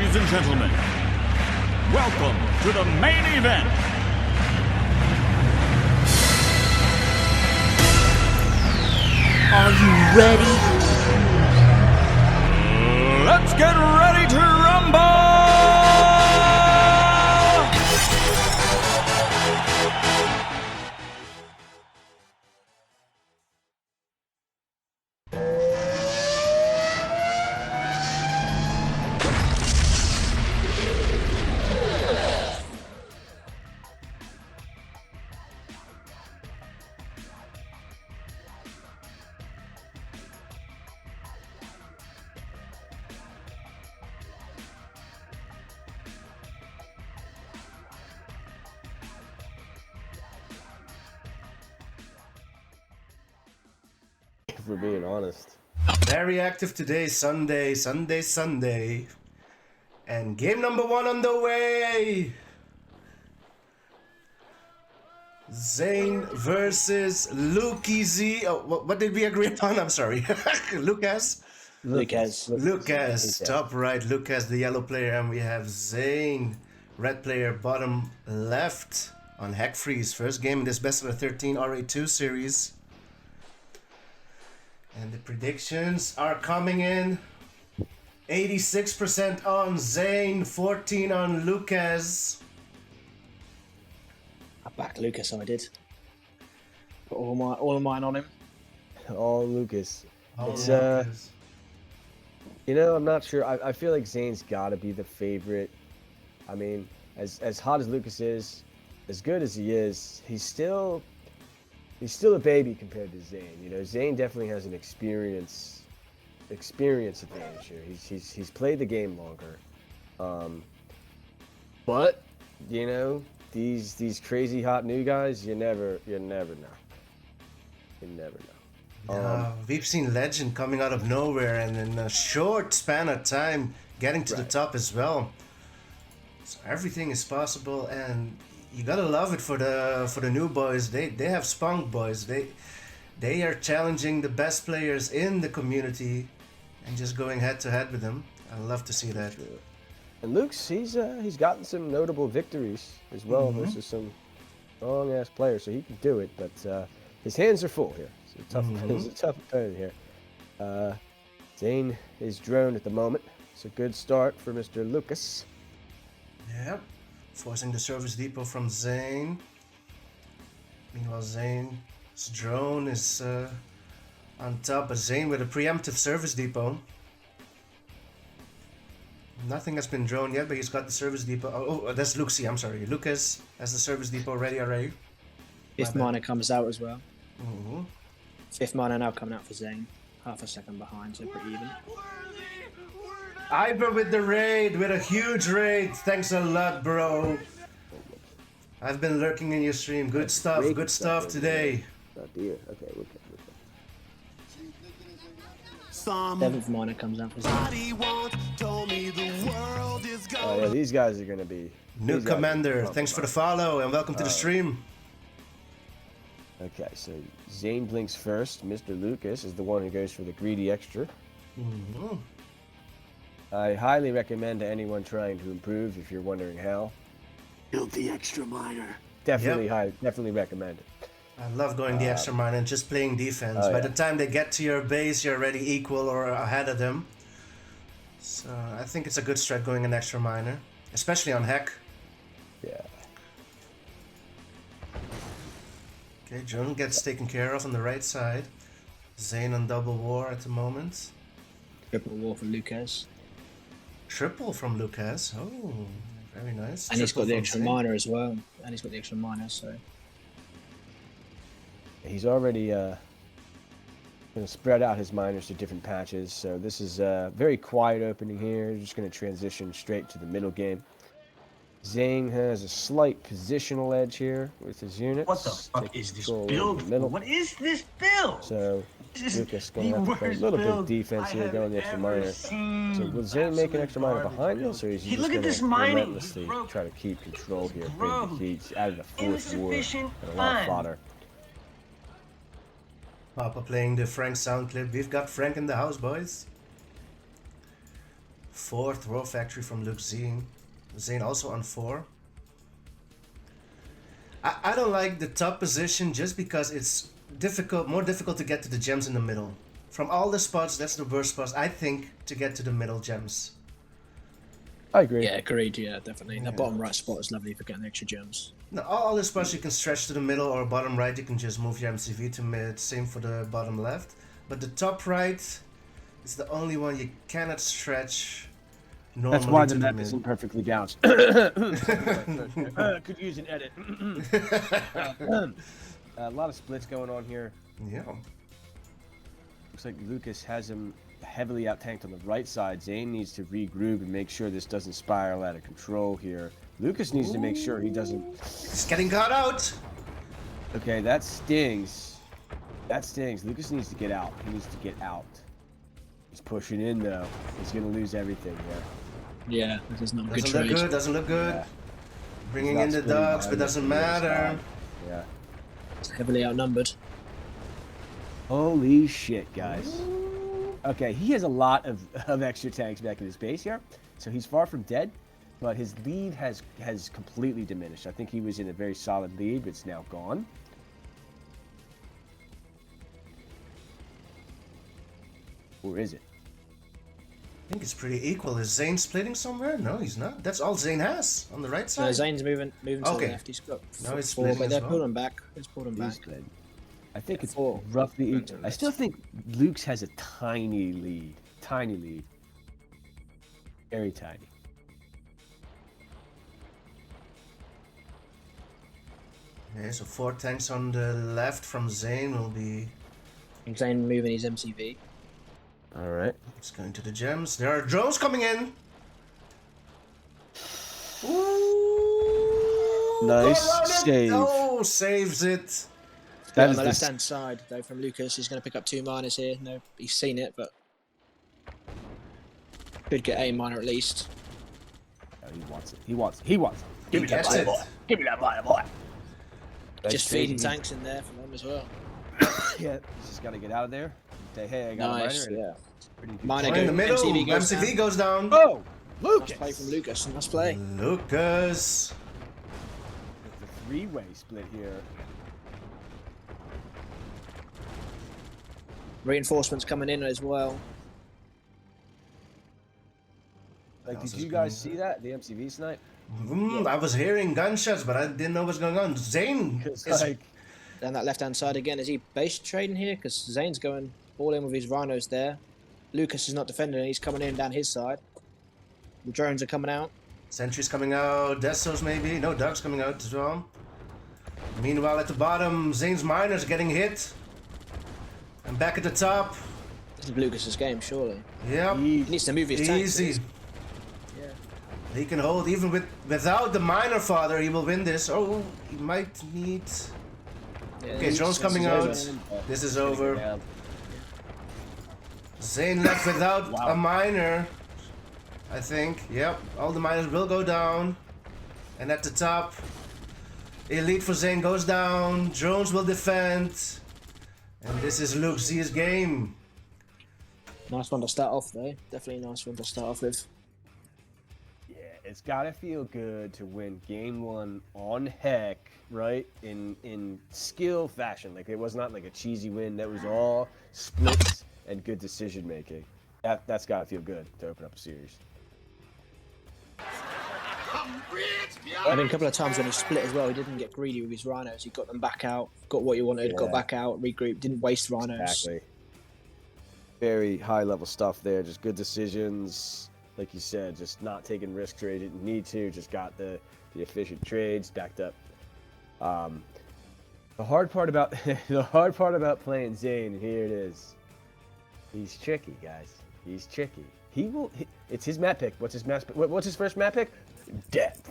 Ladies and gentlemen, welcome to the main event. Are you ready? Let's get ready to rumble! If we're being honest. Very active today, Sunday. And game number 1 on the way. ZAIN versus LukeZ. Oh, what did we agree upon? I'm sorry. LukeZ. Top right. LukeZ, the yellow player. And we have ZAIN, red player, bottom left on Hack Freeze. First game in this best of the 13 RA2 series. And the predictions are coming in. 86% on ZAIN, 14 on LukeZ. I backed Lucas, I did. Put all of mine on him. All Lucas. It's, you know, I'm not sure. I feel like ZAIN's got to be the favorite. I mean, as hot as Lucas is, as good as he is, he's still a baby compared to ZAIN. You know, ZAIN definitely has an experience advantage here. He's played the game longer. But you know, these crazy hot new guys, you never know. We've seen Legend coming out of nowhere and in a short span of time getting to the top as well. So everything is possible, and you gotta love it for the new boys. They have spunk, boys. They are challenging the best players in the community and just going head to head with them. I love to see that. And Luke's he's gotten some notable victories as well versus some strong ass players, so he can do it. But his hands are full here. It's a tough opponent here. ZAIN is drone at the moment. It's a good start for Mr. Lucas. Yep. Forcing the service depot from ZAIN. Meanwhile, ZAIN's drone is on top, but ZAIN with a preemptive service depot. Nothing has been droned yet, but he's got the service depot. Oh, that's LukeZ, I'm sorry. LukeZ has the service depot ready already. Fifth miner comes out as well. Mm-hmm. Fifth miner now coming out for ZAIN. Half a second behind, so pretty even. Ivor with the raid, with a huge raid. Thanks a lot, bro. I've been lurking in your stream. Good stuff today. Oh dear. Okay, we're Seventh miner comes out for ZAIN. Oh yeah, these guys are gonna be. New Commander, thanks for the follow and welcome to the stream. Okay, so ZAIN blinks first. Mr. Lucas is the one who goes for the greedy extra. I highly recommend to anyone trying to improve, if you're wondering how. Build the extra miner. Definitely definitely recommend it. I love going the extra mile and just playing defense. By the time they get to your base, you're already equal or ahead of them. So I think it's a good strat going an extra miner, especially on Hack. Yeah. Okay, drone gets taken care of on the right side. ZAIN on double war at the moment. Triple war for LukeZ. Triple from LukeZ. Oh, very nice. And he's got the Triple extra from ZAIN. miner as well. And he's got the extra miner, so. He's already going to spread out his miners to different patches. So this is a very quiet opening here. Just going to transition straight to the middle game. ZAIN has a slight positional edge here with his units. What the fuck is this build? Middle. What is this build? So This is Lucas going to the have to play a worst little bit of build defense here, I going the have extra ever miner. seen. So will ZAIN make an extra miner Absolute behind garbage this, or is he Hey, just look at going this to mining, relentlessly bro. try to keep control here? Bro. He's added a fourth war Insufficient and a lot of funds. fodder. Papa playing the Frank sound clip. We've got Frank in the house, boys. fourth Roar Factory from LukeZ. ZAIN also on 4. I don't like the top position just because it's more difficult to get to the gems in the middle. From all the spots, that's the worst spots, I think, to get to the middle gems. I agree. Yeah, agreed. Yeah, definitely. The bottom right spot is lovely for getting extra gems. No, all the spots you can stretch to the middle, or bottom right you can just move your MCV to mid. Same for the bottom left. But the top right is the only one you cannot stretch normally. That's why to the map mid. isn't perfectly gouged. Could use an edit. A lot of splits going on here. Yeah. Looks like Lucas has him heavily out-tanked on the right side. ZAIN needs to regroup and make sure this doesn't spiral out of control here. Lucas needs to make sure he doesn't... He's getting caught out! Okay, that stings. That stings. Lucas needs to get out. He needs to get out. He's pushing in, though. He's going to lose everything here. Yeah, this is not a good Doesn't trade. look good, doesn't look good. Yeah. Bringing Not in the splitting dogs, but behind doesn't the left matter. side. Yeah. It's heavily outnumbered. Holy shit, guys. Okay, he has a lot of extra tanks back in his base here, so he's far from dead, but his lead has completely diminished. I think he was in a very solid lead, but it's now gone. Or is it? I think it's pretty equal. Is ZAIN splitting somewhere? No, he's not. That's all ZAIN has on the right No, side. ZAIN's moving to Okay. the left. He's got No, it's 4, splitting but as they're well. pulling back. It's pulling back. He's good. I think it's 4. roughly... I still think Luke's has a tiny lead. Tiny lead. Very tiny. Okay, so 4 tanks on the left from ZAIN will be... ZAIN moving his MCV. All right. It's going to the gems. There are drones coming in! Nice Go around it. save. Oh, saves it. That On is the the left-hand side, though, from Lucas, he's going to pick up 2 minors here. No, he's seen it, but could get a minor at least. Oh, he wants it. He wants it. He wants it. Give me that That's fire, it. boy. Give me that fire, boy. Just feeding tanks in there for them as well. Yeah, just got to get out of there. Say, hey, I got Nice, a miner. yeah. Pretty good. Minor In the middle, MCV goes down. MCV goes down. Oh, Nice Lucas. play from Lucas. Nice play. Lucas. It's a three-way split here. Reinforcements coming in as well. Like, else did is you guys going see that? The MCV snipe? I was hearing gunshots, but I didn't know what's going on. ZAIN It's is... like, Down that left-hand side again. Is he base trading here? Because ZAIN's going all in with his rhinos there. Lucas is not defending. He's coming in down his side. The drones are coming out. Sentry's coming out, Desos maybe. No, Dogs coming out as well. Meanwhile, at the bottom, ZAIN's miners getting hit. And back at the top. This is Lucas's game, surely. Yep. He needs to move his tanks. Easy. Yeah. He can hold even without the miner father. He will win this. Oh, he might need. Yeah, Okay, drones this coming is out. over. This is go over. down. ZAIN left without Wow. a miner. I think. Yep. All the miners will go down. And at the top, elite for ZAIN goes down. Drones will defend. And this is LukeZ's game. Nice one to start off, though. Definitely a nice one to start off with. Yeah, it's gotta feel good to win game one on heck, right? In skill fashion. Like, it was not like a cheesy win. That was all splits and good decision making. That's gotta feel good to open up a series. I mean, a couple of times when he split as well, he didn't get greedy with his rhinos. He got them back out, got what he wanted, got Yeah. back out, regrouped, didn't waste rhinos. Exactly. Very high level stuff there. Just good decisions. Like you said, just not taking risks where he didn't need to. Just got the efficient trades backed up. The hard part about playing ZAIN, and here it is. He's tricky, guys. He's tricky. It's his map pick. What's his first map pick? Death.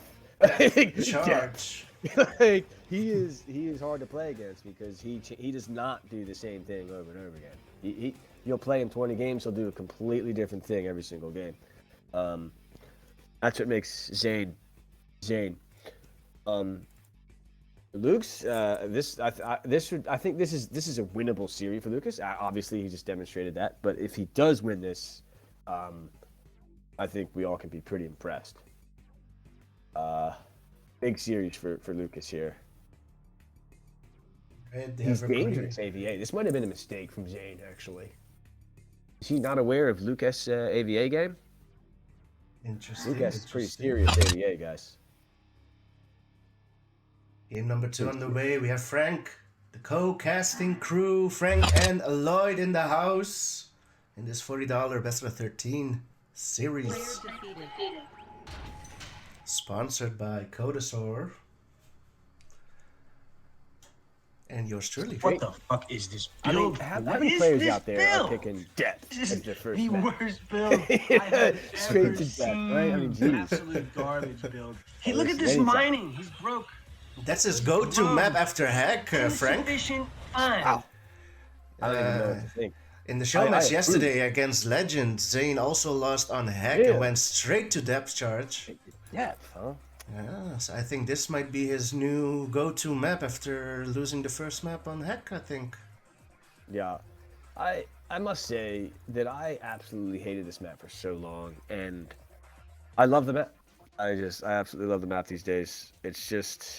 Charge. Like, he is hard to play against because he does not do the same thing over and over again. You'll play him 20 games, he'll do a completely different thing every single game. That's what makes ZAIN. Luke's I think this is a winnable series for Lucas. Obviously, he just demonstrated that. But if he does win this, I think we all can be pretty impressed. Big series for LukeZ here. Right, they He's have a green- dangerous AVA. This might have been a mistake from ZAIN, actually. Is he not aware of LukeZ AVA game? Interesting. LukeZ is pretty interesting. serious AVA, guys. Game number 2 on the way. We have Frank, the co-casting crew, Frank and Lloyd in the house in this $40 best of 13 series. Sponsored by Codesaur. And yours truly. What the fuck is this I mean, build? how What many is players this out there are build? picking depth This as is their first the map? worst build I have Straight ever to death, seen. right? I mean, geez. Absolute garbage build. Hey, look at this Anytime. mining. He's broke. That's his go-to Bro. map after hack, Frank. Insufficient funds. Wow. I don't even know what to think. In the Showmatch I yesterday against Legend, ZAIN also lost on hack Yeah. and went straight to depth charge. Depth, huh? Yeah, so I think this might be his new go-to map after losing the first map on hack, I think. Yeah. I must say that I absolutely hated this map for so long, and I love the map. I absolutely love the map these days. It's just,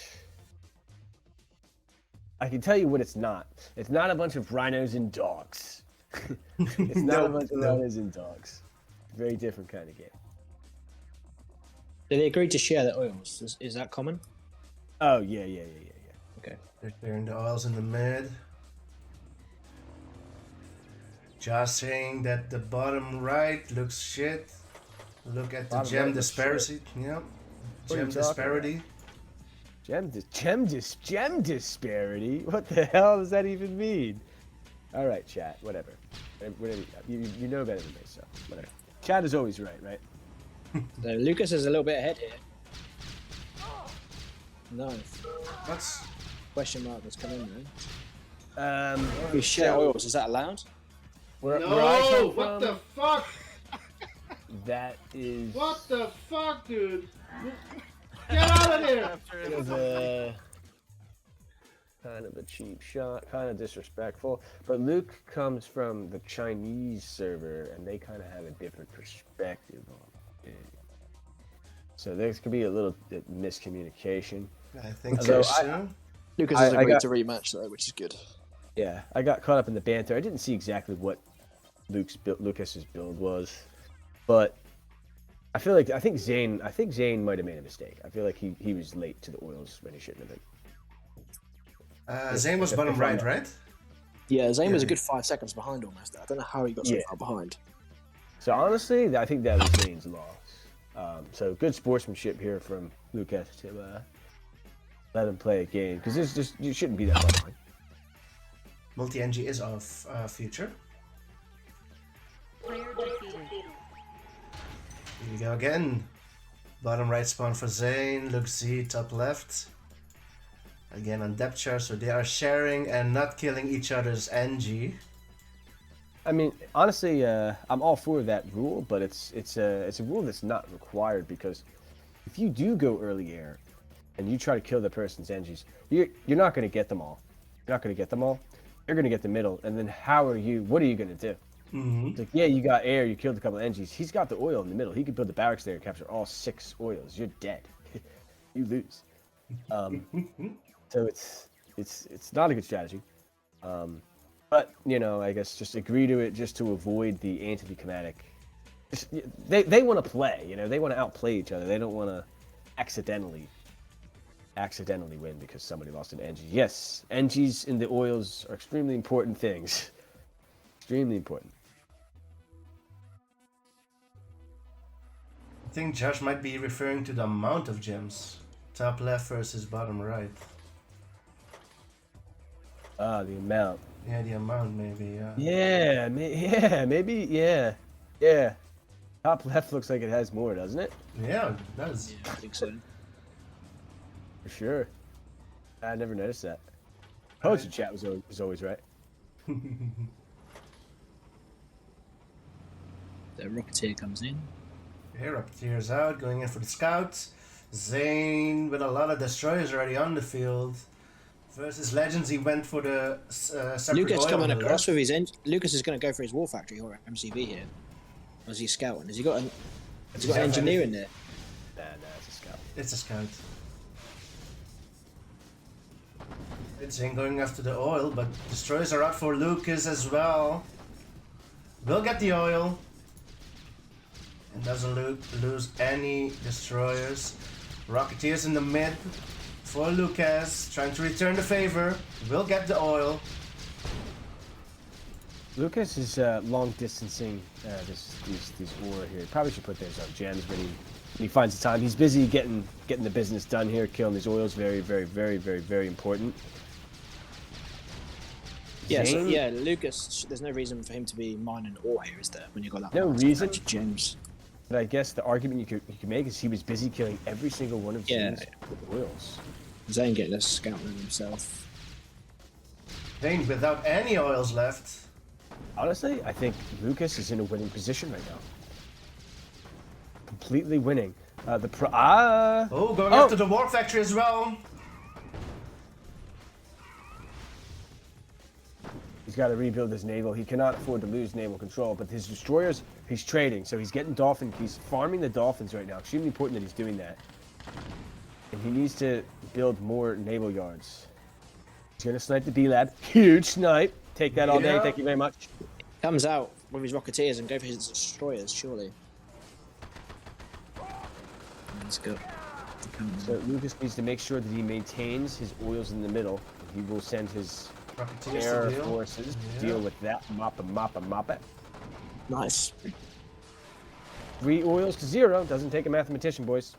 I can tell you what it's not. It's not a bunch of rhinos and dogs. It's not a bunch of rhinos and dogs. Very different kind of game. Did they agree to share the oils? Is that common? Oh yeah. Okay. They're clearing the oils in the mid. Josh saying that the bottom right looks shit. Look at the Bottom gem right looks disparity. Yep. What are Gem you talking disparity. Gem disparity? What the hell does that even mean? All right, chat. Whatever. You know better than me, so whatever. Chat is always right? So Lucas is a little bit ahead here. No. What's Question mark that's come in there. We We share oils. Is that allowed? Where I come What from, the fuck? that is What the fuck, dude? Get out of here! kind of a cheap shot, kind of disrespectful. But Luke comes from the Chinese server, and they kind of have a different perspective on it. So there could be a little bit miscommunication. I think Although so too. Lucas I- has I agreed got- to rematch though, which is good. Yeah, I got caught up in the banter. I didn't see exactly what Lucas's build was, but I think ZAIN might have made a mistake. I feel like he was late to the oils when he shouldn't have been. ZAIN was bottom right, right? Yeah, Zayn was a Yeah. good 5 seconds behind almost. I don't know how he got so Yeah. far behind. So honestly, I think that was ZAIN's loss. So good sportsmanship here from Lucas to let him play a game, because you shouldn't be that far behind. Multi-NG is off future. Here we go again. Bottom right spawn for ZAIN, LukeZ top left. Again on depth chart, so they are sharing and not killing each other's NG. I mean, honestly, I'm all for that rule, but it's a rule that's not required, because if you do go early air and you try to kill the person's NGs, you're not going to get them all. You're not going to get them all. You're going to get the middle, and then what are you going to do? It's like, yeah, you got air, you killed a couple of NGs. He's got the oil in the middle. He could build the barracks there and capture all 6 oils. You're dead. You lose. So it's not a good strategy. But I guess just agree to it just to avoid the anticlimactic. They want to play, they want to outplay each other. They don't want to accidentally win because somebody lost an NG. Yes, NGs in the oils are extremely important things. Extremely important. I think Josh might be referring to the amount of gems. Top left versus bottom right. Ah, the amount. Yeah, the amount maybe, yeah. Yeah, maybe, yeah. Top left looks like it has more, doesn't it? Yeah, it does. I think so. For sure. I never noticed that. Poetry chat was always right. The Rocketeer comes in. Here, Rocketeer's out, going in for the scouts. ZAIN with a lot of destroyers already on the field. Versus Legends, he went for the separate Lucas oil coming on the across left. with his Lucas is going to go for his War Factory or MCV here. Or is he scouting? Has he got He's got an engineer in there. Nah, it's a scout. It's a scout. ZAIN going after the oil, but destroyers are out for LukeZ as well. Will get the oil. And doesn't lose any destroyers. Rocketeers in the mid for LukeZ, trying to return the favor. Will get the oil. Lucas is long distancing these ore here. Probably should put those gems when he finds the time. He's busy getting the business done here. Killing these oils, very, very, very, very, very important. Yeah, so, ZAIN? yeah, Lucas. There's no reason for him to be mining ore here, is there? When you got that. No reason. Gems. But I guess the argument you could make is he was busy killing every single one of Yeah. these oils. ZAIN getting a scout on himself. ZAIN without any oils left. Honestly, I think Lucas is in a winning position right now. Completely winning. Oh, going after the warp factory as well. He's got to rebuild his naval. He cannot afford to lose naval control, but his destroyers, he's trading. So he's getting dolphin. He's farming the dolphins right now. Extremely important that he's doing that. And he needs to build more naval yards. He's going to snipe the B-Lab. Huge snipe. Take that all day. Yeah. Thank you very much. Comes out with his Rocketeers and go for his destroyers, surely. Let's go. So Lucas needs to make sure that he maintains his oils in the middle. He will send his Rocketeers air to deal. forces to Yeah. deal with that. Mop it. Nice. 3 oils to 0. Doesn't take a mathematician, boys.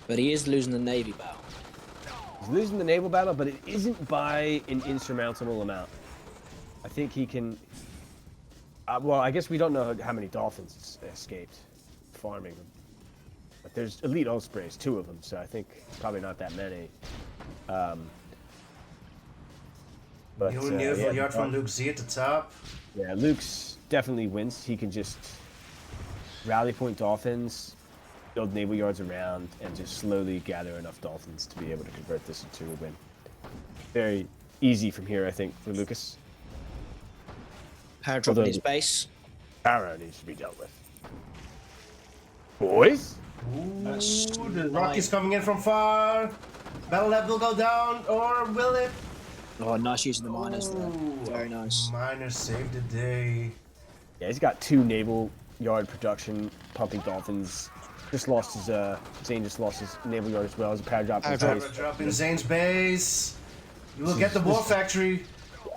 But he is losing the Navy battle. He's losing the naval battle, but it isn't by an insurmountable amount. I think he can... well, I guess we don't know how many dolphins escaped farming them. But there's elite ospreys, 2 of them, so I think probably not that many. But, New naval yard from Luke. LukeZ at the top. Yeah, Luke's definitely wins. He can just rally point dolphins, build naval yards around, and just slowly gather enough dolphins to be able to convert this into a win. Very easy from here, I think, for Lucas. Power drop in his base. Arrow needs to be dealt with. Boys? Ooh, the Rockies coming in from far. Battle Lab will go down, or will it? Oh, nice use of the miners there. Ooh, Very nice. Miners saved the day. Yeah, he's got 2 naval yard production, pumping dolphins. Just lost his, ZAIN just lost his naval yard as well as a power drop. Power in drop. his Power base. drop in ZAIN's base. You will get the war factory.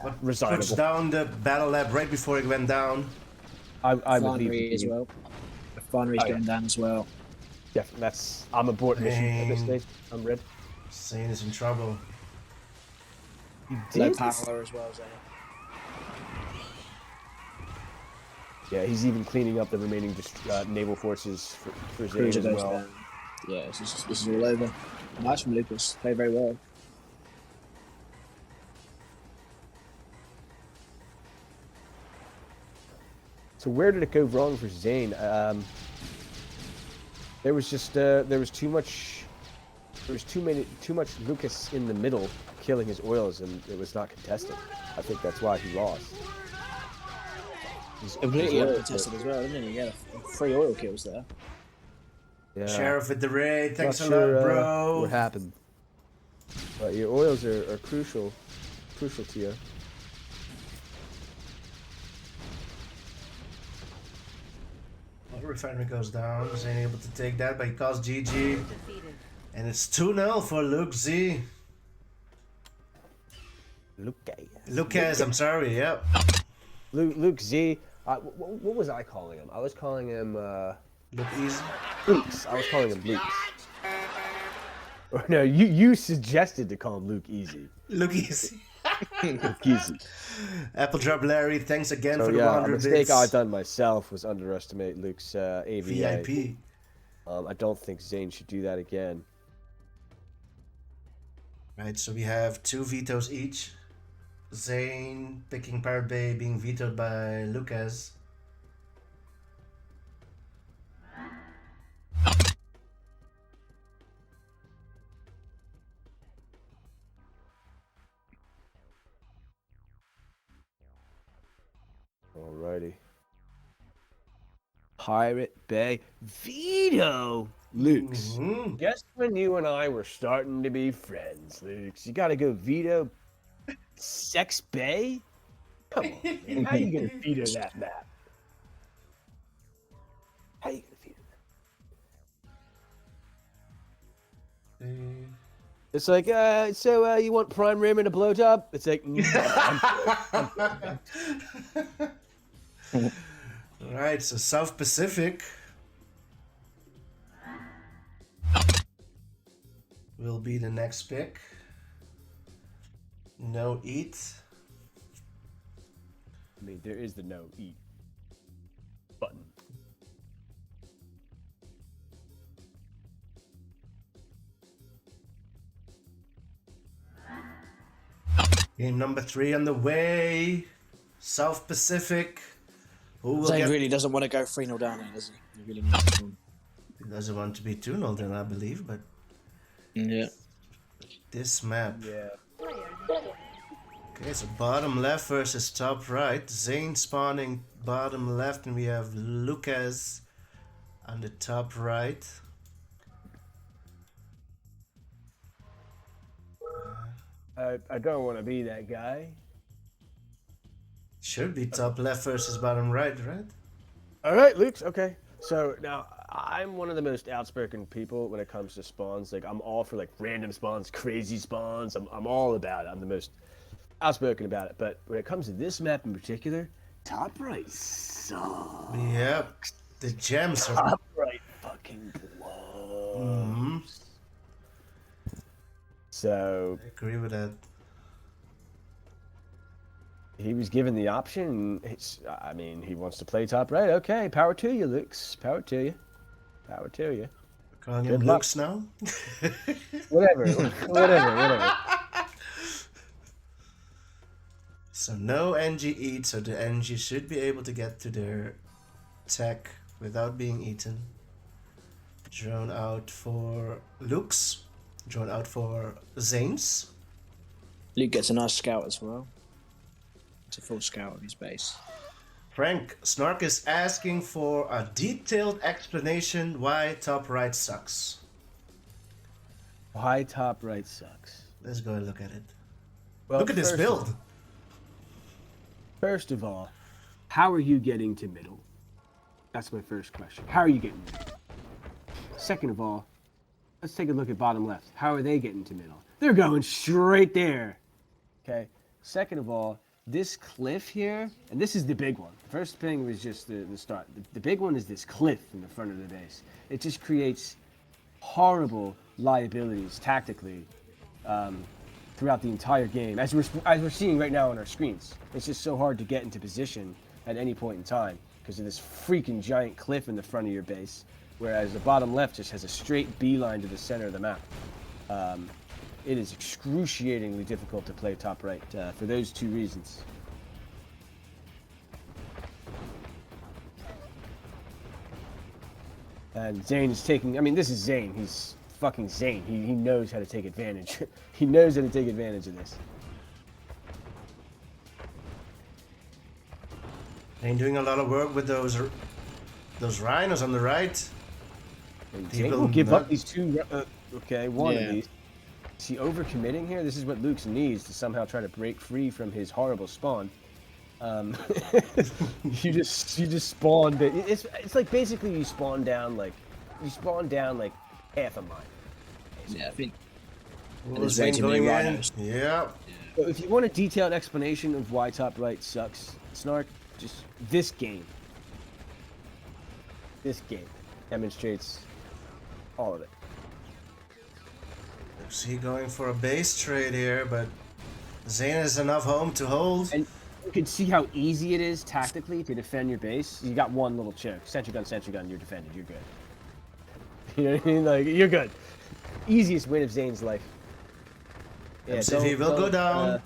But puts Resignable. down the battle lab right before it went down. I would leave Refinery as well. The refinery's going down as well. Yeah, I'm abort mission at this Dang. stage. I'm red. ZAIN is in trouble. Low power as well, ZAIN. Yeah, he's even cleaning up the remaining naval forces for ZAIN Cruiser as goes well. down. Yeah, this is all over. Nice from Lucas. Played very well. So where did it go wrong for ZAIN? There was just too much Lucas in the middle killing his oils, and it was not contested. I think that's why he lost. Completely uncontested as well, didn't he? Yeah, 3 oil kills there. Yeah. Sheriff with the raid, thanks Not a sure, lot, bro. what happened? But your oils are crucial to you. Well, refinery goes down. ZAIN able to take that, but he calls GG. And it's 2-0 for LukeZ. LukeZ, I'm sorry, yep. LukeZ. What was I calling him? I was calling him LukeZ. Luke's. I was calling him Luke's. Or no, you suggested to call him Luke Easy. LukeZ. Luke Easy. Apple Drop Larry, thanks again So for the yeah, a 100 mistake bits. I done myself was underestimate Luke's AVA. VIP. I don't think ZAIN should do that again. Right, so we have 2 vetoes each. ZAIN picking Pirate Bay being vetoed by LukeZ. Alrighty. Pirate Bay veto. Luke's. Mhm. Just when you and I were starting to be friends, Luke's. You gotta go veto Sex Bay? Come on, man. How you gonna veto that map? How you gonna veto that? It's like, so you want prime rim and a blowjob? It's like, All right, so South Pacific will be the next pick. No eat. I mean, there is the no eat button. Game number 3 on the way. South Pacific. Who will Zane get... really doesn't want to go 3-0 down here, does he? He really needs to win. He doesn't want to be 2-0 then, I believe, but Yeah. this map. Yeah. Okay, so bottom left versus top right. ZAIN spawning bottom left, and we have LukeZ on the top right. I don't want to be that guy. Should be top left versus bottom right, right? All right, Luke's okay. So now I'm one of the most outspoken people when it comes to spawns. Like I'm all for like random spawns, crazy spawns. I'm all about it. I'm the most outspoken about it. But when it comes to this map in particular, top right sucks. Yep. The gems are... Top right fucking blows. Mhm. So I agree with that. he was given the option. I mean, he wants to play top right. Okay, power to you, Luke's. Power to you. Power to you. We're calling him Good luck. Luke's now? Whatever. So no NG eat, so the NG should be able to get to their tech without being eaten. Drone out for Luke's. Drone out for ZAIN's. Luke gets a nice scout as well. It's a full scout of his base. Frank, Snark is asking for a detailed explanation why top right sucks. Why top right sucks? Let's go and look at it. Well, Look at this build. First of all, how are you getting to middle? That's my first question. How are you getting there? Second of all, let's take a look at bottom left. How are they getting to middle? They're going straight there. Okay. Second of all, this cliff here, and this is the big one. The first thing was just the start. The big one is this cliff in the front of the base. It just creates horrible liabilities tactically throughout the entire game, as we're seeing right now on our screens. It's just so hard to get into position at any point in time because of this freaking giant cliff in the front of your base, whereas the bottom left just has a straight beeline to the center of the map. It is excruciatingly difficult to play top right for those two reasons. And ZAIN is taking, I mean, this is ZAIN. He's fucking ZAIN. He knows how to take advantage. He knows how to take advantage of this. Ain't doing a lot of work with those rhinos on the right. And People ZAIN will give not- up these two, okay, one Yeah. of these. Is he overcommitting here? This is what Luke's needs to somehow try to break free from his horrible spawn. You just spawn. It's like basically you spawn down like half a mile. Yeah, I think. Well, there's ZAIN way too many going in. rhinos. Yeah. So if you want a detailed explanation of why top right sucks, Snark, just this game demonstrates all of it. Is he going for a base trade here? But ZAIN has enough home to hold. And you can see how easy it is tactically to defend your base. You got one little choke. Sentry gun, you're defended. You're good. You know what I mean? Like, you're good. Easiest win of ZAIN's life. Yeah, MCV will go down.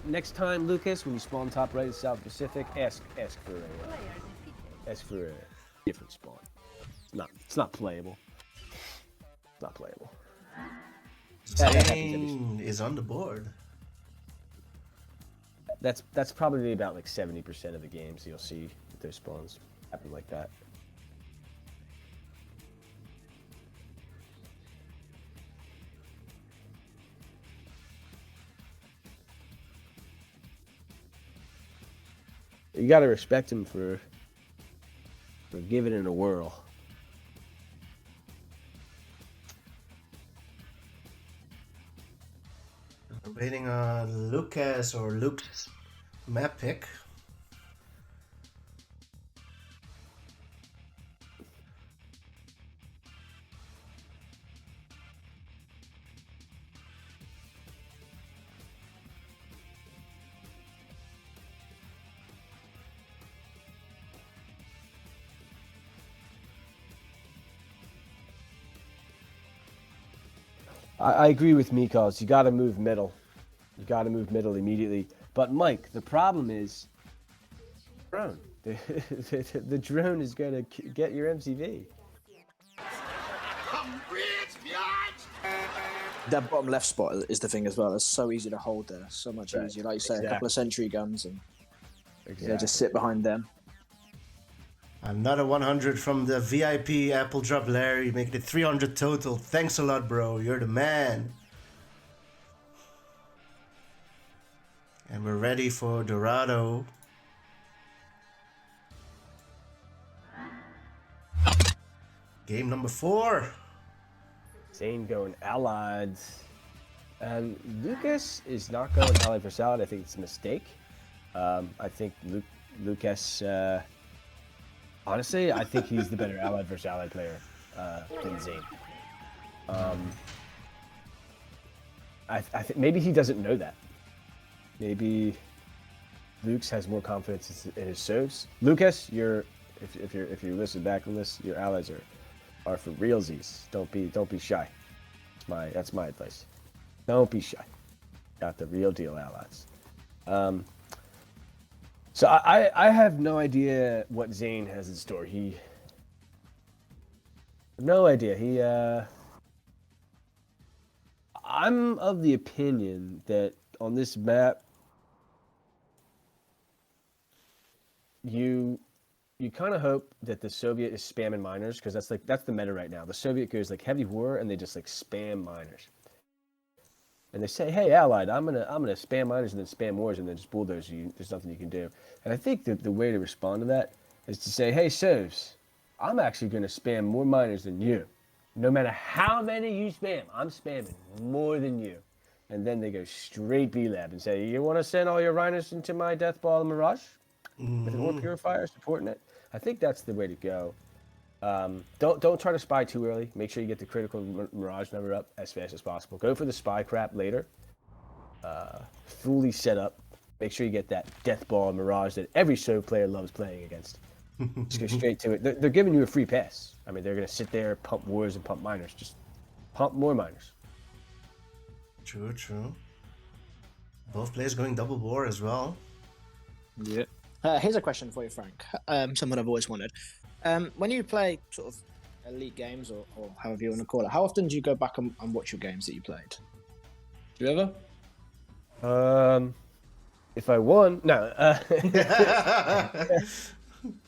Next time, Lucas, when you spawn top right in South Pacific, ask for a different spawn. It's not playable. It's not playable. That happens every- ZAIN is on the board. That's probably about like 70% of the games you'll see with those spawns. happen like that. You got to respect him for giving it a whirl. Waiting on LukeZ or Luke's map pick. I agree with Mikos. You got to move middle. You got to move middle immediately. But Mike, the problem is drone. The drone is going to get your MCV. That bottom left spot is the thing as well. It's so easy to hold there. So much easier. Like you say, a couple of sentry guns and just sit behind them. Another 100 from the VIP Apple Drop Larry, making it 300 total. Thanks a lot, bro. You're the man. And we're ready for Dorado. Game number 4. ZAIN going Allied. And LukeZ is not going Allied for Salad. I think it's a mistake. I think LukeZ... honestly, I think he's the better Allied versus Allied player than ZAIN. I think maybe he doesn't know that. Maybe LukeZ has more confidence in his serves. LukeZ, if you listen back on this, your allies are for realsies. Don't be shy. That's my advice. Don't be shy. Got the real deal allies. So I have no idea what ZAIN has in store. No idea. I'm of the opinion that on this map, you kind of hope that the Soviet is spamming miners, because that's the meta right now. The Soviet goes like heavy war and they just like spam miners. And they say, "Hey, Allied, I'm gonna spam miners and then spam wars and then just bulldoze you. There's nothing you can do." And I think that the way to respond to that is to say, "Hey, Sovs, I'm actually gonna spam more miners than you. No matter how many you spam, I'm spamming more than you." And then they go straight B-Lab and say, "You want to send all your Rhinos into my Death Ball and Mirage with an Ore Purifier supporting it?" I think that's the way to go. Don't try to spy too early. Make sure you get the critical Mirage number up as fast as possible. Go for the spy crap later. Fully set up. Make sure you get that Death Ball and Mirage that every Sov player loves playing against. Just go straight to it. They're giving you a free pass. I mean, they're going to sit there, pump wars and pump miners. Just pump more miners. True. Both players going double war as well. Yeah. Here's a question for you, Frank. Something I've always wanted. When you play sort of elite games or however you want to call it, how often do you go back and watch your games that you played? Do you ever? If I won, no.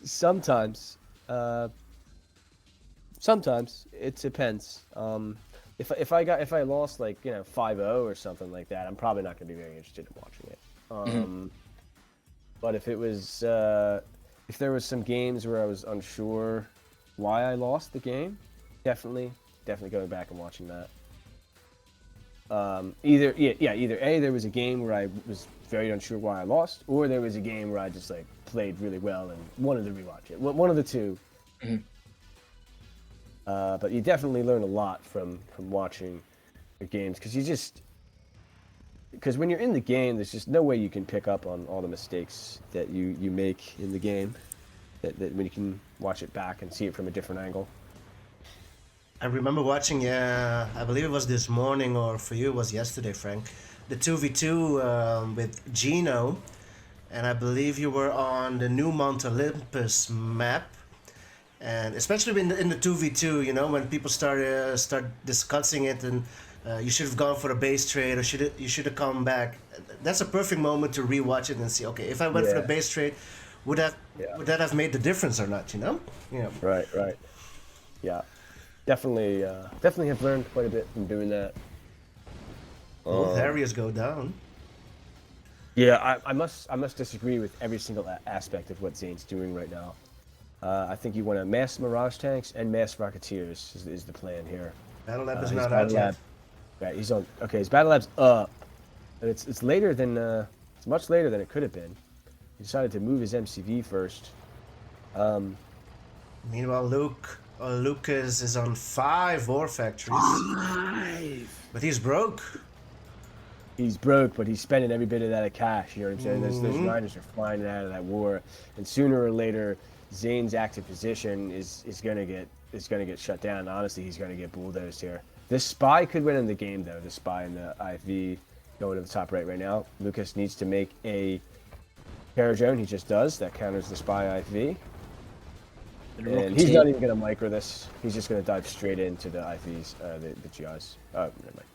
Sometimes. Sometimes it depends. If I lost like 5-0 or something like that, I'm probably not going to be very interested in watching it. But if it was if there was some games where I was unsure why I lost the game, definitely going back and watching that. Either A, there was a game where I was very unsure why I lost, or there was a game where I just like played really well and wanted to rewatch it. One of the two. But you definitely learn a lot from watching the games, because when you're in the game, there's just no way you can pick up on all the mistakes that you make in the game. That when you can watch it back and see it from a different angle. I remember watching, I believe it was this morning, or for you it was yesterday, Frank, the 2v2 with Gino, and I believe you were on the new Mount Olympus map, and especially in the 2v2, when people start discussing it, and you should have gone for a base trade, or you should have come back. That's a perfect moment to rewatch it and see, okay, if I went for the base trade, would that Yeah. would that have made the difference or not? You know? Yeah. Right. Yeah. Definitely have learned quite a bit from doing that. Both areas go down. Yeah, I must disagree with every single aspect of what Zane's doing right now. I think you want to mass Mirage tanks and mass Rocketeers is the plan here. Battle Lab is His not Battle out yet. Lab- Right, he's on. Okay, his Battle Lab's up, but it's later than it's much later than it could have been. He decided to move his MCV first. Meanwhile, Lucas is on 5 war factories. But he's broke. He's broke, but he's spending every bit of that cash. You know what I'm saying? Those Niners are flying out of that war, and sooner or later, Zane's active position is gonna get shut down. Honestly, he's gonna get bulldozed here. This spy could win in the game, though. The spy in the IFV going to the top right now. Lucas needs to make a terror drone. He just does. That counters the spy IFV. And he's not even gonna micro this. He's just gonna dive straight into the IFVs, the GIs. Oh, never mind.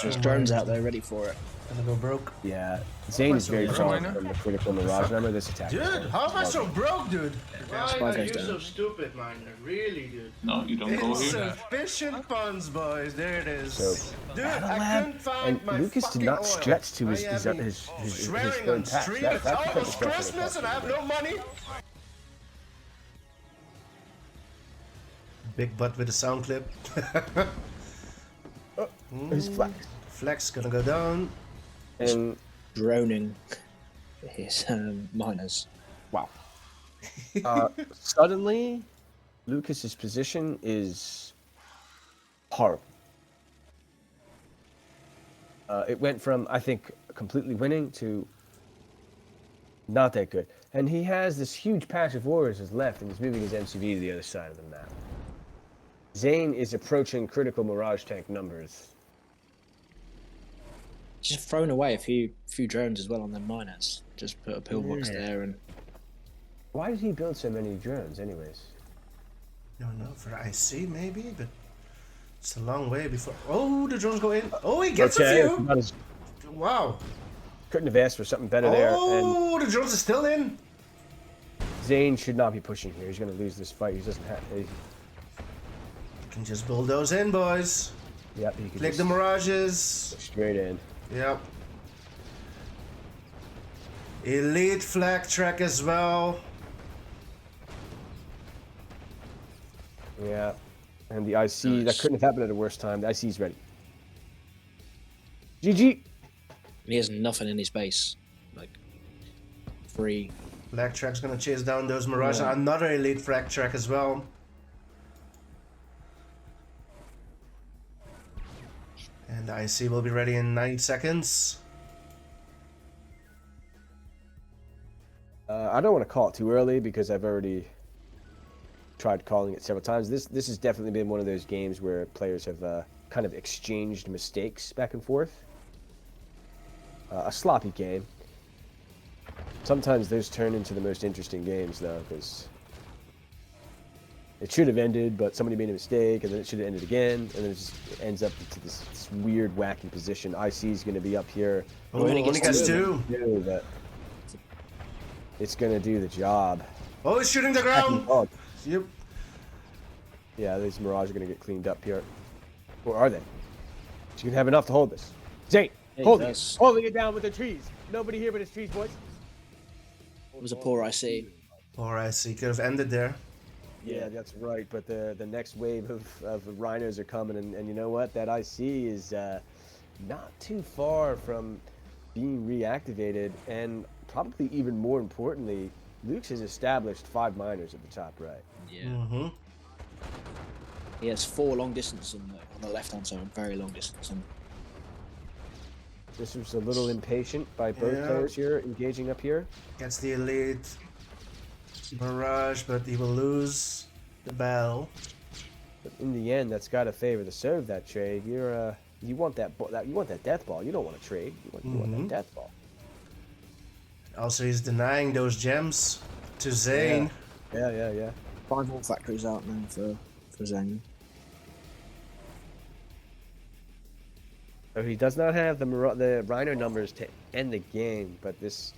There's drones out there ready for it. Gonna go broke. Yeah, Zayn is very far from the critical Mirage. Remember this attack. Dude, how am I so broke, dude? Why Spy are goes you down. so stupid, man? Really, dude. No, you don't go here. Insufficient funds, boys. There it is. So, Dude, Battle I Lab, couldn't find and my Lucas did fucking not oil. stretch to his I have been swearing own on patch. stream. That's It's the type of almost stuff that Christmas and I have no money. Big butt with a sound clip. His flex. Flex gonna go down. And Droning his miners. wow. Suddenly, Lucas's position is horrible. It went from, I think, completely winning to not that good. And he has this huge patch of warriors left, and he's moving his MCV to the other side of the map. Zayn is approaching critical Mirage tank numbers. Just thrown away a few drones as well on their miners. Just put a pillbox there and Why did he build so many drones, anyways? No, for IC maybe, but it's a long way before. Oh, the drones go in. Oh, he gets a few. About as- Wow. couldn't have asked for something better there. And Oh, the drones are still in. Zayn should not be pushing here. He's going to lose this fight. He doesn't have. Can just bulldoze in, boys. Yep, he can Click just the mirages. straight in. Yep. Elite flag track as well. Yeah, and the IC that couldn't have happened at a worse time. The IC's ready. GG. he has nothing in his base. Like free. Flag track's gonna chase down those mirages. Yeah. Another elite flag track as well. And the IC will be ready in 9 seconds. I don't want to call it too early because I've already tried calling it several times. This has definitely been one of those games where players have kind of exchanged mistakes back and forth. A sloppy game. Sometimes those turn into the most interesting games, though, because it should have ended, but somebody made a mistake, and then it should have ended again, and then it just ends up into this weird, wacky position. IC is going to be up here. Oh, only gets two. Knew that it's going to do the job. Oh, he's shooting the ground. Oh, Yep. yeah, these Mirage are going to get cleaned up here. Or are they? You can have enough to hold this. Zayn, holding it. does. Holding it down with the trees. Nobody here but his trees, boys. It was a poor IC. Or IC could have ended there. Yeah, that's right. But the next wave of rhinos are coming, and you know what? That IC is not too far from being reactivated, and probably even more importantly, Luke's has established 5 miners at the top right. Yeah. Mm-hmm. He has 4 long distance on the left hand side, very long distance. And This was a little impatient by both Yeah. players here, engaging up here. Gets the elite Mirage, but he will lose the battle. But in the end, that's got to favor the serve that trade. You want that you want that death ball. You don't want to trade. You want that death ball. Also, he's denying those gems to ZAIN. Yeah. 5 more factories out now for ZAIN. So he does not have the Rhino numbers to end the game, but this...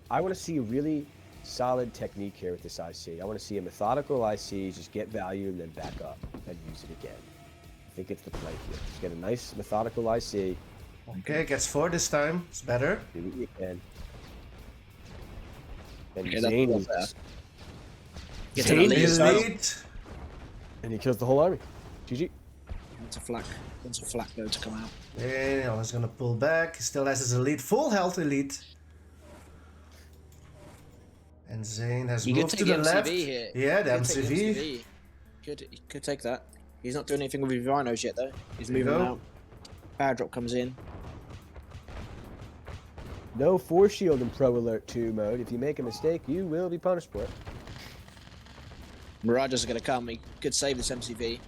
I want to see really solid technique here with this IC. I want to see a methodical IC, just get value and then back up and use it again. I think it's the play here. Just get a nice methodical IC. Okay, gets 4 this time. It's better. Do what you can. And Okay, ZAIN that's is... not bad. Gets ZAIN an elite is- as well. Elite. And he kills the whole army. GG. It's a flak. It's a flak though to come out. Yeah, I was gonna pull back. He still has his elite, full health elite. And ZAIN has You could moved take to the the MCV left. here. Yeah, the You could take MCV. He could take that. He's not doing anything with his rhinos yet though. He's There you moving go. out. Power drop comes in. No force shield in Pro Alert 2 mode. If you make a mistake, you will be punished for it. Mirages are going to come. He could save this MCV.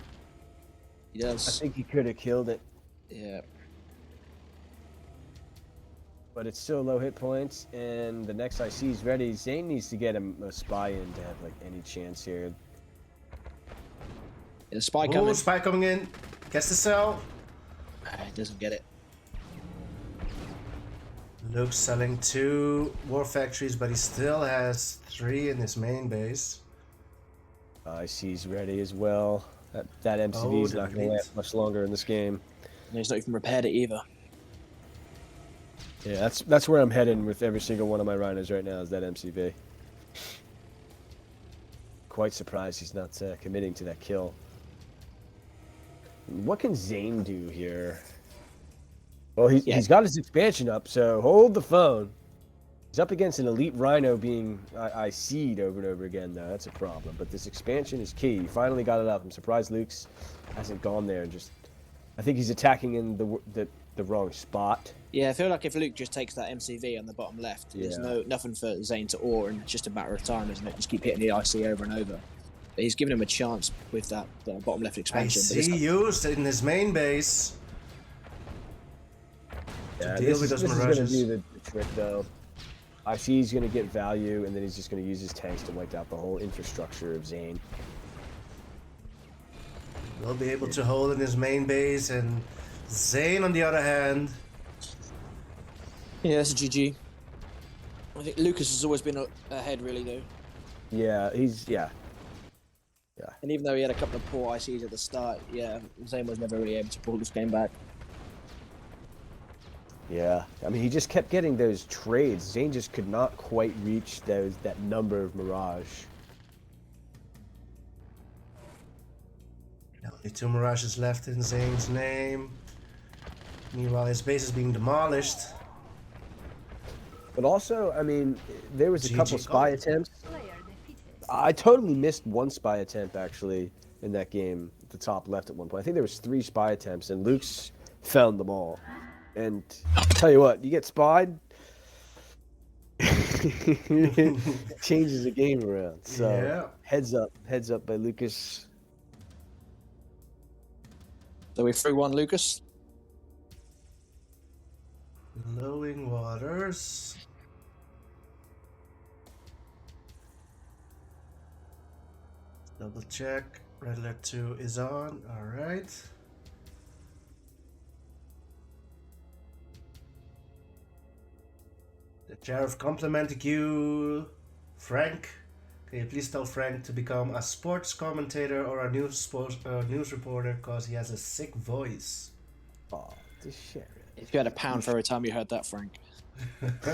He I does. think he could have killed it, Yeah. but it's still low hit points, and the next IC is ready. ZAIN needs to get him a spy in to have like any chance here. There's a spy Oh, coming. spy coming in. Gets the cell. He doesn't get it. Luke's selling 2 war factories, but he still has 3 in his main base. IC's ready as well. That MCV Oh, is not going to delete. last much longer in this game. And he's not even repaired it either. Yeah, that's where I'm heading with every single one of my rhinos right now, is that MCV. Quite surprised he's not committing to that kill. What can ZAIN do here? Well, he's got his expansion up, so hold the phone. He's up against an elite rhino being IC'd over and over again, though. That's a problem. But this expansion is key. He finally got it up. I'm surprised Luke's hasn't gone there and just... I think he's attacking in the wrong spot. Yeah, I feel like if Luke just takes that MCV on the bottom left, there's Yeah. nothing for ZAIN to awe, and it's just a matter of time, isn't it? Just keep hitting the IC over and over. But he's given him a chance with that bottom left I expansion. But see this, used in his main base. Yeah, deal this with is those going to mirages. do the trick, though. IC's going to get value, and then he's just going to use his tanks to wipe out the whole infrastructure of ZAIN. Will be able to hold in his main base, and ZAIN on the other hand. yeah, that's a GG. I think Lucas has always been ahead, really, though. Yeah, yeah. And even though he had a couple of poor ICs at the start, yeah, ZAIN was never really able to pull this game back. Yeah, I mean, he just kept getting those trades. ZAIN just could not quite reach that number of Mirage. Only 2 mirages left in ZAIN's name. Meanwhile, his base is being demolished. But also, I mean, there was a GG couple spy gold. attempts. I totally missed one spy attempt, actually, in that game, at the top left at one point. I think there was 3 spy attempts, and Luke's found them all. And tell you what, you get spied, changes the game around. So Yeah. heads up by Lucas. So we threw one, Lucas. Glowing waters. Double check. Red alert 2 is on. Alright. The Sheriff complimented you, Frank. Can you please tell Frank to become a sports commentator or a news reporter, because he has a sick voice. Oh, this shit. If you had £1 for every time you heard that, Frank.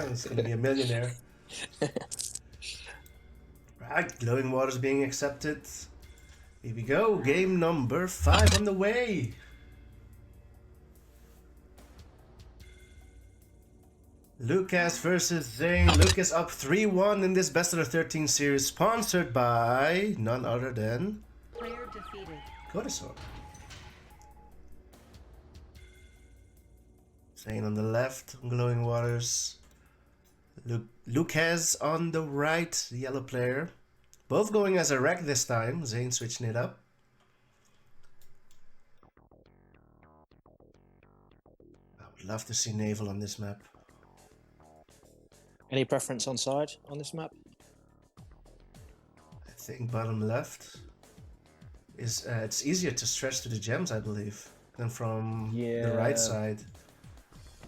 He's gonna be a millionaire. Right, glowing waters being accepted. Here we go, game number 5 on the way. LukeZ versus ZAIN. Luke is up 3-1 in this best of the 13 series, sponsored by none other than Player defeated. Codesaur. ZAIN on the left, glowing waters. LukeZ on the right, the yellow player. Both going as a wreck this time. ZAIN switching it up. I would love to see naval on this map. Any preference on side on this map? I think bottom left is it's easier to stretch to the gems, I believe. than from the Yeah. right side.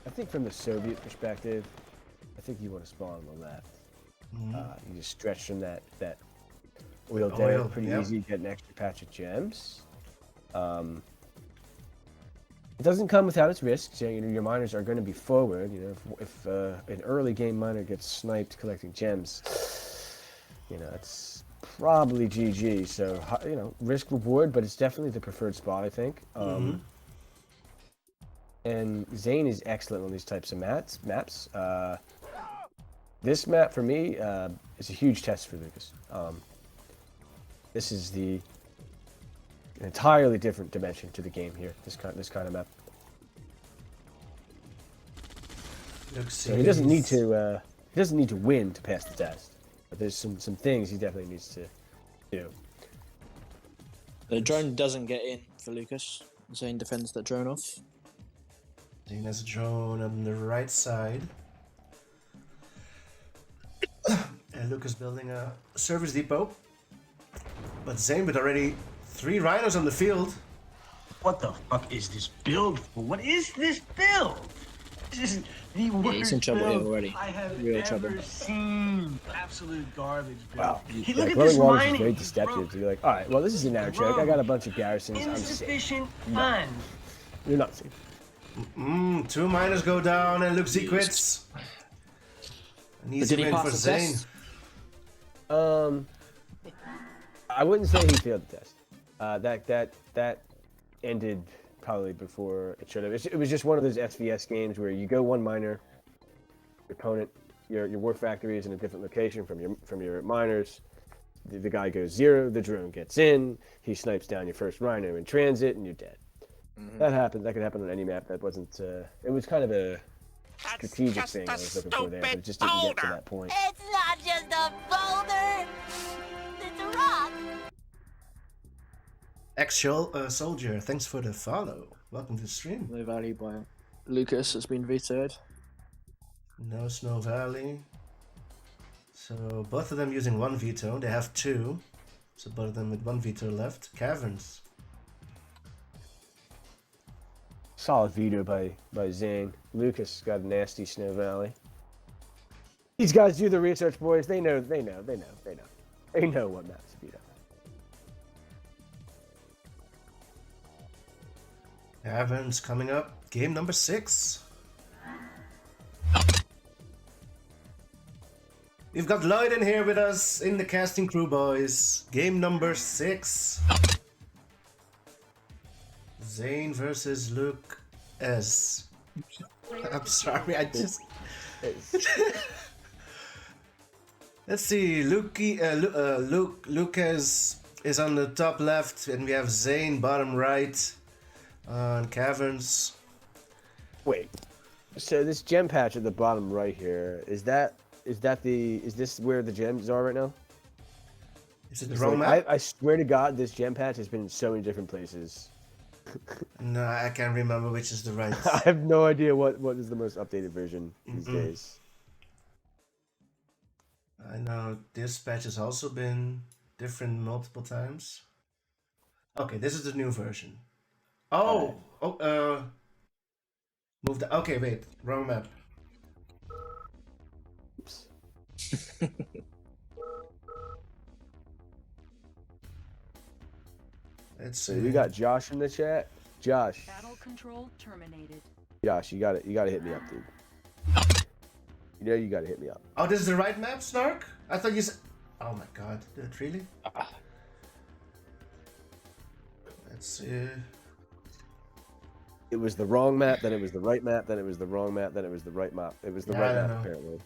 I think from the Soviet perspective, I think you want to spawn on the left. You just stretch from that oil Oil, pretty yep. easy, get an extra patch of gems. It doesn't come without its risks. You know, your miners are going to be forward. You know, if an early game miner gets sniped collecting gems, you know, it's probably GG. So, you know, risk reward, but it's definitely the preferred spot, I think. And ZAIN is excellent on these types of maps. This map for me is a huge test for LukeZ. This is an entirely different dimension to the game here. This kind of map. So he doesn't need to. He doesn't need to win to pass the test. But there's some things he definitely needs to do. The drone doesn't get in for Lucas. ZAIN defends that drone off. ZAIN has a drone on the right side. And LukeZ building a service depot. But ZAIN with already 3 rhinos on the field. What the fuck is this build for? What is this build? This is the worst he's in trouble here build already. I have Real ever trouble. seen. Absolute garbage build. Wow. Hey, Yeah, look at glowing this waters is mining. very He's deceptive. broke. You're like, all right, well, this is a narrow track. I got a bunch of garrisons. I'm safe. Insufficient funds. You're not safe. 2 miners go down and LukeZ quits. An easy did he win pass for the ZAIN. test? I wouldn't say he failed the test. That ended probably before it should have. It was just one of those SVS games where you go one miner, your opponent, your war factory is in a different location from your miners. The guy goes 0, the drone gets in, he snipes down your first rhino in transit, and you're dead. That happens. That could happen on any map. That wasn't. It was kind of a strategic thing I was looking for there, but it just didn't get to that point. It's not just a boulder. It's a rock. Actual soldier, thanks for the follow. Welcome to the stream. No value by Lucas has been vetoed. No Snow Valley. So both of them using 1 veto. They have 2. So both of them with 1 veto left. Caverns. Solid veto by ZAIN. Lucas got a nasty Snow Valley. These guys do the research, boys. They know what maps to beat up. Caverns coming up. Game number 6. We've got Lloyd in here with us in the casting crew, boys. Game number 6. ZAIN versus LukeZ. I'm sorry, I just... Let's see, LukeZ is on the top left, and we have ZAIN bottom right on Caverns. Wait. So this gem patch at the bottom right here, is this where the gems are right now? Is it the It's wrong like, map? I swear to God, this gem patch has been in so many different places. No, I can't remember which is the right. I have no idea what is the most updated version these days. I know this patch has also been different multiple times. Okay, this is the new version. Move the. Okay, wait, wrong map. Oops. Let's So see. we got Josh in the chat. Josh, Battle control terminated. Josh, you got to hit me up, dude. You know you got to hit me up. Oh, this is the right map, Snark? I thought you said. Oh my god, really? Let's see. It was the wrong map, then it was the right map, then it was the wrong map, then it was the right map. It was the Yeah, right I don't map, know. apparently.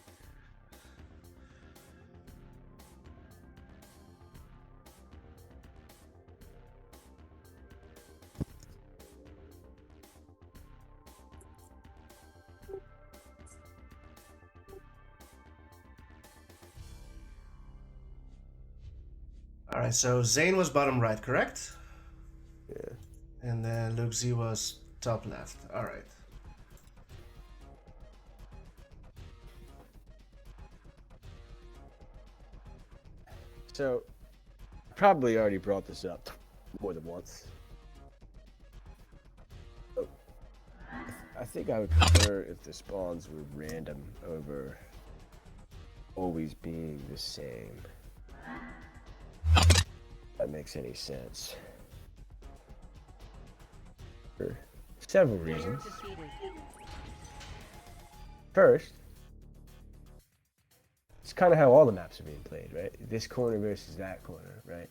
Alright, so ZAIN was bottom right, correct? Yeah. And then LukeZ was top left. Alright. So, probably already brought this up more than once. think I would prefer if the spawns were random over always being the same. If that makes any sense. For several reasons. First, it's kind of how all the maps are being played, right? This corner versus that corner, right?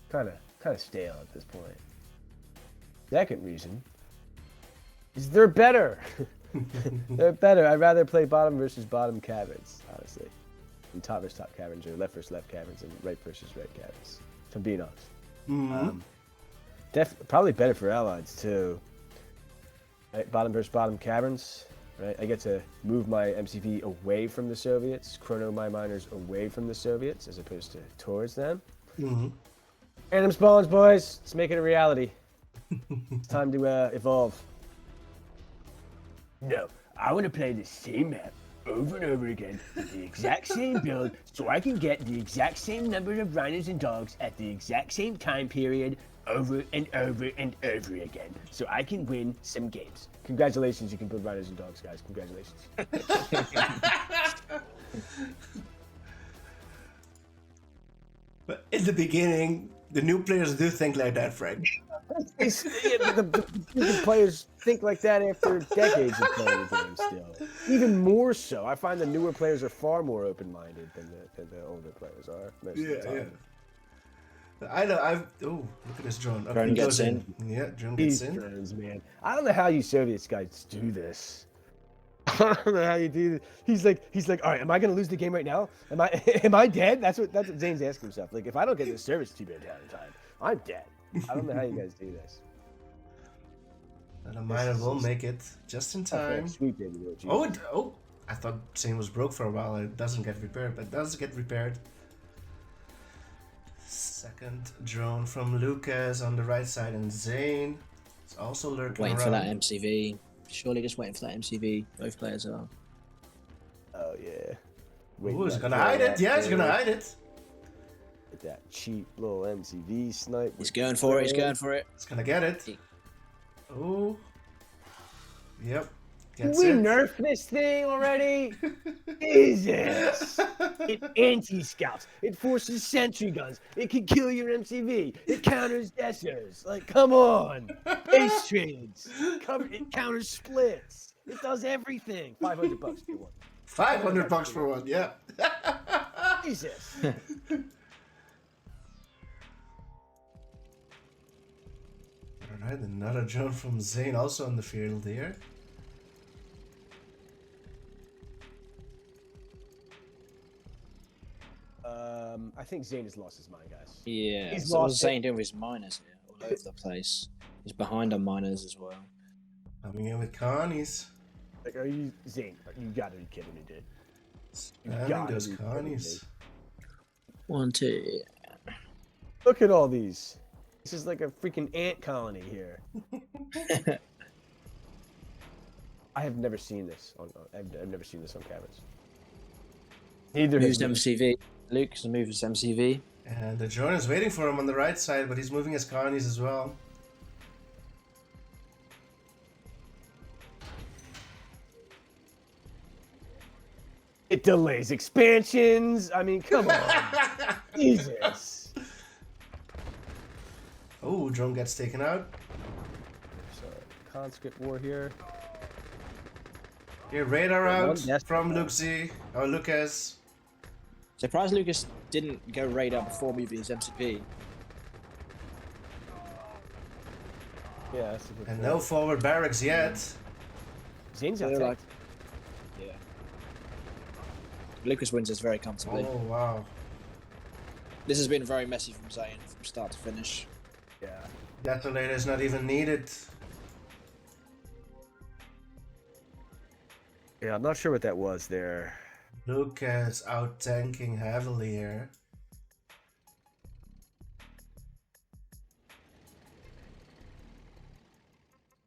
Kind of stale at this point. Second reason is they're better. They're better. I'd rather play bottom versus bottom caverns, honestly. And top versus top caverns, or left versus left caverns, and right versus right caverns. If I'm being honest. Probably better for allies too. Right? Bottom versus bottom caverns. Right? I get to move my MCV away from the Soviets, chrono my miners away from the Soviets, as opposed to towards them. Random spawns, boys. Let's make it a reality. It's time to evolve. No, I want to play the same map over and over again with the exact same build so I can get the exact same number of rhinos and dogs at the exact same time period over and over and over again so I can win some games. Congratulations, you can build rhinos and dogs, guys. Congratulations. But in the beginning, the new players do think like that, Frank. The players think like that after decades of playing the game still. Even more so. I find the newer players are far more open-minded than the older players are most of the time. I know. Oh, look at this drone. Drone gets in. Yeah, drone gets These in. drones, man. I don't know how you Soviets guys do this. I don't know how you do this. He's like, all right, am I gonna lose the game right now? Am I dead? That's what Zane's asking himself. Like, if I don't get this service two-man down in time, I'm dead. I don't know how you guys do this. And a miner will make it just in time. Okay, sweet baby. Oh, I thought Zane was broke for a while. It doesn't get repaired, but it does get repaired. Second drone from LukeZ on the right side, and Zane is also lurking Waiting around. for that MCV. Surely just waiting for that MCV. Both players are. Oh yeah. Ooh, he's gonna hide it. Yeah, he's gonna hide it. With that cheap little MCV snipe. He's going for it. He's going for it. He's gonna get it. Oh. Yep. Did we nerf this thing already? Jesus! It anti-scouts. It forces sentry guns. It can kill your MCV. It counters desos. Like, come on. Base trades. It counters splits. It does everything. $500 for one. $500 for one, yeah. Jesus. Alright, another drone from Zane also on the field here. I think Zane has lost his mind, guys. Yeah, He's so what's lost Zane doing with his miners here? All over the place. He's behind on miners as well. Coming in with Connies. Like, are you Zane? You gotta be kidding me, dude. Spamming those Connies. 1, 2. Look at all these. This is like a freaking ant colony here. I have never seen this on. I've never seen this on Caverns. Neither Moves has MCV. Luke has moved his MCV. And the drone is waiting for him on the right side, but he's moving his Connies as well. It delays expansions. I mean, come on. Jesus. Oh, drone gets taken out. So, conscript war here. Here, radar out Yes. from LukeZ, or LukeZ. Surprised Lucas didn't go radar before moving his MCV. Yeah, that's a good And point. no forward barracks yet. Zane's got They're tech. like, yeah. Lucas wins this very comfortably. Oh, wow. This has been very messy from Zayn from start to finish. Yeah. Detonator is not even needed. Yeah, I'm not sure what that was there. LukeZ out tanking heavily here.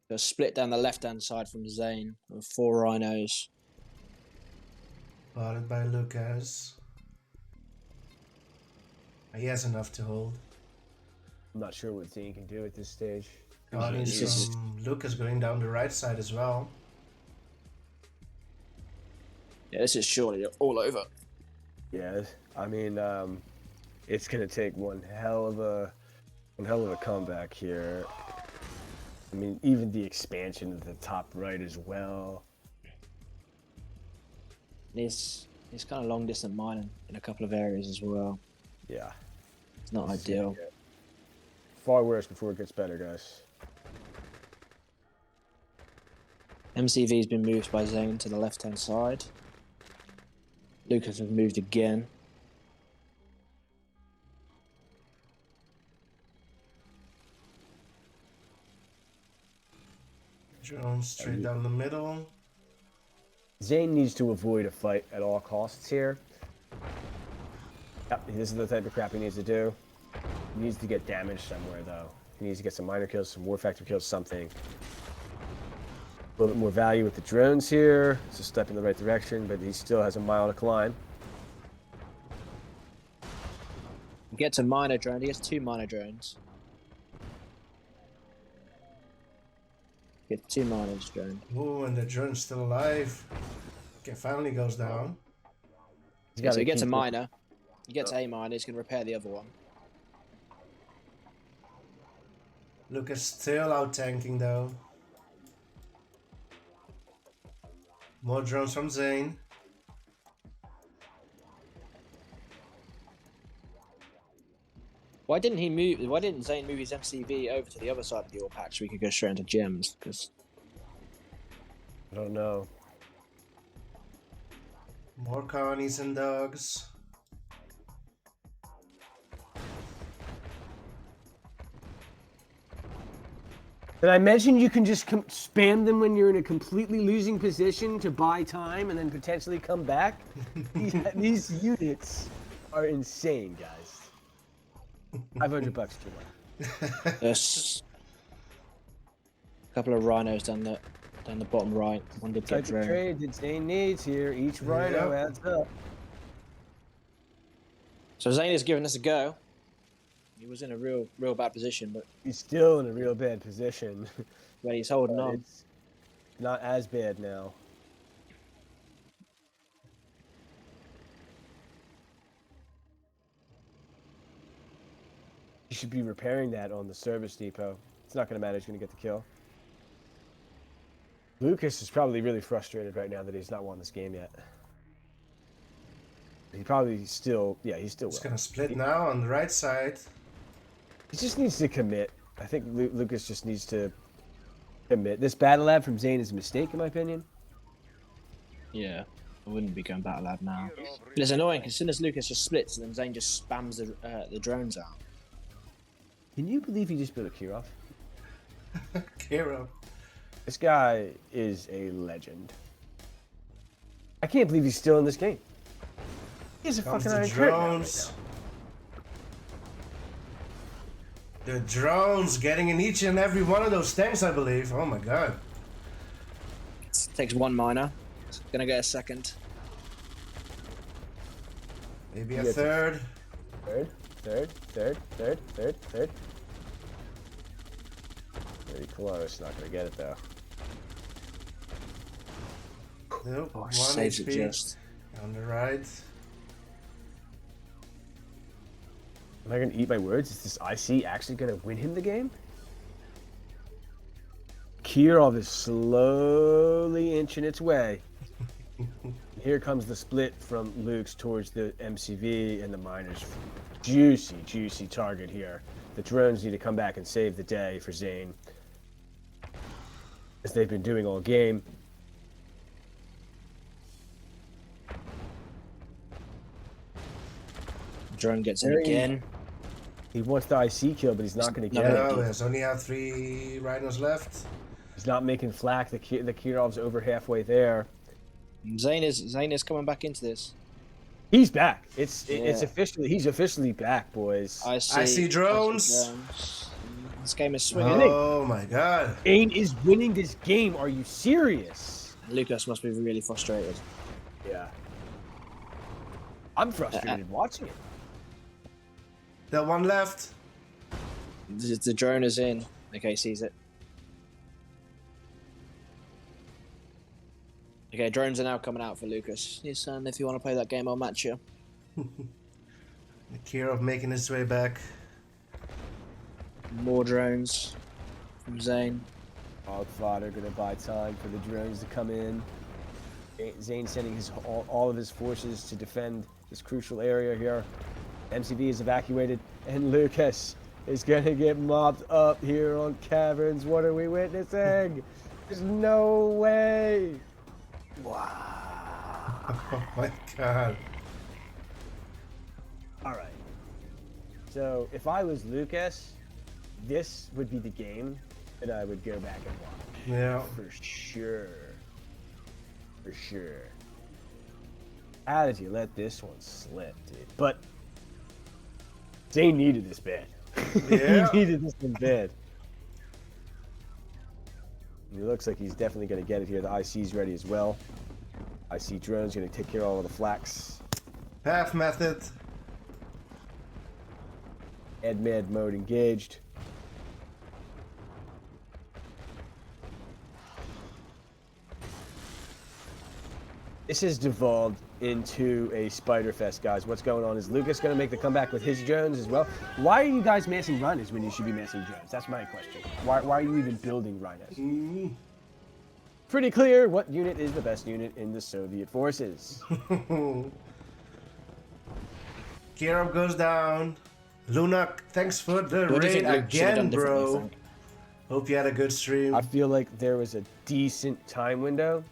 They're split down the left-hand side from Zayn with 4 rhinos. Spotted by LukeZ. He has enough to hold. I'm not sure what Zane can do at this stage. Connies from LukeZ going down the right side as well. Yeah, this is surely all over. Yeah, I mean, it's gonna take one hell of a comeback here. I mean, even the expansion of the top right as well. It's kind of long distance mining in a couple of areas as well. Yeah, It's not ideal. far worse before it gets better, guys. MCV's been moved by ZAIN to the left-hand side. LukeZ has moved again. Drone straight down the middle. ZAIN needs to avoid a fight at all costs here. Yep, this is the type of crap he needs to do. He needs to get damage somewhere, though. He needs to get some minor kills, some war factor kills, something. A little bit more value with the drones here. It's a step in the right direction, but he still has a mile to climb. He gets a minor drone. He gets 2 minor drones. Get 2 minors drone. Ooh, and the drone's still alive. Okay, finally goes down. So he gets a minor. He gets a minor. He's going to repair the other one. Luke is still out tanking though. More drones from ZAIN. Why didn't he move? Why didn't ZAIN move his MCV over to the other side of the ore patch so we could go straight into gems? Because I don't know. More carnies and dogs. Did I mention you can just spam them when you're in a completely losing position to buy time and then potentially come back? These units are insane, guys. $500 too much. there's a couple of rhinos down the bottom right. One did get Type of trade that ZAIN needs here. Each rhino adds up. So ZAIN is giving us a go. He was in a real bad position, but He's still in a real bad position. but he's holding on. It's not as bad now. You should be repairing that on the service depot. It's not going to matter. He's going to get the kill. LukeZ is probably really frustrated right now that he's not won this game yet. He probably still, yeah, he's still. It's gonna split now on the right side. He just needs to commit. I think LukeZ just needs to commit. This battle lab from ZAIN is a mistake, in my opinion. Yeah, I wouldn't be going battle lab now. But it's annoying because as soon as LukeZ just splits, then ZAIN just spams the drones out. Can you believe he just built a Kirov? Kiro. This guy is a legend. I can't believe he's still in this game. He's a Comes fucking the Iron Curtain drones. The drones getting in each and every one of those tanks, I believe. Oh my god. Takes 1 minor. It's gonna get a second. Maybe a third. Third. Pretty close. Not gonna get it though. Nope. Oh, 1 saves it HP just. on the right. Am I gonna eat my words? Is this IC actually gonna win him the game? Kirov is slowly inching its way. Here comes the split from Luke's towards the MCV and the miners. Juicy target here. The drones need to come back and save the day for ZAIN, as they've been doing all game. Drone gets in again. He wants the IC kill, but he's not going to get No, it. there's only 3 rhinos left. He's not making flak. The Kirov's over halfway there. ZAIN is coming back into this. He's back. It's officially, he's officially back, boys. I see drones. This game is swinging. Oh my god. ZAIN is winning this game. Are you serious? LukeZ must be really frustrated. Yeah. I'm frustrated watching it. That one left. The drone is in. Okay, sees it. Okay, drones are now coming out for Lucas. Yes, son, if you want to play that game, I'll match you. Kirov making his way back. More drones from ZAIN. Hog fodder gonna buy time for the drones to come in. ZAIN sending all of his forces to defend this crucial area here. MCV is evacuated, and Lucas is gonna get mopped up here on Caverns. What are we witnessing? There's no way. Wow. Oh my god. All right. So if I was Lucas, this would be the game that I would go back and watch. Yeah. For sure. For sure. How did you let this one slip, dude? But ZAIN needed this bad. Yeah. He needed this one bad. It looks like he's definitely going to get it here. The IC's ready as well. IC drone's going to take care of all of the flax. Path method. Med mode engaged. This has devolved into a spider fest, guys. What's going on? Is Lucas going to make the comeback with his drones as well? Why are you guys massing runners when you should be massing drones? That's my question. Why are you even building rhinos? Pretty clear what unit is the best unit in the Soviet forces. Kirov goes down. Lunak, thanks for the What do you raid think Luke should have done again, differently, bro. Frank? Hope you had a good stream. I feel like there was a decent time window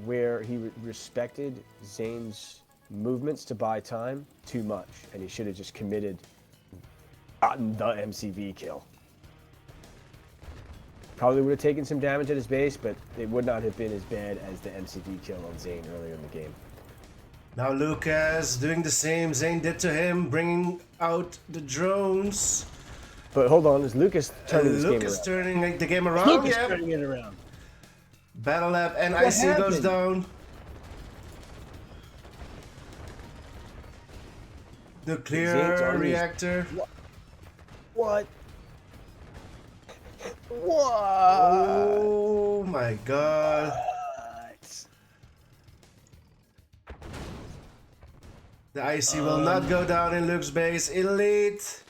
where he respected ZAIN's movements to buy time too much, and he should have just committed, gotten the MCV kill. Probably would have taken some damage at his base, but it would not have been as bad as the MCV kill on ZAIN earlier in the game. Now LukeZ doing the same ZAIN did to him, bringing out the drones. But hold on, is Lucas turning this game Lucas around? turning the game around. Lucas Yeah. turning it around. Battle Lab and What IC goes happened? down. Nuclear ZAIN's army is- reactor. What? What? Oh my god. The IC will not go down in Luke's base. Elite.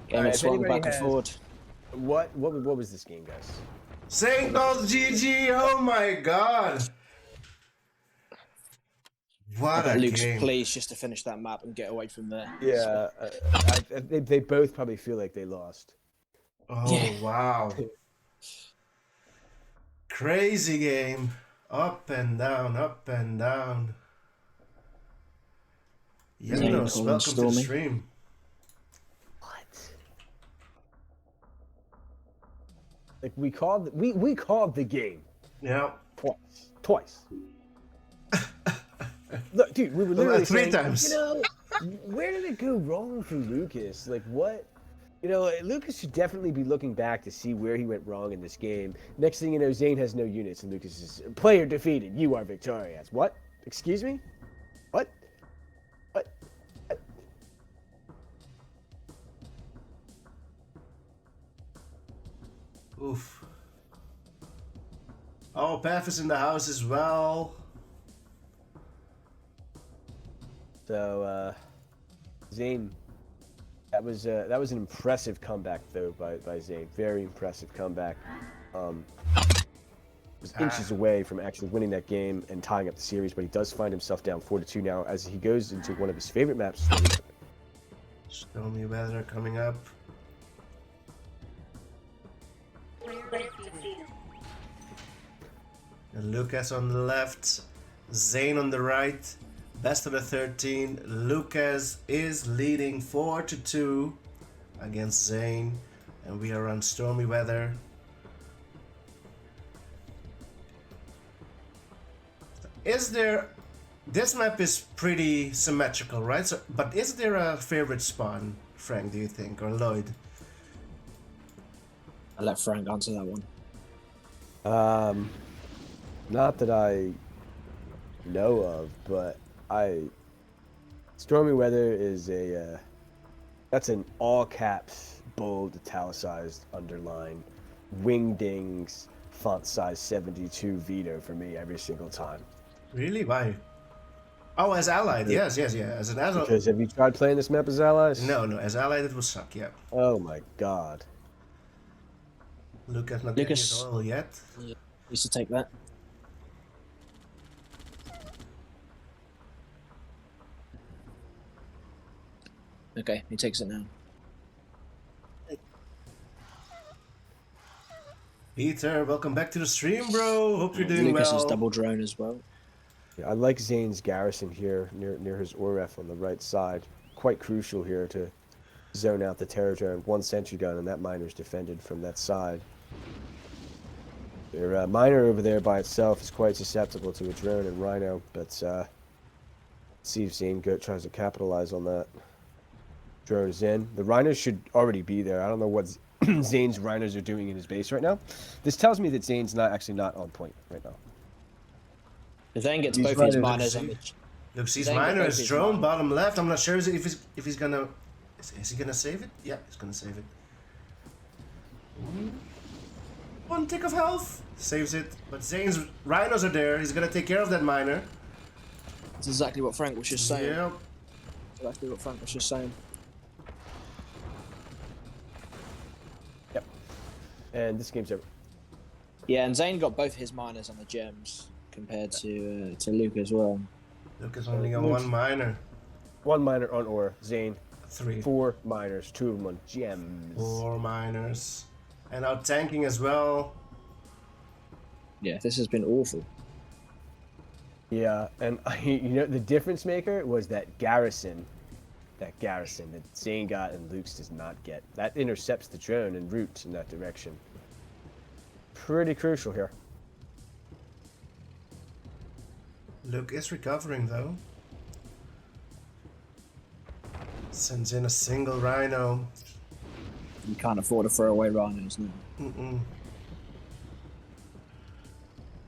Game Alright, is if swung anybody back and has- forward. What was this game, guys? ZAIN calls GG. Oh my god. What a Luke's game. pleased just to finish that map and get away from there. Yeah, they both probably feel like they lost. Oh wow. Crazy game. Up and down, up and down. ZAIN Yenos, calling welcome to the Stormy. stream. What? Like we called the game Yeah. twice. Look, dude, we were literally Three saying, times. You know, where did it go wrong for Lucas? Like what? You know, Lucas should definitely be looking back to see where he went wrong in this game. Next thing you know, ZAIN has no units, and Lucas is player defeated. You are victorious. What? Excuse me? What? What? Oof. Oh, Path is in the house as well. So, ZAIN, that was an impressive comeback though by ZAIN. Very impressive comeback. Was inches away from actually winning that game and tying up the series, but he does find himself down 4-2 now as he goes into one of his favorite maps. Stormy Weather coming up. And Lucas on the left, ZAIN on the right. Best of the 13. Lucas is leading 4-2 against ZAIN, and we are on Stormy Weather. Is there? This map is pretty symmetrical, right? So, but is there a favorite spawn, Frank? Do you think, or Lloyd? I'll let Frank answer that one. Not that I know of, but Stormy Weather is that's an all caps, bold, italicized, underline, wingdings, font size 72 veto for me every single time. Really? Why? Oh, as allied. Yes, yes, yeah. As an allied. Because have you tried playing this map as allies? No, no. As allied, it will suck. Yeah. Oh my god. Luke has not getting his Lucas. oil yet. Yeah, used to take that. Okay, he takes it now. Peter, welcome back to the stream, bro. Hope you're doing Lucas well. is double drone as well. Yeah, I like Zane's garrison here near his Oref on the right side. Quite crucial here to zone out the terror drone. One sentry gun, and that miner's defended from that side. Their miner over there by itself is quite susceptible to a drone and rhino, but see if Zane tries to capitalize on that. Drone's in. The rhinos should already be there. I don't know what Zane's rhinos are doing in his base right now. This tells me that Zane's not on point right now. If Zain gets He's both his running miners the on the... LukeZ's Zayn got miner both is his drone, miners. bottom left. I'm not sure if he's gonna... Is he gonna save it? Yeah, he's gonna save it. 1 tick of health. Saves it. But Zane's rhinos are there. He's gonna take care of that miner. That's exactly what Frank was just saying. Yep. Exactly what Frank was just saying. Yep. And this game's over. Yeah, and Zayn got both his miners on the gems compared to Luke as well. Luke is only on 1 miner. 1 miner on ore. Zane, 3. 4 miners, 2 of them on gems. 4 miners. And out tanking as well. Yeah, this has been awful. Yeah, and the difference maker was that garrison that Zane got and Luke's does not get. That intercepts the drone and routes in that direction. Pretty crucial here. Luke is recovering though. Sends in a single rhino. You can't afford to throw away rhinos now.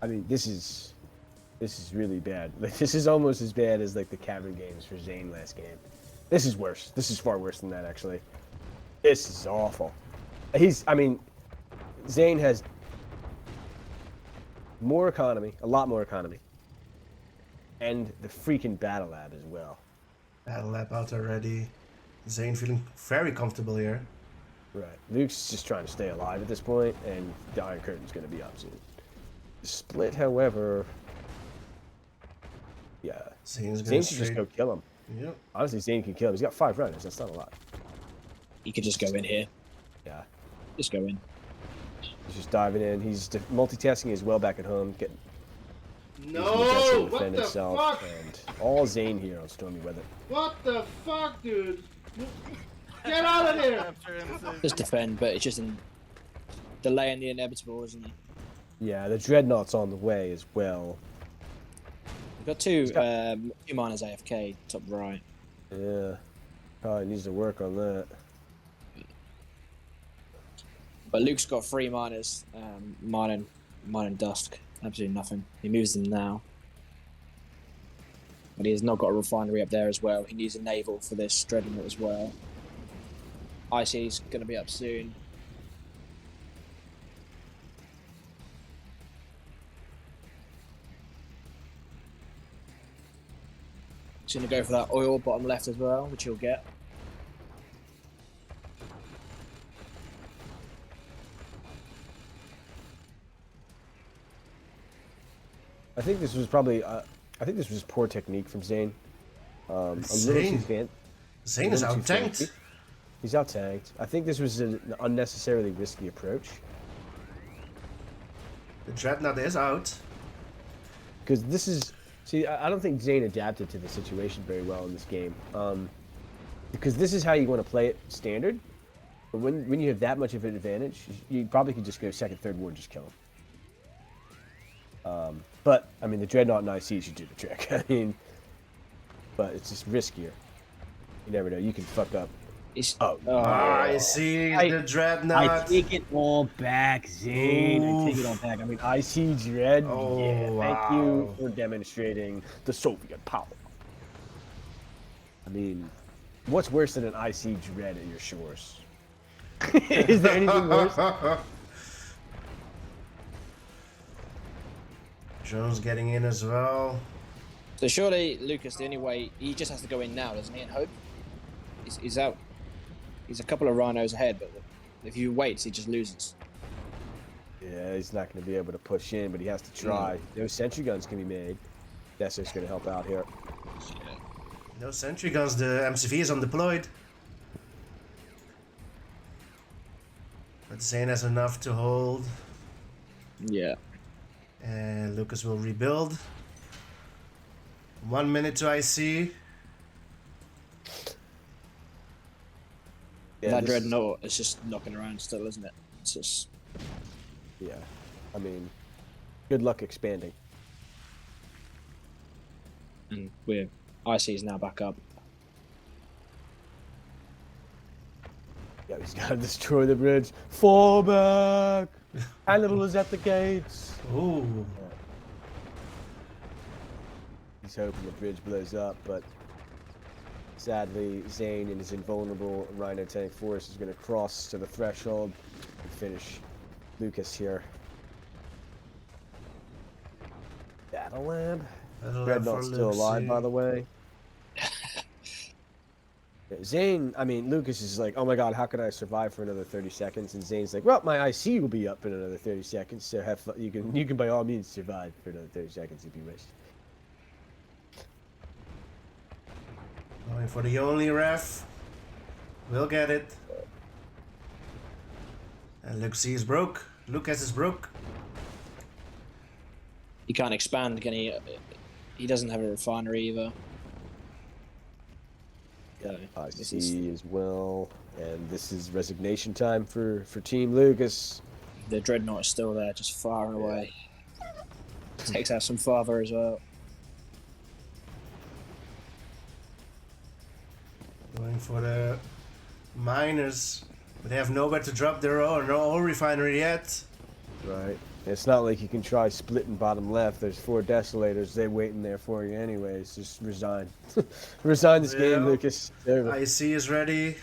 I mean, this is really bad. Like, this is almost as bad as like the Cavern games for Zane last game. This is worse. This is far worse than that, actually. This is awful. Zane has more economy, a lot more economy, and the freaking battle lab as well. Battle lab out already. Zane feeling very comfortable here. Right. Luke's just trying to stay alive at this point, and the Iron Curtain's going to be up soon. Split, however, yeah. Zane's Zane gonna should just straight... go kill him. Yep. Honestly, Zane can kill him. He's got 5 runners. That's not a lot. You could just go in here. Yeah. Just go in. He's just diving in. He's multitasking as well back at home. No! What defend the himself, fuck? and all Zane here on Stormy Weather. What the fuck, dude? Get out of here! Just defend, but it's just delaying the inevitable, isn't it? Yeah, the Dreadnought's on the way as well. We've got two miners AFK, top right. Yeah. Probably needs to work on that. But Luke's got 3 miners, mining Dusk. Absolutely nothing. He moves them now. But he has not got a refinery up there as well. He needs a naval for this Dreadnought as well. IC's going to be up soon. He's going to go for that oil bottom left as well, which he'll get. I think this was probably. I think this was poor technique from Zane. A little too fan. Zane is out tanked. He's out tanked. I think this was an unnecessarily risky approach. The Dreadnought is out. Because this is. See, I don't think Zane adapted to the situation very well in this game. Because this is how you want to play it standard. But when you have that much of an advantage, you probably could just go second, third ward and just kill him. But, I mean, the Dreadnought and IC should do the trick. I mean, but it's just riskier. You never know. You can fuck up. I see the Dreadnought. I take it all back, Zane. I take it all back. I mean, IC Dread. Oh, yeah, wow. thank you for demonstrating the Soviet power. I mean, what's worse than an IC Dread at your shores? Is there anything worse? Drone's getting in as well. So surely, Lucas, the only way he just has to go in now, doesn't he? And hope he's out. He's a couple of rhinos ahead, but if he waits, he just loses. Yeah, he's not going to be able to push in, but he has to try. No sentry guns can be made. Desert's going to help out here. No sentry guns. The MCV is undeployed. But ZAIN has enough to hold. Yeah. And Lucas will rebuild. 1 minute to IC. Yeah, That dreadnought is just knocking around still, isn't it? It's just... Yeah, I mean, good luck expanding. And we're... IC is now back up. Yeah, he's got to destroy the bridge. Fall back! Hannibal is at the gates. Ooh. He's hoping the bridge blows up, but sadly, ZAIN and his invulnerable Rhino tank force is going to cross to the threshold and finish LukeZ here. Battle Lab? Dreadnought's still alive, by the way. ZAIN, I mean, LukeZ is like, oh my god, how could I survive for another 30 seconds? And ZAIN's like, well, my IC will be up in another 30 seconds, so have fun. You can by all means survive for another 30 seconds if you wish. Going for the only ref. We'll get it. And LukeZ is broke. LukeZ is broke. He can't expand, can he? He doesn't have a refinery either. Yeah, I see as well. And this is resignation time for Team LukeZ. The dreadnought is still there, just far away. Takes out some father as well. Going for the miners. But they have nowhere to drop their own. No oil refinery yet. Right. It's not like you can try splitting bottom left. There's 4 desolators. They're waiting there for you anyways. Just resign. Resign this game, LukeZ. IC is ready.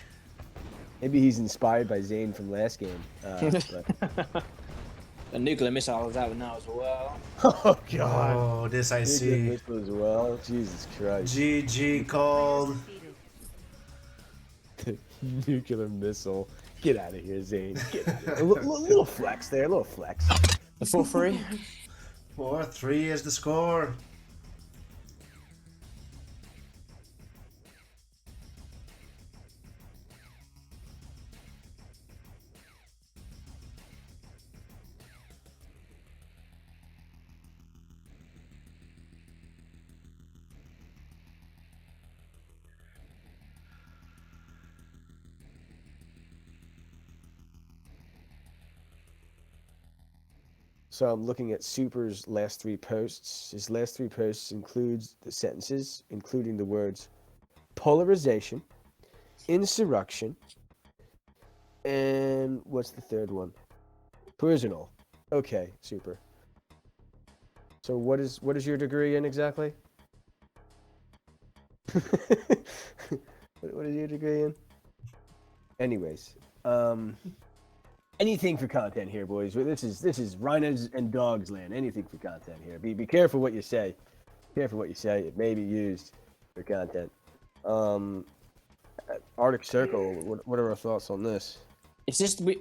Maybe he's inspired by ZAIN from last game. But... The nuclear missile is out now as well. Oh, God. Oh, this IC. Missile as well. Jesus Christ. GG called. Nuclear missile. Get out of here, ZAIN. A little flex there. A little flex. The 4-3. 4-3 is the score. So I'm looking at Super's last 3 posts. His last 3 posts includes the sentences, including the words polarization, insurrection, and what's the third one? Personal. Okay, Super. So what is your degree in exactly? What is your degree in? Anyways, anything for content here, boys. This is rhinos and dogs land. Anything for content here. Be careful what you say. Careful what you say. It may be used for content. Arctic Circle. What are our thoughts on this? It's just we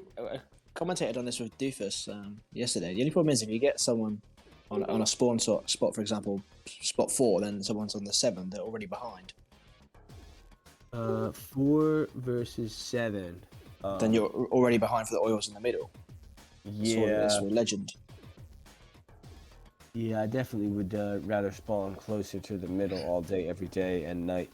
commentated on this with Doofus yesterday. The only problem is if you get someone on a spawn spot, for example, spot 4, then someone's on the 7, they're already behind. 4 versus 7. Then you're already behind for the oils in the middle. Yeah. That's what legend. Yeah, I definitely would rather spawn closer to the middle all day, every day, and night.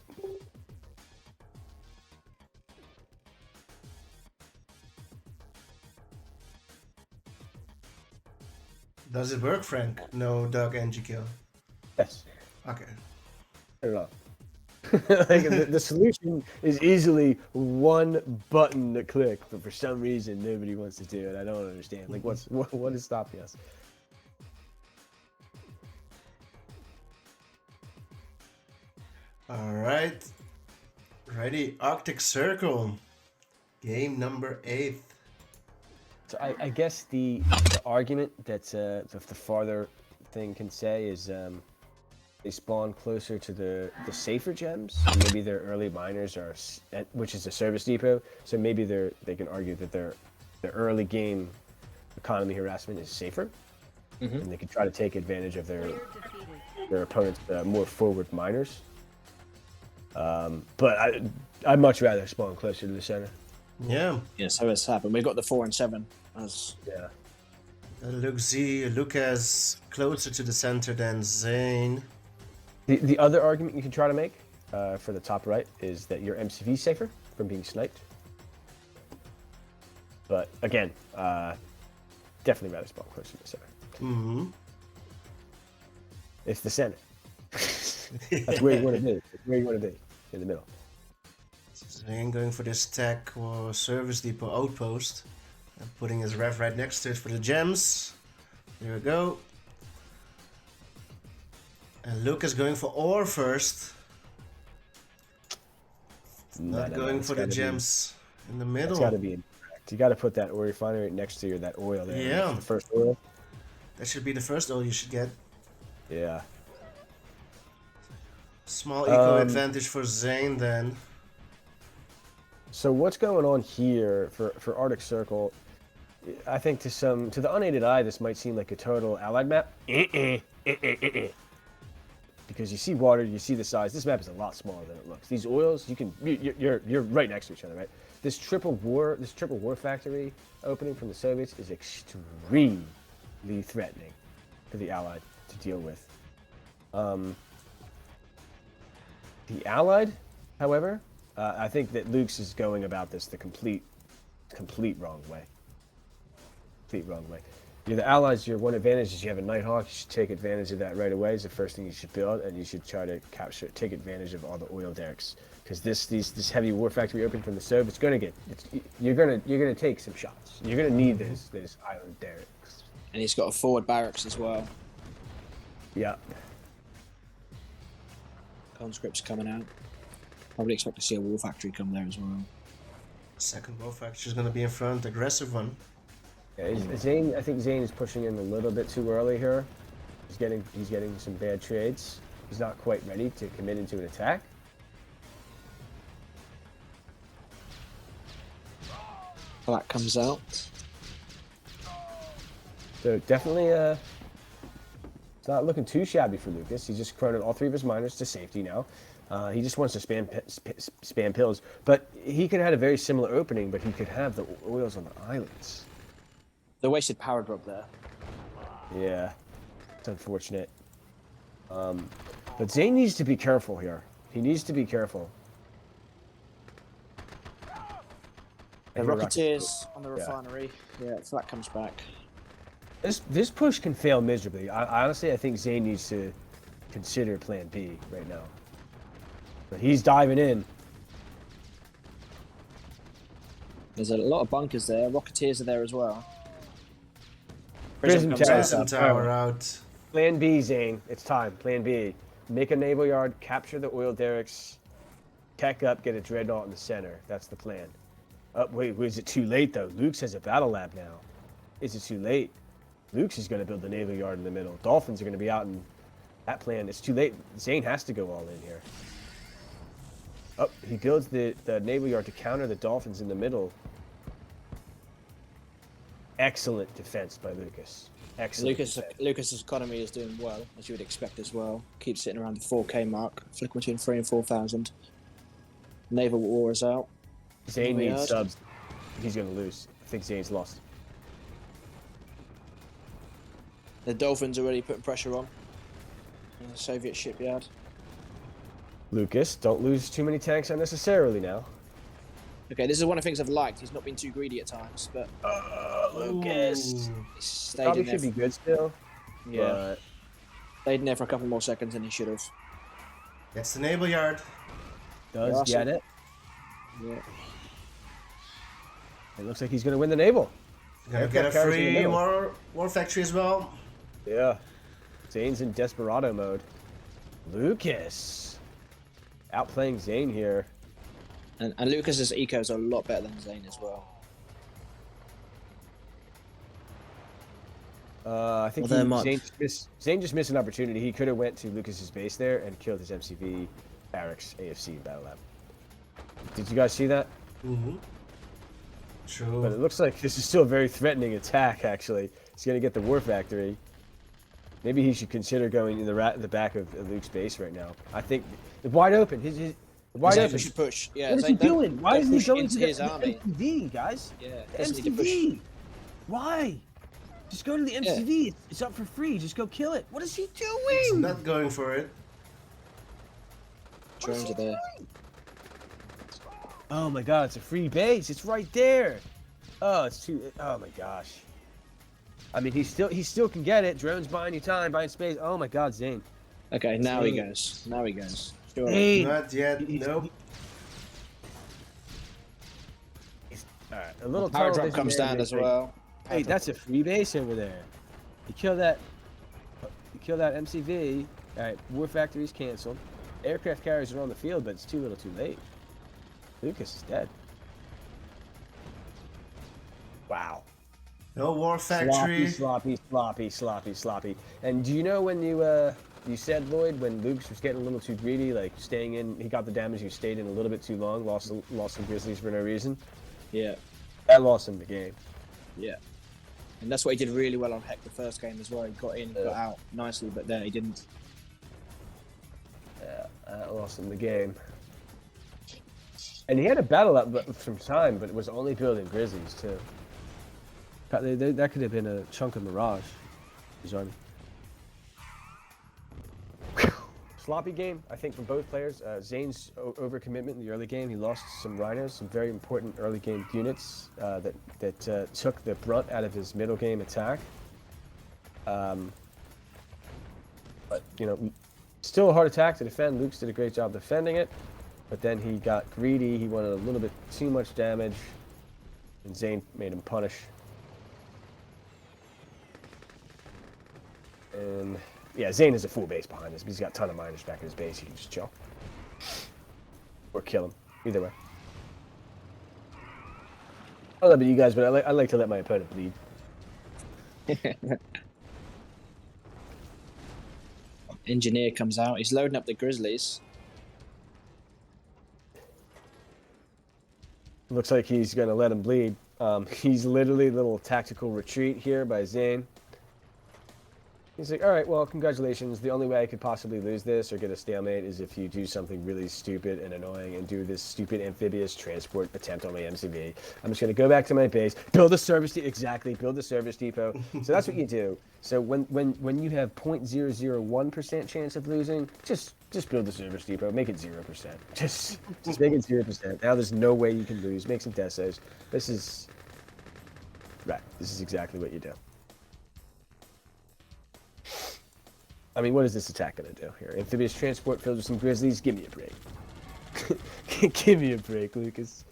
Does it work, Frank? No dog NG kill. Yes. Okay. I don't know. Like, the solution is easily one button to click, but for some reason nobody wants to do it. I don't understand. Like, what is stopping us? All right. Ready. Arctic Circle. Game number 8. So I guess the argument that the farther thing can say is they spawn closer to the safer gems. So maybe their early miners are, which is a service depot. So maybe they can argue that their early game economy harassment is safer, and they can try to take advantage of their opponent's more forward miners. But I'd much rather spawn closer to the center. Yeah. Yeah, so it's happened. We've got the 4 and 7 as Yeah. LukeZ closer to the center than ZAIN. The other argument you can try to make for the top right is that your MCV is safer from being sniped. But again, definitely rather spawn closer to the center. Mm-hmm. It's the center. That's where you want to be. That's where you want to be, in the middle. ZAIN going for this tech or service depot outpost. And putting his ref right next to it for the gems. Here we go. And Luke is going for ore first. Not going for the gems in the middle. It's got to be incorrect. You got to put that ore refinery next to that oil there. Yeah. The first oil. That should be the first oil you should get. Yeah. Small eco advantage for ZAIN then. So what's going on here for Arctic Circle? I think to the unaided eye, this might seem like a total allied map. Because you see water, you see the size. This map is a lot smaller than it looks. These oils, you're right next to each other, right? This triple war factory opening from the Soviets is extremely threatening for the Allied to deal with. The Allied, however, I think that LukeZ is going about this the complete wrong way. Complete wrong way. You're the Allies, your one advantage is you have a Nighthawk. You should take advantage of that right away. It's the first thing you should build, and you should try to take advantage of all the oil derricks. Because this heavy war factory open from the Sov, you're gonna take some shots. You're gonna need those island derricks. and he's got a forward barracks as well. Yeah. Conscripts coming out. Probably expect to see a war factory come there as well. Second war factory is going to be in front, aggressive one. Yeah, ZAIN, I think ZAIN is pushing in a little bit too early here. He's getting some bad trades. He's not quite ready to commit into an attack. Black comes out. So definitely, it's not looking too shabby for LukeZ. He's just chronoed all three of his miners to safety now. He just wants to spam pills, but he could have had a very similar opening, but he could have the oils on the islands. The wasted power drop there. Yeah, it's unfortunate. But ZAIN needs to be careful here. He needs to be careful. The Rocketeers on the refinery. Yeah, so that comes back. This push can fail miserably. Honestly, I think ZAIN needs to consider Plan B right now. But he's diving in. There's a lot of bunkers there. Rocketeers are there as well. Prism Tower out. Plan B, ZAIN. It's time. Plan B. Make a naval yard, capture the oil derricks, tech up, get a dreadnought in the center. That's the plan. Oh, wait, is it too late, though? LukeZ has a battle lab now. Is it too late? LukeZ is going to build the naval yard in the middle. Dolphins are going to be out in that plan. It's too late. ZAIN has to go all in here. Oh, he builds the naval yard to counter the Dolphins in the middle. Excellent defense by LukeZ. Excellent. LukeZ's economy is doing well, as you would expect as well. Keeps sitting around the 4K mark, flicking between 3,000 and 4,000. Naval war is out. ZAIN needs subs. He's going to lose. I think ZAIN's lost. The Dolphins are already putting pressure on in the Soviet shipyard. LukeZ, don't lose too many tanks unnecessarily now. Okay, this is one of the things I've liked. He's not been too greedy at times, but LukeZ. He's stayed Probably in there. should be good still. Yeah, But stayed in there for a couple more seconds than he should have. That's the naval yard. does Awesome. get it. Yeah. It looks like he's going to win the naval. Gonna Aircraft get a carriers in the free middle. war factory as well. Yeah. ZAIN's in Desperado mode. LukeZ. Outplaying ZAIN here. And LukeZ's ecos are a lot better than ZAIN as well. I think Well, they're mod. Zayn just missed an opportunity. He could have went to LukeZ's base there and killed his MCV barracks AFC battle lab. Did you guys see that? Mm-hmm. True. But it looks like this is still a very threatening attack, actually. He's going to get the War Factory. Maybe he should consider going in the back of Luke's base right now. I think it's wide open. He's wide open. Should push. Yeah, What is he doing? Why isn't he going into to his the army? MCV, guys? Yeah, The doesn't need to push. MCV. Why? Just go to the MCV. It's up for free. Just go kill it. What is he doing? He's not going for it. Drones are there. Oh my god, it's a free base. It's right there. Oh, it's too. Oh my gosh. I mean, he still can get it. Drones buying you time, buying space. Oh my god, Zayn. Okay, now he Zayn. goes. Now he goes. Sure. Zayn. Not yet. Nope. Alright, a little Power tunnel drop vision comes there, down they as think, well. Hey, that's a free base over there. You kill that. You kill that MCV. All right, War Factory's canceled. Aircraft carriers are on the field, but it's too little, too late. Lucas is dead. Wow. No War Factory. Sloppy. And do you know when you said, Lloyd, when Lucas was getting a little too greedy, like staying in, he got the damage, he stayed in a little bit too long, lost some Grizzlies for no reason? Yeah. That lost him the game. Yeah. And that's what he did really well on Heck the first game as well. He got in, got out nicely, but there he didn't. Yeah, that lost him the game. And he had a battle up from time, but it was only building Grizzlies, too. That could have been a chunk of Mirage. His army. Sloppy game, I think, from both players. Zayn's overcommitment in the early game. He lost some Rhinos, some very important early game units that took the brunt out of his middle game attack. But, you know, still a hard attack to defend. Luke's did a great job defending it. But then he got greedy. He wanted a little bit too much damage. And Zayn made him punish. And yeah, Zayn has a full base behind us, but he's got a ton of miners back in his base. He can just chill. Or kill him. Either way. I don't know about you guys, but I like to let my opponent bleed. Engineer comes out. He's loading up the Grizzlies. Looks like he's going to let him bleed. He's literally a little tactical retreat here by Zayn. He's like, all right, well, congratulations. The only way I could possibly lose this or get a stalemate is if you do something really stupid and annoying and do this stupid amphibious transport attempt on my MCV. I'm just going to go back to my base, build a service depot. Exactly, build a service depot. So that's what you do. So when you have 0.001% chance of losing, just build the service depot. Make it 0%. Just make it 0%. Now there's no way you can lose. Make some death saves. This is exactly what you do. I mean, what is this attack going to do here? Amphibious transport filled with some Grizzlies? Give me a break. Give me a break, Lucas.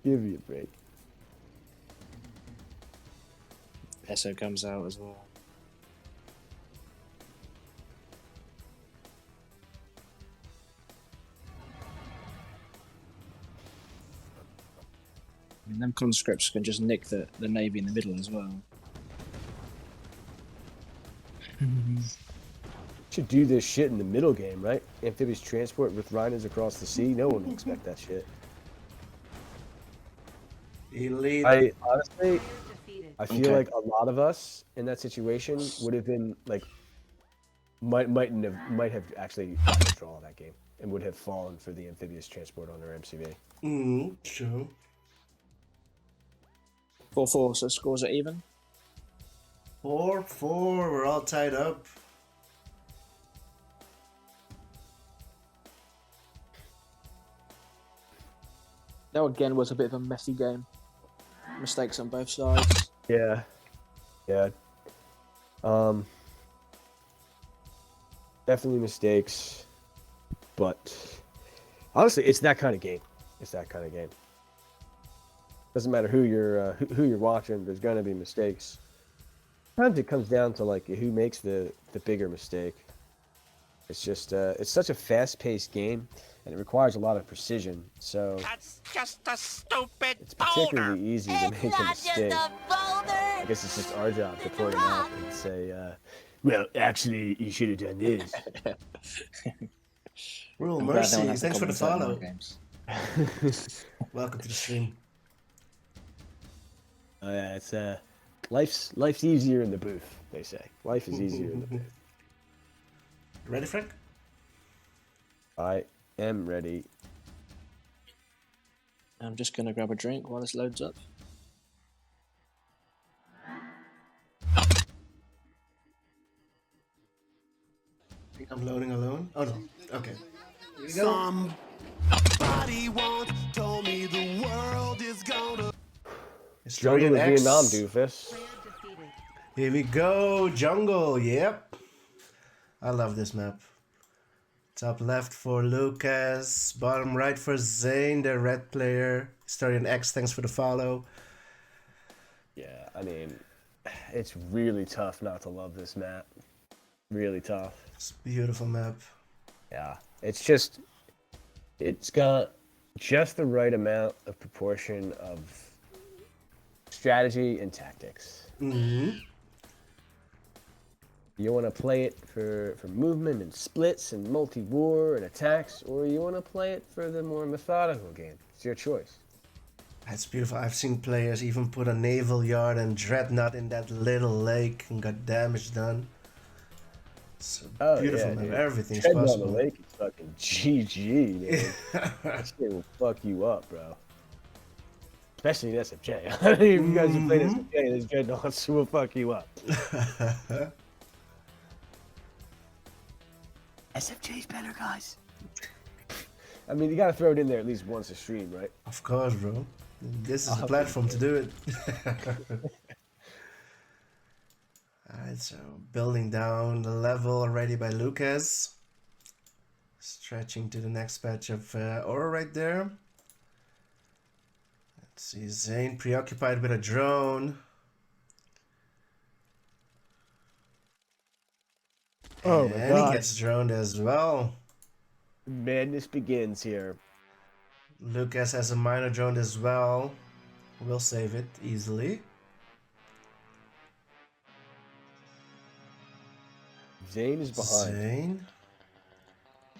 Give me a break. Peso comes out as well. I mean, them conscripts can just nick the navy in the middle as well. Should do this shit in the middle game, right? Amphibious transport with rhinos across the sea. No one will expect that shit. Elite. I honestly, I feel like a lot of us in that situation would have been like, might have actually lost control of that game and would have fallen for the amphibious transport on their MCV. True. 4-4, so scores are even. 4-4. We're all tied up. That again was a bit of a messy game. Mistakes on both sides. Yeah. Definitely mistakes, but honestly, it's that kind of game. Doesn't matter who you're watching. There's gonna be mistakes. Sometimes it comes down to like who makes the bigger mistake. It's just it's such a fast-paced game, and it requires a lot of precision. So That's just a stupid it's particularly easy to It's make a not just mistake. a boulder, I guess it's just our job to point them out and say, well, actually, you should have done this. Rule I'm glad no Mercy, one has to thanks for the comment on follow. our games. Welcome to the stream. Yeah, it's life's easier in the booth. They say life is easier in the booth. Ready, Frank? I am ready. I'm just gonna grab a drink while this loads up. I'm loading alone. Oh no. Okay. Here we go. Somebody once told me the world is gonna. Jungle of X. Vietnam, doofus. Here we go, jungle. Yep. I love this map. Top left for LukeZ, bottom right for ZAIN, the red player. Historian X, thanks for the follow. Yeah, I mean, it's really tough not to love this map. Really tough. It's a beautiful map. Yeah, it's got just the right amount of proportion of strategy and tactics. Mm-hmm. You want to play it for movement and splits and multi-war and attacks, or you want to play it for the more methodical game. It's your choice. That's beautiful. I've seen players even put a naval yard and dreadnought in that little lake and got damage done. It's a beautiful map. Dude. Everything's Treading possible. on the lake is fucking GG, man. That shit will fuck you up, bro. Especially in SFJ. I don't know if you guys have played SFJ, this dreadnoughts will fuck you up. SFJ's better, guys. I mean, you gotta throw it in there at least once a stream, right? Of course, bro. This is the platform to do it. Alright, so building down the level already by LukeZ. Stretching to the next patch of aura right there. Let's see, ZAIN preoccupied with a drone. Oh my And god. he gets droned as well. Madness begins here. LukeZ has a minor drone as well. We'll save it easily. ZAIN is behind. ZAIN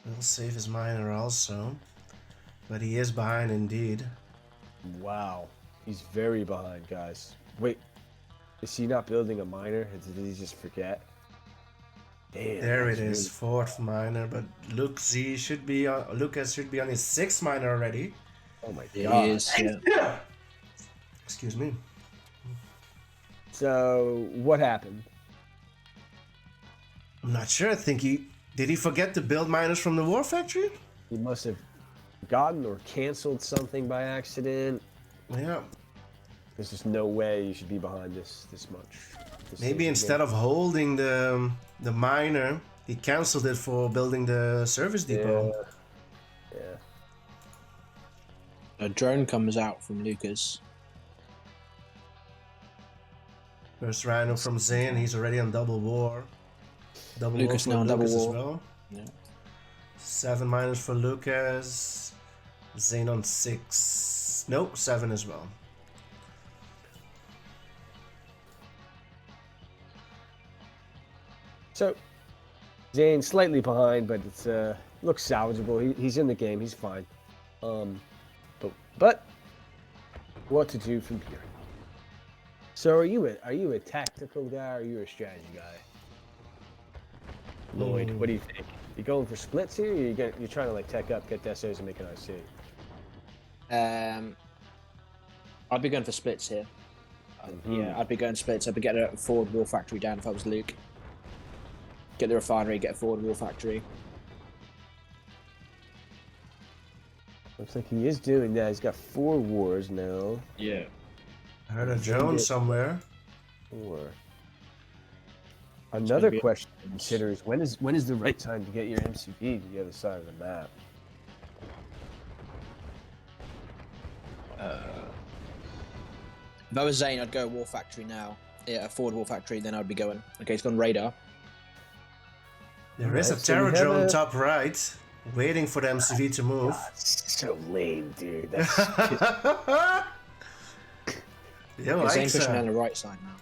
will save his minor also. But he is behind indeed. Wow. He's very behind, guys. Wait. Is he not building a minor? Did he just forget? Damn, There it that's is, fourth minor, but LukeZ should be on LukeZ should be on his sixth minor already. Oh my He god. is, yeah. Excuse me. So, what happened? I'm not sure. I think did he forget to build miners from the war factory? He must have forgotten or canceled something by accident. Yeah. There's just no way you should be behind this much. Maybe instead of holding the miner, he canceled it for building the service depot. Yeah. A drone comes out from LukeZ. First Rhino from ZAIN, he's already on double war. Double LukeZ war now for on double LukeZ as war. well. Yeah. 7 miners for LukeZ. ZAIN on 6. Nope, 7 as well. So, ZAIN slightly behind, but it's looks salvageable. He's in the game. He's fine. But what to do from here? So, are you a tactical guy or are you a strategy guy? Lloyd, what do you think? You going for splits here, or you're trying to like tech up, get desos, and make an IC? I'd be going for splits here. Yeah, I'd be going splits. I'd be getting a forward war factory down if I was Luke. Get the refinery, get a forward war factory. Looks like he is doing that. He's got 4 wars now. Yeah. I heard a drone somewhere. 4. Another be- question to consider is when is the right time to get your MCV to the other side of the map? If I was ZAIN, I'd go war factory now. Yeah, a forward war factory, then I'd be going. Okay, it's gone radar. There is a Alright, so we terror have drone a- top right, waiting for the MCV to move. So lame, dude. That's Yo, Okay, ZAIN Ike's, pushing down the right side now.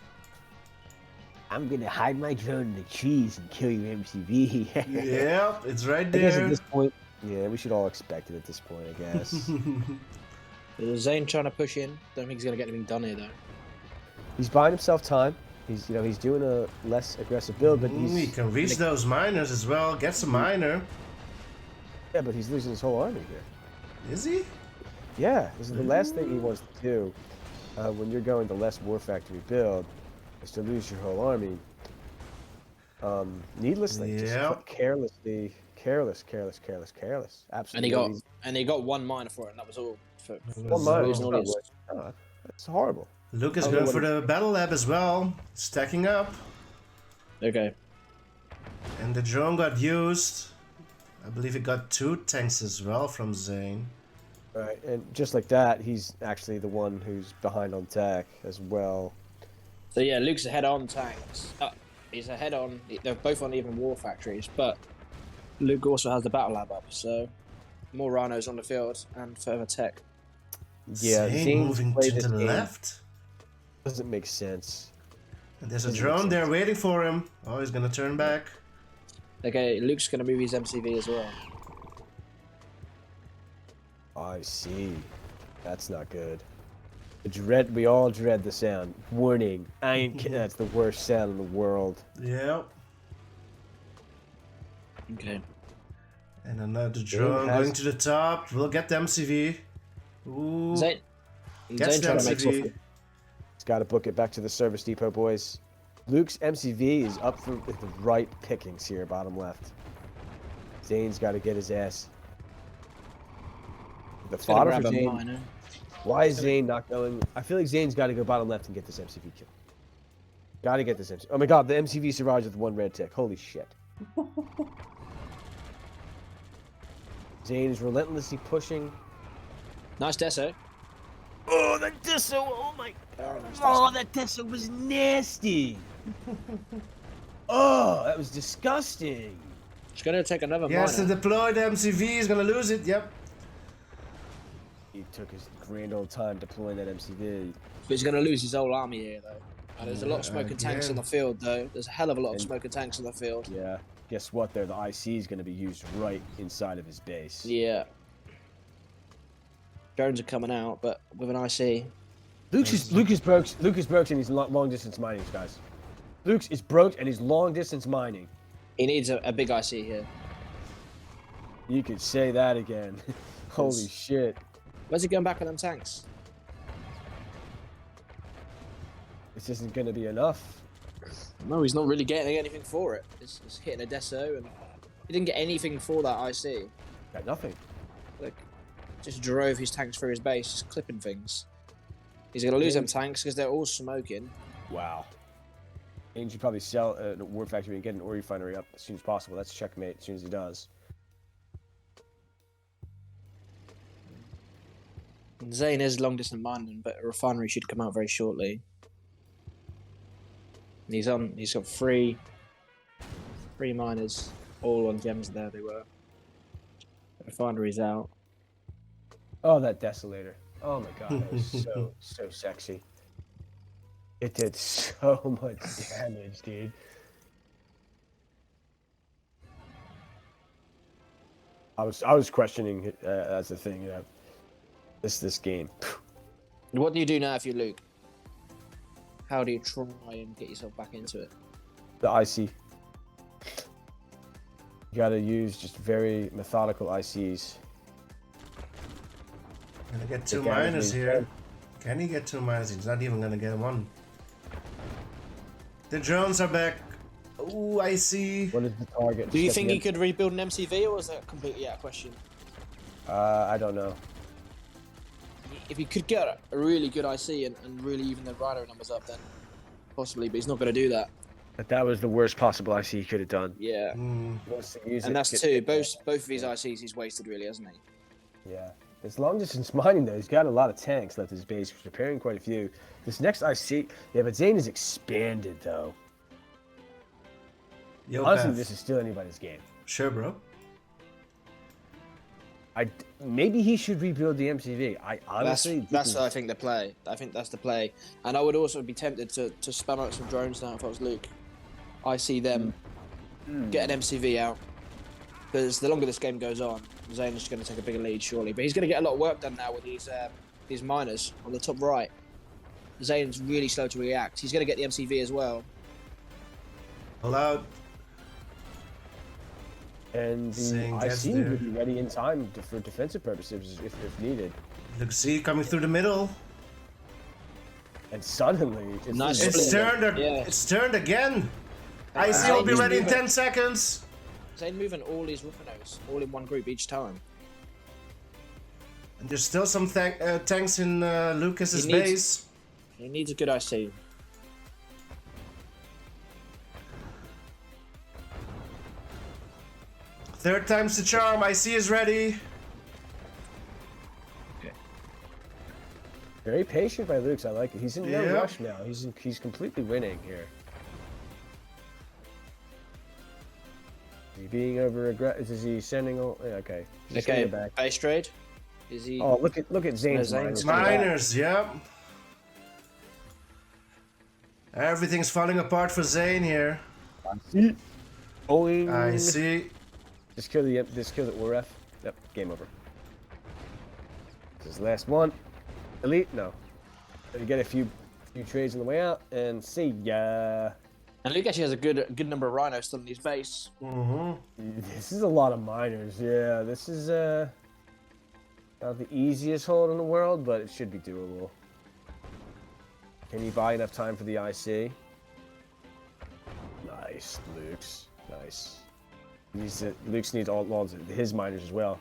I'm gonna hide my drone in the trees and kill your MCV. Yep, it's right I guess at there. this point, yeah, we should all expect it at this point, I guess. Zayn trying to push in. Don't think he's gonna get anything done here though. He's buying himself time. He's doing a less aggressive build, but He he's can reach those miners as well. Gets a miner. yeah, but he's losing his whole army here. Is he? Yeah, this is the last thing he wants to do when you're going the less war factory build is to lose your whole army needlessly, Yeah. just carelessly, careless. Absolutely. And he got 1 miner for it, and that was all. One miner. losing all his- That's horrible. Luke is I don't know going for what the battle lab as well. Stacking up. Okay. And the drone got used. I believe it got 2 tanks as well from ZAIN. Right, and just like that, he's actually the one who's behind on tech as well. So yeah, Luke's ahead on tanks. He's ahead on. They're both on even war factories, but Luke also has the battle lab up. So more rhinos on the field and further tech. Yeah, ZAIN Zayn's moving play to this the game left. doesn't make sense. And there's a Doesn't make drone there sense. waiting for him. Oh, he's gonna turn back. Okay, Luke's gonna move his MCV as well. I see. That's not good. We all dread the sound. Warning. I ain't kidding. That's the worst sound in the world. Yep. Okay. And another drone going to the top. We'll get the MCV. Ooh. Zayn Gets the trying to make MCV. stuff. He's got to book it back to the service depot, boys. Luke's MCV is up for the right pickings here, bottom left. Zayn's got to get his ass. The He's gonna fodder grab for a Zayn. miner. Why is Zayn not going? I feel like Zayn's got to go bottom left and get this MCV kill. Got to get this MCV. Oh my god, the MCV survives with 1 red tick. Holy shit. Zayn is relentlessly pushing. Nice deso. Oh, the Deso! Oh my god! Oh, that Deso was nasty! Oh, that was disgusting! He's gonna take another He has to miner. deploy the MCV. He's gonna lose it. Yep. He took his grand old time deploying that MCV. But he's gonna lose his whole army here though. And there's a lot of smoke and tanks on Again. the field though. There's a hell of a lot of smoke and tanks on the field. Yeah. Guess what? There, the IC is going to be used right inside of his base. Yeah. Drones are coming out, but with an IC. Luke is broke and he's long distance mining, guys. Luke's is broke and he's long distance mining. He needs a big IC here. You could say that again. Holy shit! Where's he going back on them tanks? This isn't going to be enough. No, he's not really getting anything for it. It's hitting a deso, and he didn't get anything for that IC. Got nothing. Like, just drove his tanks through his base, just clipping things. He's gonna lose them tanks because they're all smoking. Wow. And you should probably sell a war factory and get an ore refinery up as soon as possible. That's checkmate as soon as he does. Zayn is long distance mining, but a refinery should come out very shortly. He's got three miners, all on gems there they were. The refinery's out. Oh, that desolator. Oh my god, that was so sexy. It did so much damage, dude. I was questioning it as a thing, you know. This game. What do you do now if you're Luke? How do you try and get yourself back into it? The IC. You gotta use just very methodical ICs. Gonna get 2 Take out as miners many here. as Can he get 2 miners? He's not even gonna get 1. The drones are back. Ooh, I see. What is the target? Do you Just think get he could rebuild an MCV, or is that completely out of question? I don't know. If he could get a really good IC and really even the rider numbers up, then possibly, but he's not going to do that. But that was the worst possible IC he could have done. Yeah, He wants to use and it, that's get- two. Both of his ICs he's wasted, really, hasn't he? Yeah. It's long distance mining though. He's got a lot of tanks left his base. He's preparing quite a few. This next IC, yeah, but ZAIN is expanded though. Yo, Honestly, Path. this is still anybody's game. Sure, bro. Maybe he should rebuild the MCV. I honestly, That's I think the play. I think that's the play. And I would also be tempted to spam out some drones now if I was Luke. I see them get an MCV out. Because the longer this game goes on, ZAIN is going to take a bigger lead, surely. But he's going to get a lot of work done now with these miners on the top right. ZAIN's really slow to react. He's going to get the MCV as well. Allowed. And the gets IC there. would be ready in time for defensive purposes if needed. LukeZ coming through the middle. And suddenly, Nice It's split. turned. Yeah. It's turned again. IC will be ready in 10 seconds. ZAIN moving all these rhinos all in one group each time. And there's still some tanks in Lucas's He needs- base. He needs a good IC. Third time's the charm. IC is ready. Very patient by Luke's. I like it. He's in no Yeah. rush now. He's completely winning here. Is he being over aggressive? Is he sending all? Yeah, okay. He's just gonna Okay, get back. base trade. Is he? Oh, look at Zane's No, miners. Zane's Miners, yep. Everything's falling apart for ZAIN here. Boing. I see. Just kill the ORF. Yep, game over. This is the last one. Elite, no. You get a few trades on the way out, and see ya. And Luke actually has a good number of rhinos still in his base. This is a lot of miners. Yeah, this is not the easiest hold in the world, but it should be doable. Can you buy enough time for the IC? Nice, Luke's. Nice. Luke's needs all his miners as well.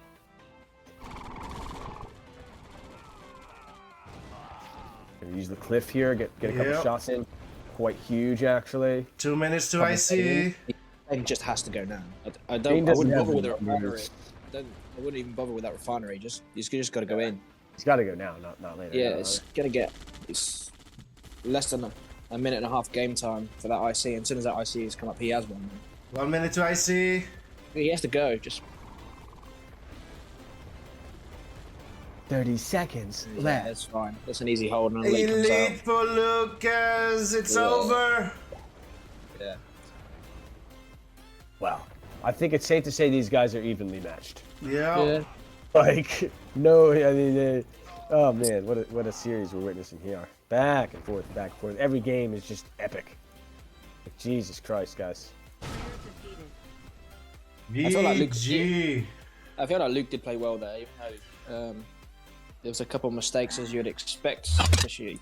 Gonna use the cliff here, get a couple Yep. shots in. Quite huge, actually. 2 minutes to Couple IC. It just has to go now. I Zayn wouldn't doesn't have bother with the a refinery. numbers. I wouldn't even bother with that refinery. He's just got to go in. He's got to go now, not later. Yeah, No, it's less than a minute and a half game time for that IC. And as soon as that IC has come up, he has one. 1 minute to IC. He has to go. Just 30 seconds yeah, left. that's fine. That's an easy hold, and a lead comes Elite out. for Lucas. It's Yeah. over. Yeah. Wow. I think it's safe to say these guys are evenly matched. Yeah. Like, no, I mean, oh man, what a series we're witnessing here. Back and forth, back and forth. Every game is just epic. Like, Jesus Christ, guys. I feel like Luke- VG. I feel like Luke did play well there, even though there was a couple of mistakes as you'd expect, especially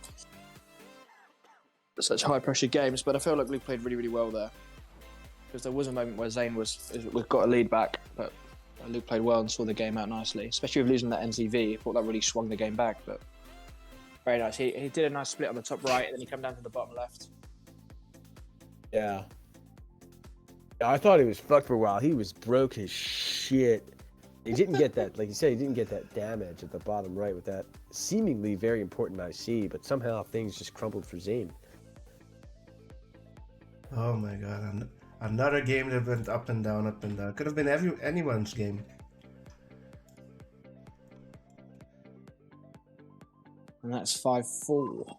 such high-pressure games. But I feel like Luke played really, really well there, because there was a moment where ZAIN got a lead back, but Luke played well and saw the game out nicely, especially with losing that NCV. I thought that really swung the game back, but very nice. He did a nice split on the top right, and then he came down to the bottom left. Yeah. I thought he was fucked for a while. He was broke as shit. He didn't get that, like you said, he didn't get that damage at the bottom right with that seemingly very important IC, but somehow things just crumbled for ZAIN. Oh my god. Another game that went up and down, up and down. Could have been anyone's game. And that's 5-4.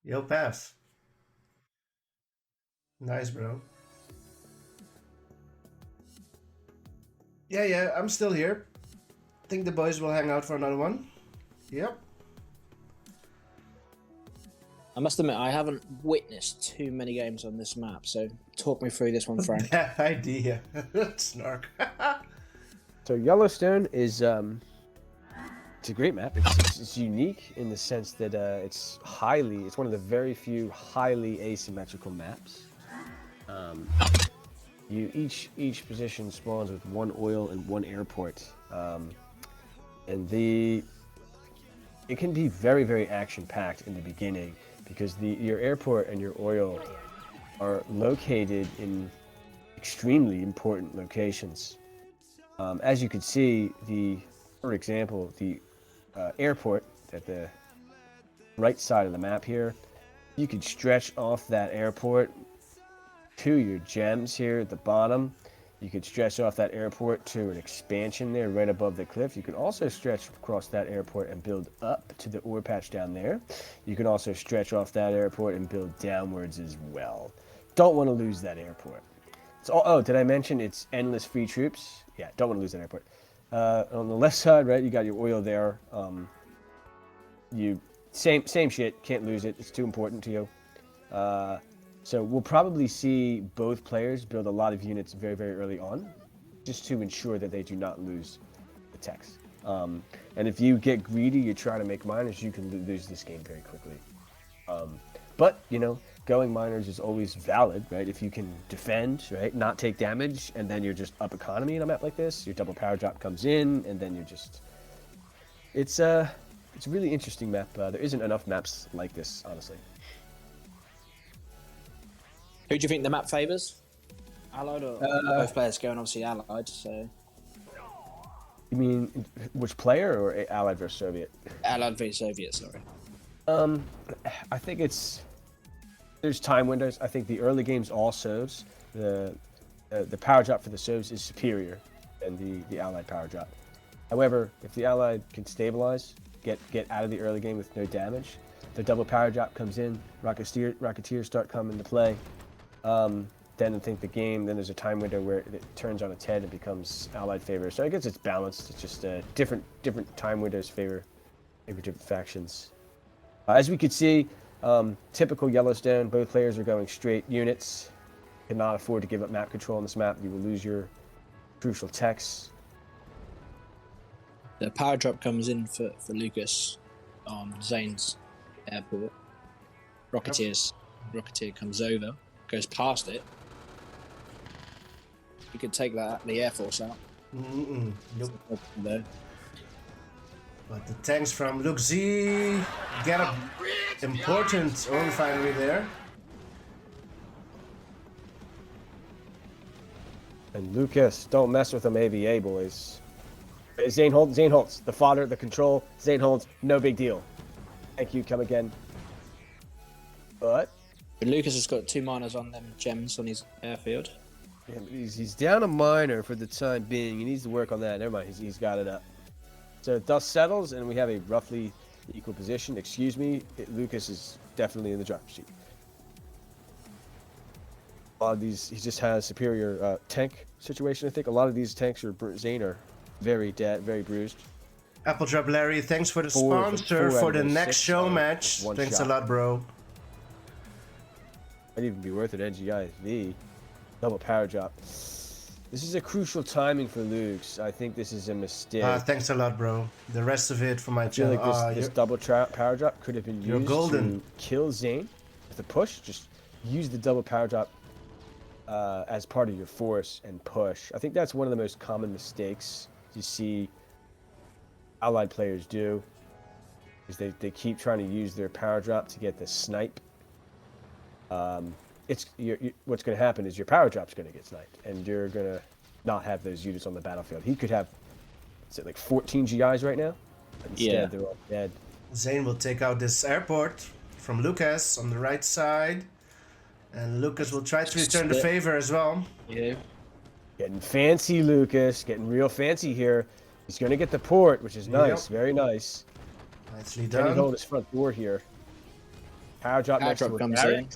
Yo, pass. Nice, bro. Yeah, I'm still here. Think the boys will hang out for another one. Yep. I must admit, I haven't witnessed too many games on this map, so talk me through this one, Frank. Bad idea. Snark. So Yellowstone is it's a great map. It's unique in the sense that it's one of the very few highly asymmetrical maps. Each position spawns with one oil and one airport, and it can be very, very action packed in the beginning because your airport and your oil are located in extremely important locations. As you can see, for example, the airport at the right side of the map here, you could stretch off that airport to your gems here at the bottom, You could stretch off that airport to an expansion there right above the cliff. You can also stretch across that airport and build up to the ore patch down there. You can also stretch off that airport and build downwards as well. Don't want to lose that airport. Oh, did I mention it's endless free troops? Yeah, don't want to lose that airport. On the left side, right, you got your oil there. Same shit. Can't lose it. It's too important to you. So we'll probably see both players build a lot of units very, very early on, just to ensure that they do not lose the techs. And if you get greedy, you try to make miners, you can lose this game very quickly. But, you know, going miners is always valid, right? If you can defend, right, not take damage, and then you're just up economy in a map like this, your double power drop comes in, and then you're just... It's a really interesting map. There isn't enough maps like this, honestly. Who do you think the map favours? Allied or both players going obviously Allied, so... You mean which player or Allied versus Soviet? Allied versus Soviet, sorry. I think there's time windows. I think the early games all Sovs, the power drop for the Sovs is superior than the Allied power drop. However, if the Allied can stabilize, get out of the early game with no damage, the double power drop comes in, Rocketeers start coming to play. Then I think then there's a time window where it turns on its head and becomes Allied favor. So I guess it's balanced. It's just different time windows favor different factions. As we could see, typical Yellowstone, both players are going straight units. Cannot afford to give up map control on this map. You will lose your crucial techs. The power drop comes in for LukeZ on ZAIN's airport. Rocketeer comes over, goes past it. You could take the Air Force out. Nope. There. But the tanks from LukeZ get an important ore refinery there. And LukeZ, don't mess with them AVA boys. ZAIN holds. The fodder, the control, ZAIN holds, no big deal. Thank you, come again. But LukeZ has got 2 miners on them gems on his airfield. yeah, but he's down a miner for the time being. He needs to work on that. Never mind, he's got it up. So dust settles, and we have a roughly equal position. Excuse me, LukeZ is definitely in the driver's seat. A lot of these, he just has superior tank situation. I think a lot of these tanks are ZAIN are very dead, very bruised. Apple Drop Larry, thanks for the sponsor for the next show match. Thanks a lot, bro. Might even be worth it. NGIV, double power drop. This is a crucial timing for LukeZ. I think this is a mistake. Thanks a lot, bro. The rest of it for my I feel channel. like this double power drop could have been used to kill ZAIN with a push. Just use the double power drop as part of your force and push. I think that's one of the most common mistakes you see Allied players do. Is they keep trying to use their power drop to get the snipe. What's going to happen is your power drop's going to get sniped, and you're going to not have those units on the battlefield. He could have, like 14 GIs right now. Instead, they're all dead. ZAIN will take out this airport from LukeZ on the right side, and LukeZ will try to return the favor as well. Yeah. Getting fancy, LukeZ. Getting real fancy here. He's going to get the port, which is nice. Very nice. Nicely Can he done. hold his front door here? Power drop next to comes in.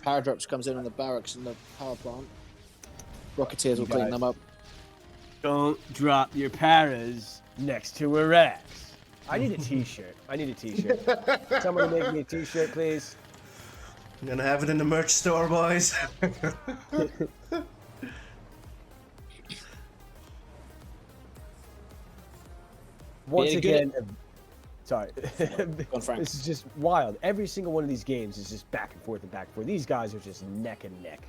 Power drops comes in on the barracks and the power plant. Rocketeers will clean them up. Don't drop your paras next to a Rex. I need a t-shirt. Somebody make me a t-shirt, please. I'm gonna have it in the merch store, boys. Once again, sorry. On, Frank. This is just wild. Every single one of these games is just back and forth and back and forth. These guys are just neck and neck.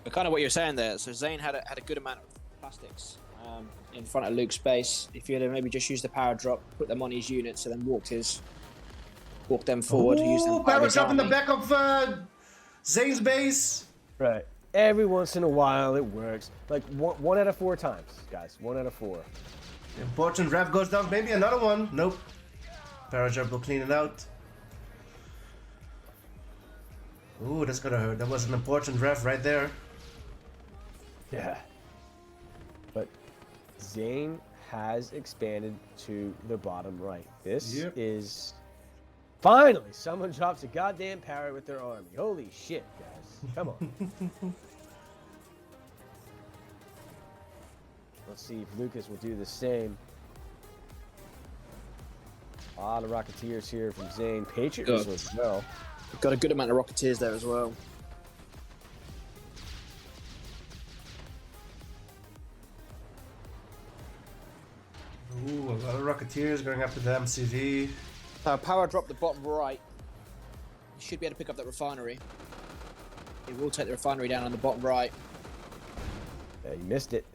But kind of what you're saying there. So ZAIN had a good amount of plastics in front of Luke's base. If you had maybe just used the power drop, put them on his units, and then walk them forward. Use them power drop in the back of ZAIN's base. Right. Every once in a while, it works. Like one out of 4 times, guys. 1 out of 4. Important ref goes down. Maybe another one. Nope. Power drop will clean it out. Ooh, that's gonna hurt. That was an important ref right there. Yeah. But ZAIN has expanded to the bottom right. This is... Finally, someone drops a goddamn parrot with their army. Holy shit, guys. Come on. Let's see if Lucas will do the same. A lot of Rocketeers here from ZAIN. Patriots as well. Got a good amount of Rocketeers there as well. Ooh, a lot of Rocketeers going after the MCV. Power drop the bottom right. You should be able to pick up that refinery. It will take the refinery down on the bottom right. Yeah, he missed it.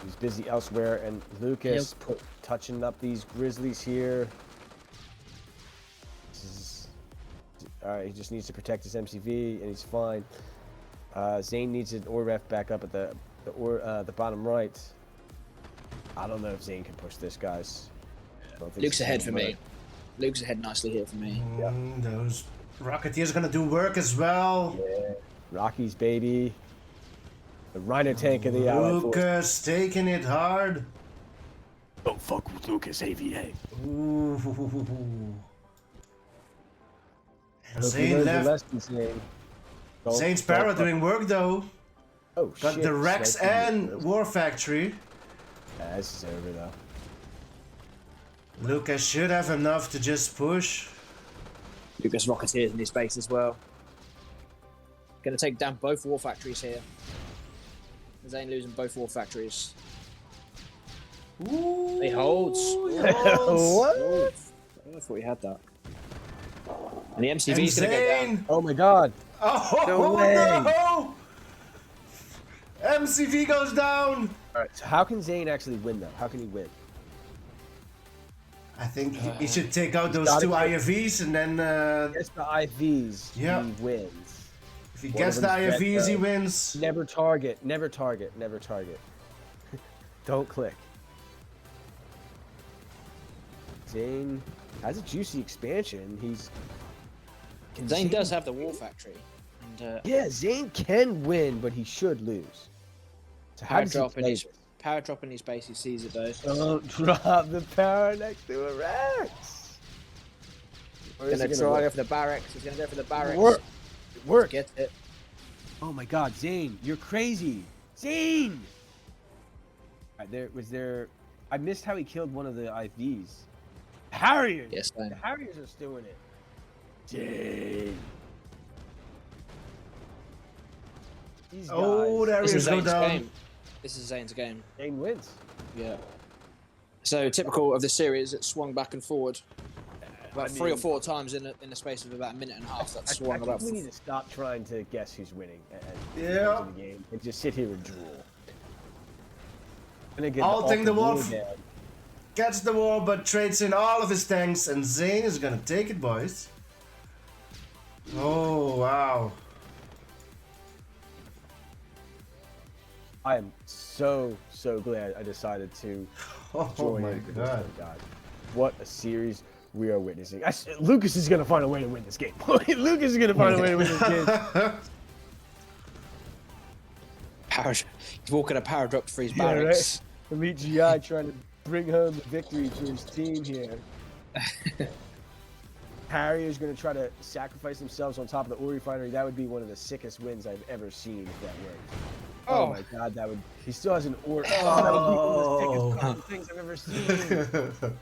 He's busy elsewhere, and Lucas touching up these Grizzlies here. Alright, he just needs to protect his MCV, and he's fine. ZAIN needs an ore ref back up at the bottom right. I don't know if ZAIN can push this, guys. Luke's ahead for me. Luke's ahead nicely here for me. Those Rocketeers are gonna do work as well. Yeah. Rockies, baby. The Rhino tank of the Allied Force. Lucas taking it hard. Don't fuck with Lucas, AVA. Ooh. And ZAIN left. ZAIN Sparrow doing work though. Oh, got shit. the Rex and War Factory. Yeah, this is over though. Lucas should have enough to just push. Lucas Rocketeers in his base as well. Gonna take down both War Factories here. ZAIN losing both War Factories. Ooh, He holds. What? I thought he had that. And the MCV is going to go down. Oh my god. Oh No way. no! MCV goes down. Alright, so how can ZAIN actually win though? How can he win? I think he should take out those gotta two get- IFVs and then Gets the IVs, Yeah. he wins. if he One gets of the them's red, IFVs, he though. wins. Never target, never target, never target. Don't click. ZAIN has a juicy expansion. ZAIN does have the War Factory. And, Yeah, ZAIN can win, but he should lose. So how does he play this? power drop in his base, he sees it though. Don't drop the power next to a Rex. Or is Gonna it try work? go for the barracks. He's gonna go for the barracks. Work. It worked. Get it. Oh my god, ZAIN, you're crazy. ZAIN! I missed how he killed one of the IVs. Harriers! Yes, The ZAIN. Harriers are still in it. ZAIN. These guys. Oh, there This he is go ZAIN's down. game. This is ZAIN's game. ZAIN wins. Yeah. So typical of the series, it swung back and forward about 3 or 4 times in the space of about a minute and a half. That I swung think about. we need to stop trying to guess who's winning at Yeah. the game and just sit here and drool. I'll take the wolf. Down. Gets the wall, but trades in all of his tanks, and ZAIN is gonna take it, boys. Oh wow! I am so glad I decided to Oh join my in for this god! one, God. What a series we are witnessing. Lucas is gonna find a way to win this game. Lucas is gonna find a way to win this game. He's walking a power drop for his Yeah, right? barracks. Elite GI trying to bring home the victory for his team here. Harriers gonna try to sacrifice themselves on top of the ore refinery. That would be one of the sickest wins I've ever seen if that worked. Oh my god, that would. He still has an ore. Oh, that would be one of the sickest fucking things I've ever seen.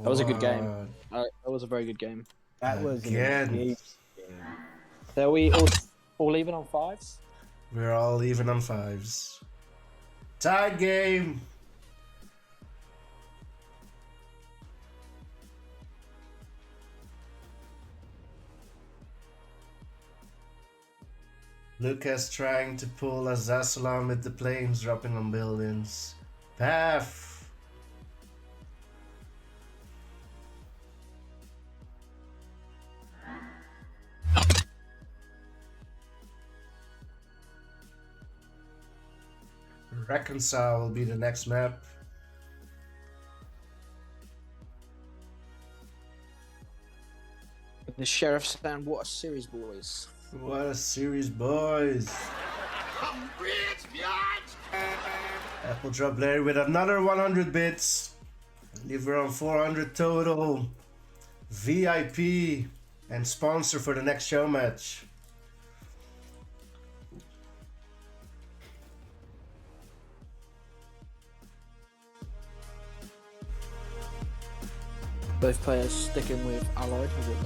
That was a good game. That was a very good game. That was an Again. engaged game. So are we all even on 5s? We're all even on 5s. Tied game. Lucas trying to pull a Zasalam with the planes dropping on buildings. Path. Reconcile will be the next map. The sheriff saying, "What a series, boys!" What a series, boys. Apple drop Larry with another 100 bits. Leave around 400 total. VIP and sponsor for the next show match. Both players sticking with Allied with it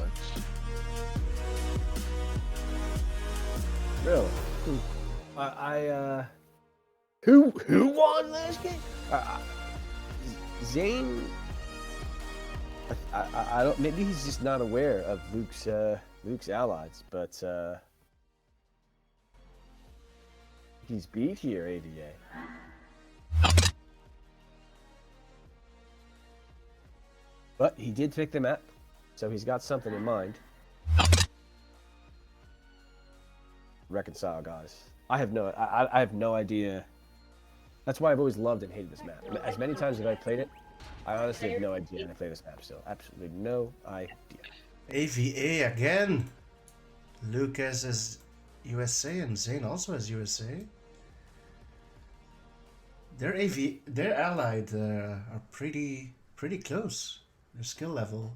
though. Really? Who won last game? ZAIN. I don't. Maybe he's just not aware of Luke's allies, but he's beat here, ADA. But he did pick the map, so he's got something in mind. Reconcile, guys. I have no idea. That's why I've always loved and hated this map. As many times as I've played it, I honestly have no idea how to play this map still. Absolutely no idea. AVA again. LukeZ is USA and ZAIN also has USA. Their allied are pretty close. Their skill level.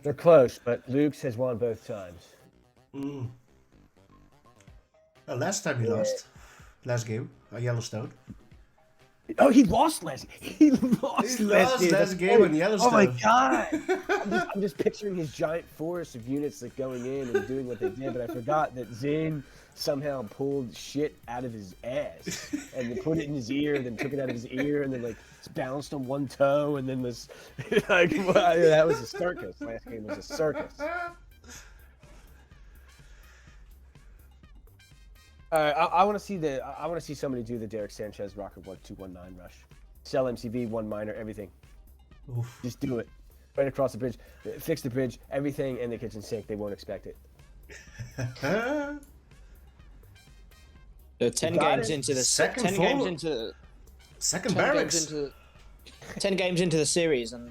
They're close, but Luke's has won both times. Well, last time he lost. Last game, Yellowstone. Oh, he lost last. He lost last game in Yellowstone. Oh my god! I'm just picturing his giant forest of units like going in and doing what they did, but I forgot that ZAIN somehow pulled shit out of his ass and then put it in his ear, and then took it out of his ear, and then like balanced on one toe, and then was like, well, that was a circus. Last game was a circus. I want to see somebody do the Derek Sanchez Rocket 1219 rush. Sell MCV, one miner, everything. Oof. Just do it. Right across the bridge. Fix the bridge. Everything in the kitchen sink. They won't expect it. 10 games into the second 10 forward. games into the Second 10 barracks. games into 10 games into the series, and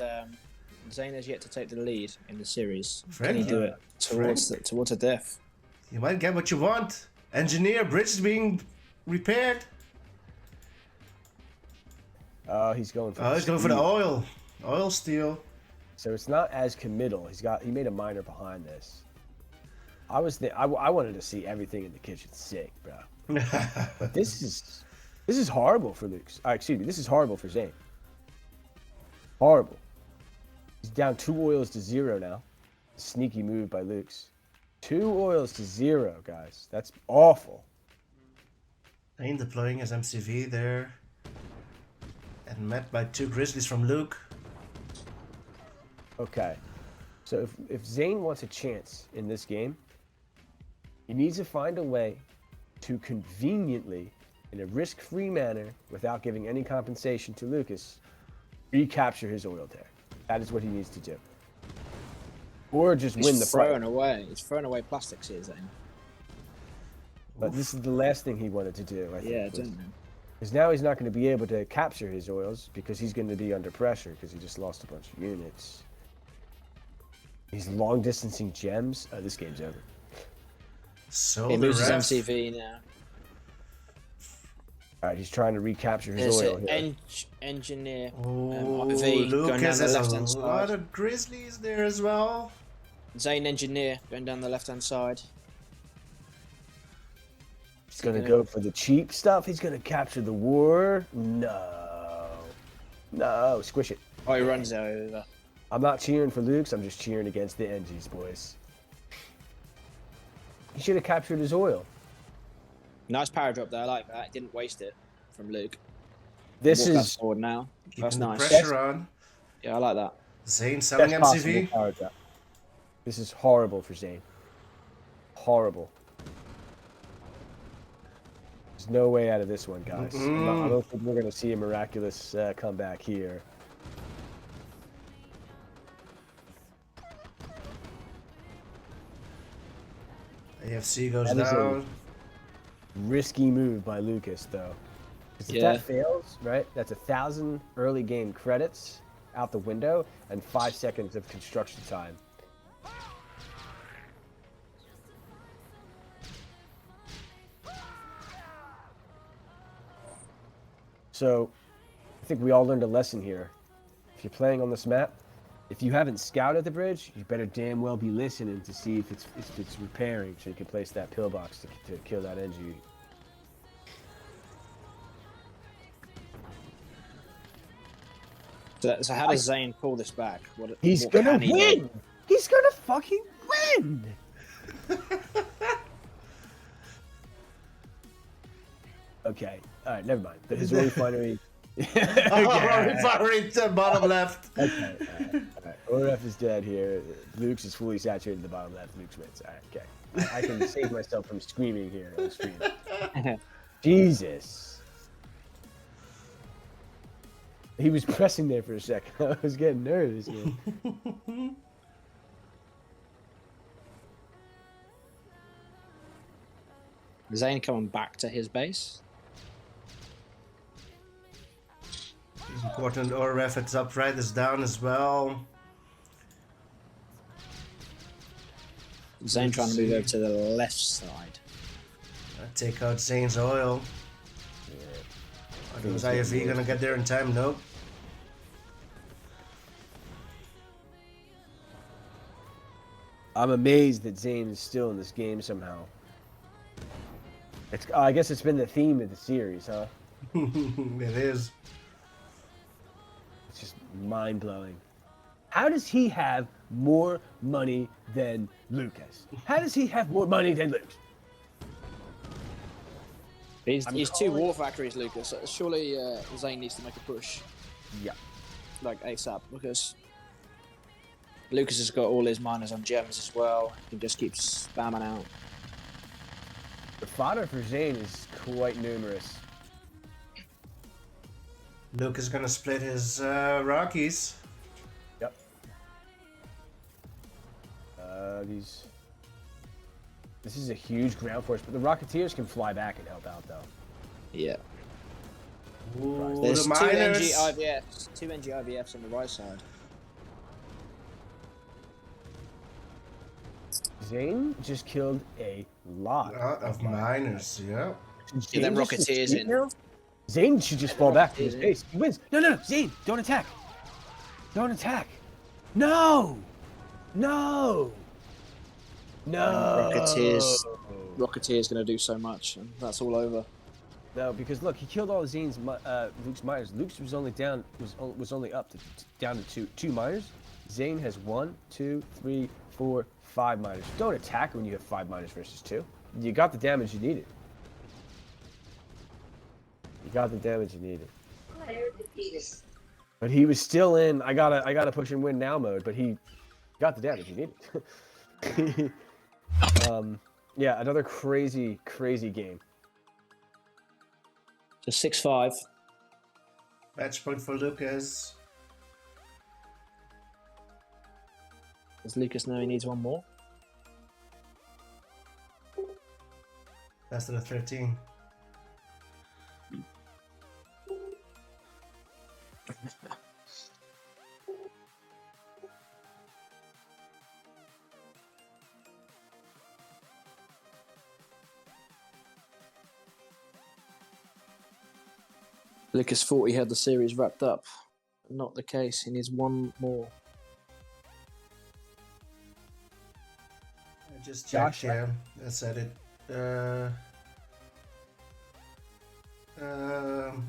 ZAIN has yet to take the lead in the series. Can he do it towards a death? You might get what you want. Engineer, bridge is being repaired. Oh, he's going for. He's going for the oil steal. So it's not as committal. He made a miner behind this. I wanted to see everything in the kitchen sink, bro. But this is horrible for Luke's. Excuse me. This is horrible for ZAIN. Horrible. He's down 2 oils to 0 now. Sneaky move by Luke's. 2 oils to 0, guys. That's awful. ZAIN deploying his MCV there. And met by 2 grizzlies from Luke. Okay. So if ZAIN wants a chance in this game, he needs to find a way to conveniently, in a risk-free manner, without giving any compensation to Lucas, recapture his oil there. That is what he needs to do. Or just win the fight. He's throwing away plastics here, ZAIN. But this is the last thing he wanted to do, I think. Yeah, don't know. Because now he's not going to be able to capture his oils because he's going to be under pressure because he just lost a bunch of units. He's long distancing gems. Oh, this game's over. So He the loses rest. MCV now. Alright, he's trying to recapture his There's oil an here. engineer Oh, V Luke going down has the a left-hand lot side. of grizzlies there as well. ZAIN engineer going down the left-hand side. He's going to go for the cheap stuff. He's going to capture the war. No. No, squish it. Oh, he runs over. I'm not cheering for Luke's. I'm just cheering against the NGs, boys. He should have captured his oil. Nice power drop there. I like that. Didn't waste it from Luke. This Walk that is forward now. That's Keeping the nice. pressure on. Yeah, I like that. ZAIN selling best possible MCV. power drop. This is horrible for ZAIN. Horrible. There's no way out of this one, guys. I don't think we're going to see a miraculous comeback here. AFC goes That is a- down. Risky move by Lucas, though. 'Cause if Yeah. that fails, right, that's 1,000 early game credits out the window and 5 seconds of construction time. So, I think we all learned a lesson here. If you're playing on this map, if you haven't scouted the bridge, you better damn well be listening to see if it's repairing, so you can place that pillbox to kill that NG. So how does Zayn pull this back? He's what gonna can he do? win! He's gonna fucking win! Okay, alright, never mind. His refinery. Refinery to bottom left. Okay, alright. Oref is dead here. Luke's is fully saturated in the bottom left. Luke's wins. Alright, okay. I can save myself from screaming here on stream. Jesus. He was pressing there for a second. I was getting nervous. Man. Zayn coming back to his base. It's important Oref it's upright is down as well. Zayn trying to move over to the left side. Take out Zayn's oil. Are those IFV gonna get there in time? Nope. I'm amazed that Zayn is still in this game somehow. It's, I guess it's been the theme of the series, huh? It is. It's just mind-blowing. How does he have more money than LukeZ? How does he have more money than Luke? He's two war factories, Lucas. So surely Zayn needs to make a push. Yeah. Like ASAP, because Lucas has got all his miners on gems as well. He can just keep spamming out. The fodder for Zayn is quite numerous. Luke is gonna split his Rockies. Yep. This is a huge ground force, but the Rocketeers can fly back and help out, though. Yeah. Ooh, There's the miners. two NG IVFs on the right side. Zayn just killed a lot of miners, yeah. Get them Rocketeers in. Now? Zayn should just fall back to his base. He wins. No, Zayn, don't attack. Don't attack. No! No! No! Rocketeer's going to do so much, and that's all over. No, because look, he killed all of Zayn's Luke's miners. Luke's was only down was only up to down to two miners. Zayn has 1, 2, 3, 4, 5 miners. Don't attack when you have 5 miners versus 2. You got the damage you needed. You got the damage you needed. But he was still in I gotta push and win now mode, but he got the damage he needed. Yeah, another crazy game. So 6-5. Match point for Lucas. Does Lucas know he needs one more? That's to the 13. Lucas thought he had the series wrapped up. Not the case. He needs one more. I just checked here. I said it.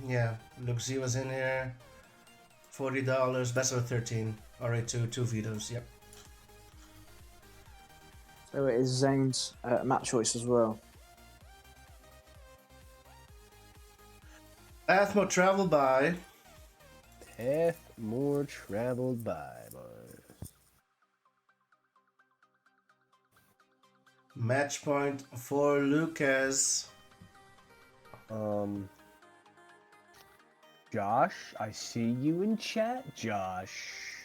Yeah, LukeZ was in here. $40, best of 13. RA2, 2 vetoes, yep. So it is Zayn's map choice as well. Path more traveled by. Path more traveled by, boys. Match point for Lucas. Josh, I see you in chat, Josh.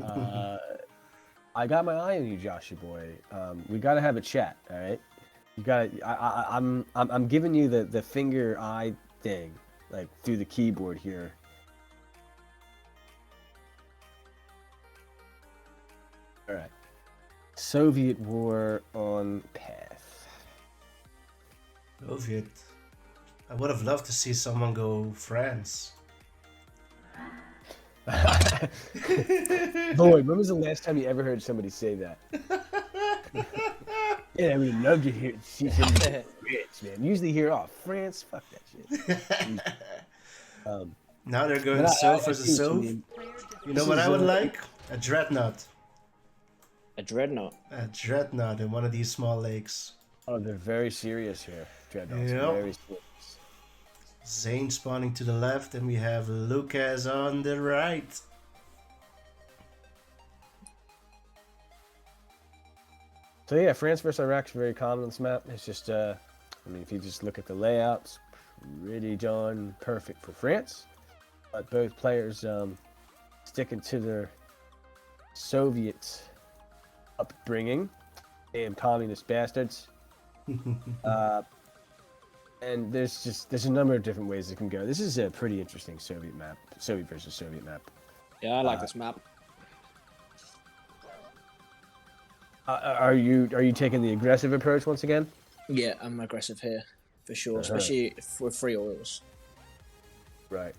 I got my eye on you, Joshy boy. We gotta have a chat, all right? You gotta. I'm giving you the finger eye thing, like through the keyboard here. All right. Soviet War on Path. Soviet. I would have loved to see someone go France. Lloyd, when was the last time you ever heard somebody say that? Yeah, I would love to see somebody say France, man. Usually hear, oh, France, fuck that shit. Now they're going But so I for the see what you so. mean. You know This what is, I would like? A dreadnought. A dreadnought. A dreadnought in one of these small lakes. Oh, they're very serious here. Dreadnoughts, Yep. very serious. Zain spawning to the left, and we have LukeZ on the right. So yeah, France versus Iraq is very common on this map. It's just, I mean, if you just look at the layouts, pretty darn perfect for France. But both players sticking to their Soviet upbringing, damn communist bastards. And there's a number of different ways it can go. This is a pretty interesting Soviet map, Soviet versus Soviet map. Yeah, I like this map. Are you taking the aggressive approach once again? Yeah, I'm aggressive here for sure, especially with 3 oils. Right.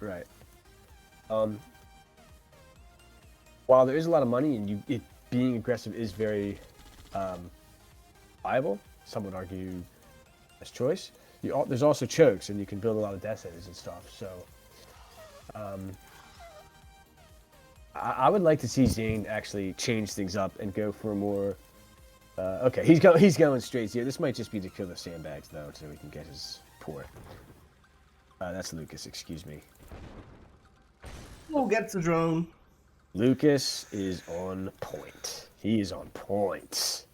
While there is a lot of money and being aggressive is very viable, some would argue best choice. There's also chokes, and you can build a lot of death centers and stuff. So, I would like to see ZAIN actually change things up and go for a more. Okay, he's going straight here. This might just be to kill the sandbags though, so we can get his port. That's LukeZ. Excuse me. We'll get the drone. LukeZ is on point. He is on point.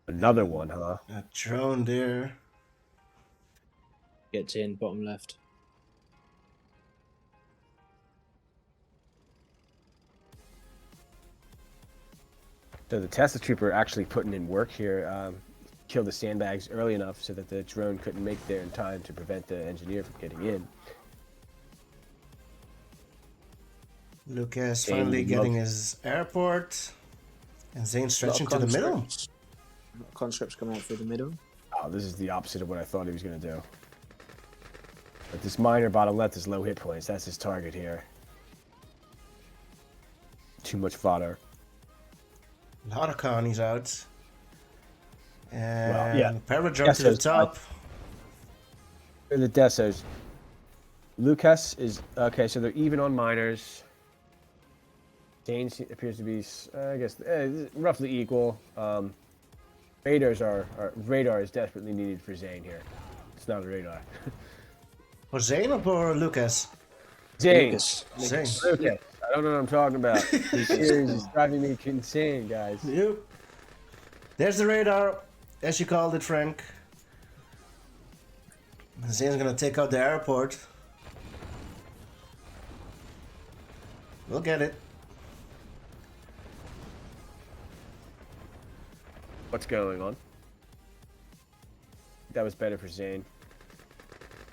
Another one, huh? A drone there. Gets in bottom left. So the Tesla Trooper actually putting in work here. Killed the sandbags early enough so that the drone couldn't make there in time to prevent the engineer from getting in. LukeZ finally getting his airport. And Zain stretching to the middle. Conscripts coming out through the middle. Oh, this is the opposite of what I thought he was going to do. But this miner bottom left is low hit points. That's his target here. Too much fodder. A lot of Connie's out. And Well, yeah. Para jump to the top. The Desos. LukeZ is okay, so they're even on miners. Zain appears to be, I guess, roughly equal. Radar is desperately needed for Zain here. It's not a radar. For Zain or LukeZ? Zain. Zain. LukeZ. I don't know what I'm talking about. This series is driving me insane, guys. Yep. There's the radar, as you called it, Frank. Zain's gonna take out the airport. We'll get it. What's going on? That was better for Zain.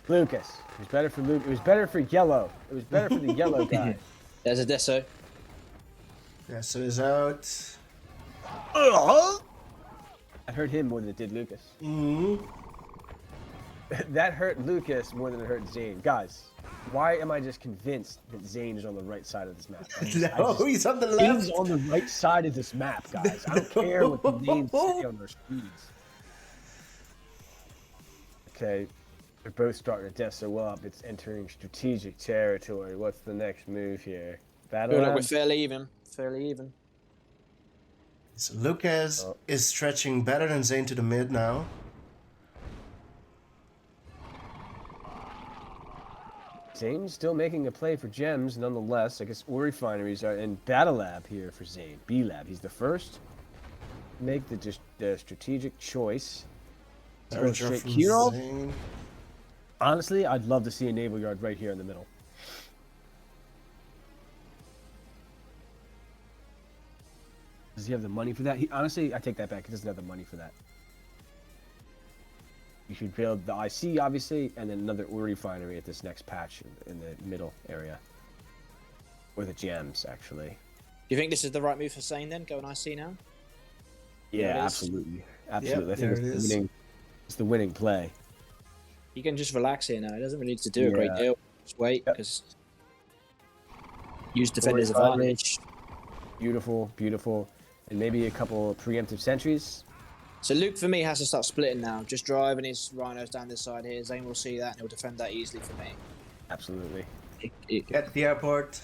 LukeZ. It was better for Luke. It was better for yellow. It was better for the yellow guy. There's a Deso. Yeah, so he's out. I hurt him more than it did LukeZ. Mm-hmm. That hurt LukeZ more than it hurt Zain. Guys, why am I just convinced that Zain is on the right side of this map? He's on the left. He's on the right side of this map, guys. I don't care what the names say on their screens. Okay, they're both starting to deso up. It's entering strategic territory. What's the next move here? Battle We're lab? fairly even. Fairly even. So LukeZ is stretching better than Zain to the mid now. Zain still making a play for gems, nonetheless. I guess ore refineries are in battle lab here for Zain. B lab. He's the first to make the strategic choice. Go straight Kiro. Zain. Honestly, I'd love to see a naval yard right here in the middle. Does he have the money for that? Honestly, I take that back. He doesn't have the money for that. You should build the IC, obviously, and then another ore refinery at this next patch in the middle area. Or the gems, actually. Do you think this is the right move for Zain then? Go and IC now? Yeah, There it is. absolutely. Absolutely. I think there it is. it's the winning play. He can just relax here now. He doesn't really need to do a great Yeah. deal. Just wait, Yep. because use defender's Forward advantage. Beautiful, beautiful. And maybe a couple preemptive sentries. So Luke, for me, has to start splitting now. Just driving his rhinos down this side here. ZAIN will see that, and he'll defend that easily for me. Absolutely. At the airport.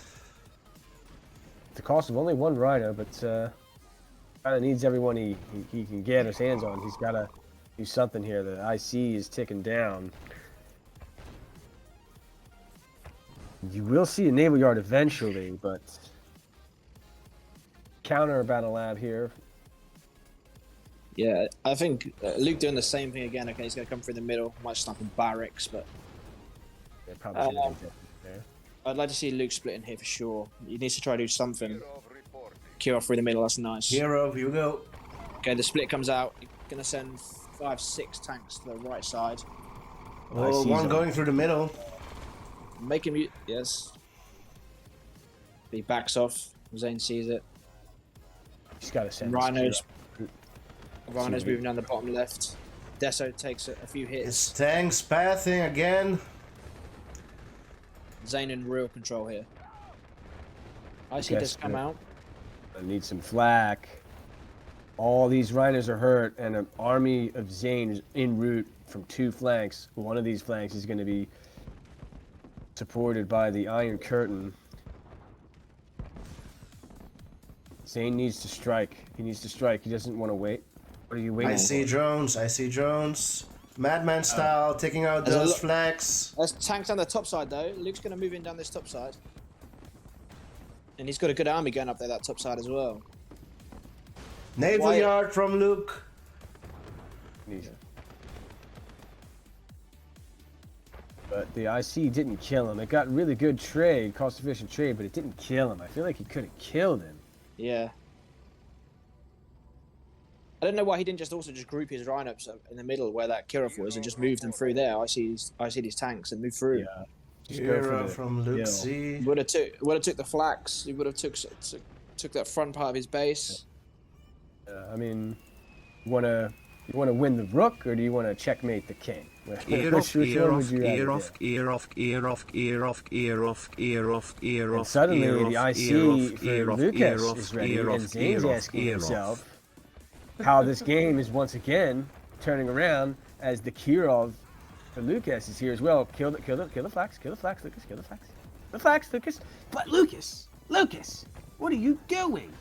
The cost of only one rhino, but kind of needs everyone he can get his hands on. He's got to do something here. The IC is ticking down. You will see a naval yard eventually, but counter battle lab here. Yeah, I think Luke doing the same thing again. Okay, he's going to come through the middle. Might snap in barracks, but Yeah, probably should have been there. I'd like to see Luke splitting here for sure. He needs to try to do something. Cure off through the middle, that's nice. Hero, you go. Okay, the split comes out. You're going to send 5-6 tanks to the right side. Oh, one going through the middle. Make him... Yes. He backs off. ZAIN sees it. He's got to send Rhinos. this Rhinos moving down the bottom left. Deso takes a few hits. It's tanks pathing again. ZAIN in real control here. I see Okay, this come so- out. I need some flak. All these rhinos are hurt, and an army of ZAIN is en route from 2 flanks. One of these flanks is going to be supported by the Iron Curtain. ZAIN needs to strike. He needs to strike. He doesn't want to wait. What are you waiting I see for? drones. I see drones. Madman style, taking out There's a those lo- flags. There's tanks on the top side though. Luke's going to move in down this top side. And he's got a good army going up there, that top side as well. Naval Why- yard from Luke. Easy. But the IC didn't kill him. It got really good trade, cost-efficient trade, but it didn't kill him. I feel like he could have killed him. Yeah. I don't know why he didn't just also just group his rhinos up in the middle where that Kirov was and just move them through there. I see these tanks and move through. Yeah. Just go Hero for the from kill. LukeZ. Would have took the flax. He would have took that front part of his base. I mean, you wanna win the rook, or do you want to checkmate the king? Ear off, Which ear one off, would you rather ear do? off, ear off, ear off, ear off, ear off, ear off, ear And off. suddenly ear the off, IC ear off, for ear off, Lucas ear off, is ready, ear and off, Zane's ear off, asking ear off. himself how this game is once again turning around as the Kirov for Lucas is here as well. Kill the flax, Lucas, kill the flax, Lucas. But Lucas, what are you doing?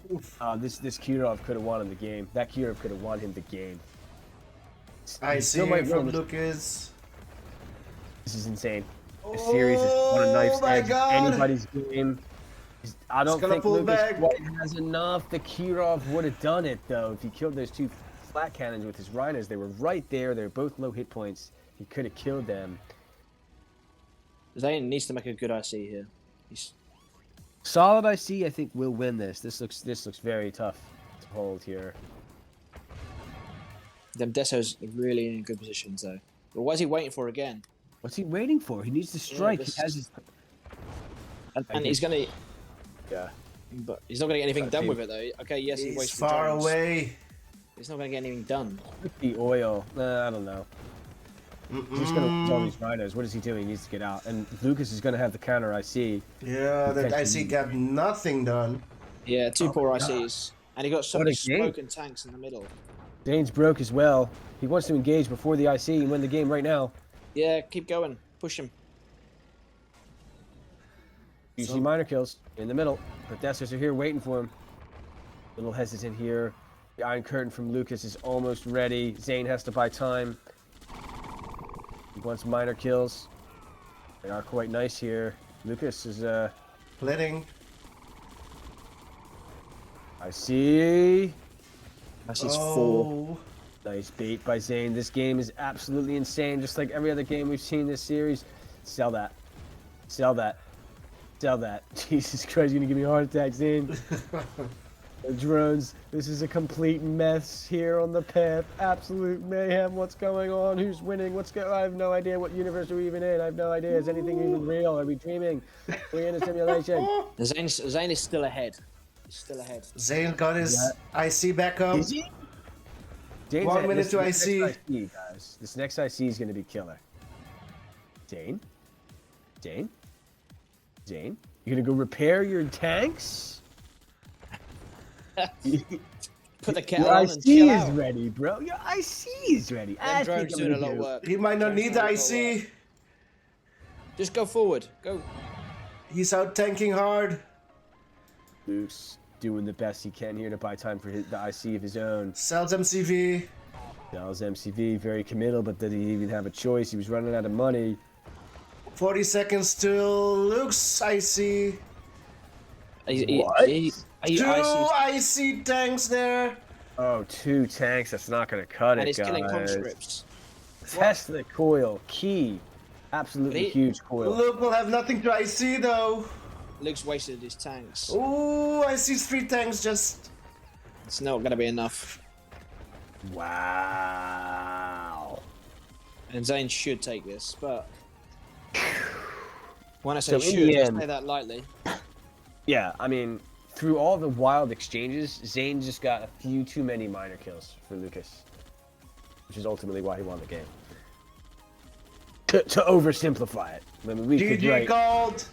This Kirov could have won him the game. That Kirov could have won him the game. I He see still might from win this. LukeZ. This is insane. This series is on a knife's my edge. God. Anybody's game. I don't gonna think pull Lucas back. quite has enough. The Kirov would have done it though if he killed those 2 flat cannons with his rhinos. They were right there. They're both low hit points. He could have killed them. ZAIN needs to make a good IC here. He's Solid IC, I think, will win this. This looks very tough to hold here. them Deso's really in good positions though. But what is he waiting for again? What's he waiting for? He needs to strike. this- He has his. And he's gonna, Yeah. but he's not gonna get anything done with it though. Okay, yes, he He's wastes far drones. away. He's not gonna get anything done. The oil. I don't know. He's just gonna lose all these rhinos. What is he doing? He needs to get out. And Lucas is gonna have the counter IC. Yeah, that Potentially. IC got nothing done. Yeah, 2 poor ICs, and he got so What many a game. smoke and tanks in the middle. Zane's broke as well. He wants to engage before the IC and win the game right now. Yeah, keep going, push him. You see minor kills in the middle. The Desters are here waiting for him. A little hesitant here. The Iron Curtain from Lucas is almost ready. ZAIN has to buy time. He wants minor kills. They are quite nice here. Lucas is Splitting. I see. IC's 4. Nice bait by ZAIN. This game is absolutely insane, just like every other game we've seen this series. Sell that. Sell that. Sell that. Jesus Christ, you're gonna give me a heart attack, ZAIN. The drones. This is a complete mess here on the path. Absolute mayhem. What's going on? Who's winning? I have no idea what universe are we even in. I have no idea. Is anything even real? Are we dreaming? Are we in a simulation? ZAIN is still ahead. He's still ahead. Zayn got his IC back up. Is he? Zane's 1 at- minute to this IC. next IC, guys. This next IC is going to be killer. Zane? Zane? Zane? You going to go repair your tanks? Put the kettle Your on IC and chill is out. ready, bro. Your IC is ready. Them I think drones I'm doing a gonna lot of do- work. He might not Drones need the doing a lot of work. IC. Just go forward. Go. He's out tanking hard. Luke's doing the best he can here to buy time for the IC of his own. Sells MCV. Dallas MCV, very committal, but did he even have a choice? He was running out of money. 40 seconds till Luke's IC. What? Two IC tanks there. Oh, 2 tanks. That's not going to cut And it, he's killing guys. conscripts. Tesla coil, key. Absolutely huge coil. Luke will have nothing to IC though. Luke's wasted his tanks. Ooh, I see 3 tanks just. It's not going to be enough. Wow. And Zayn should take this, but when I say So in should, the I end- say that lightly. Yeah, I mean, through all the wild exchanges, Zayn just got a few too many minor kills for Lucas, which is ultimately why he won the game. To oversimplify it, I mean, GG gold.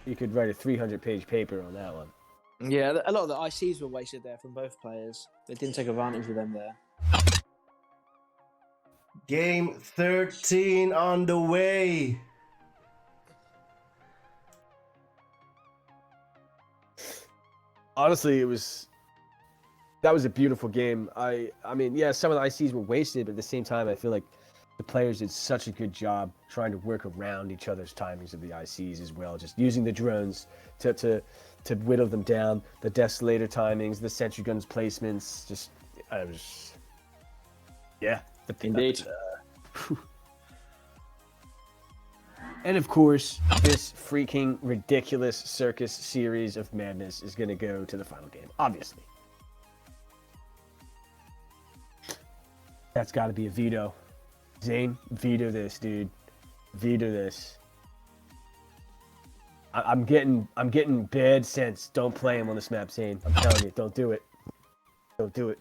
you could write a 300-page paper on that one. Yeah, a lot of the ICs were wasted there from both players. They didn't take advantage of them there. Game 13 on the way. Honestly, that was a beautiful game. I mean, yeah, some of the ICs were wasted, but at the same time, I feel like the players did such a good job trying to work around each other's timings of the ICs as well, just using the drones to whittle them down, the Desolator timings, the sentry guns placements, just, I was, yeah. Indeed. And of course, this freaking ridiculous circus series of madness is going to go to the final game, obviously. That's got to be a veto. Zayn, veto this, dude. Veto this. I'm getting bad sense. Don't play him on this map, Zayn. I'm telling you, don't do it. Don't do it.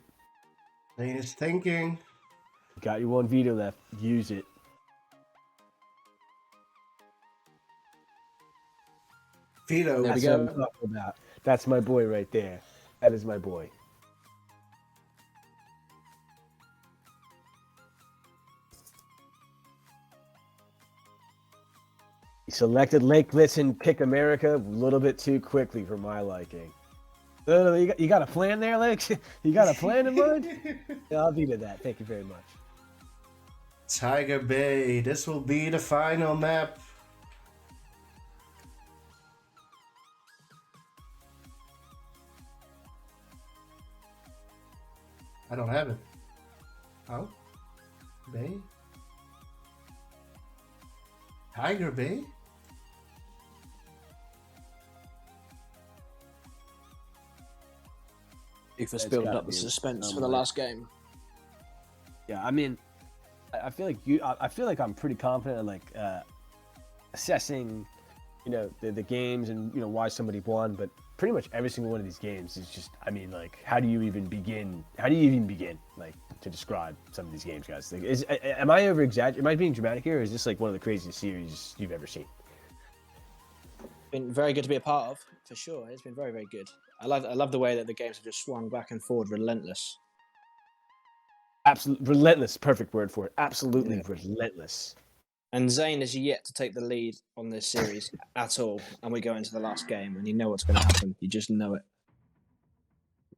Zayn is thinking. You got your 1 veto left. Use it. Veto. That's what I'm talking about. That's my boy right there. That is my boy. He selected Lake Blitzen, Pick America a little bit too quickly for my liking. You got a plan there, Lake? You got a plan in mind? Yeah, I'll veto that. Thank you very much. Tiger Bay. This will be the final map. I don't have it. Oh? Bay? Tiger Bay? You've just It's built gotta up the be suspense for the somewhere. last game. Yeah, I mean, I feel like I feel like I'm pretty confident in like assessing, the games and why somebody won. But pretty much every single one of these games is just, I mean, like, how do you even begin? Like, to describe some of these games, guys? Like, am I over exaggerating? Am I being dramatic here, or is this like one of the craziest series you've ever seen? Been very good to be a part of, for sure. It's been very, very good. I love the way that the games have just swung back and forward, relentless. Absolutely relentless, perfect word for it. Absolutely relentless. And Zayn is yet to take the lead on this series at all. And we go into the last game, and you know what's going to happen. You just know it.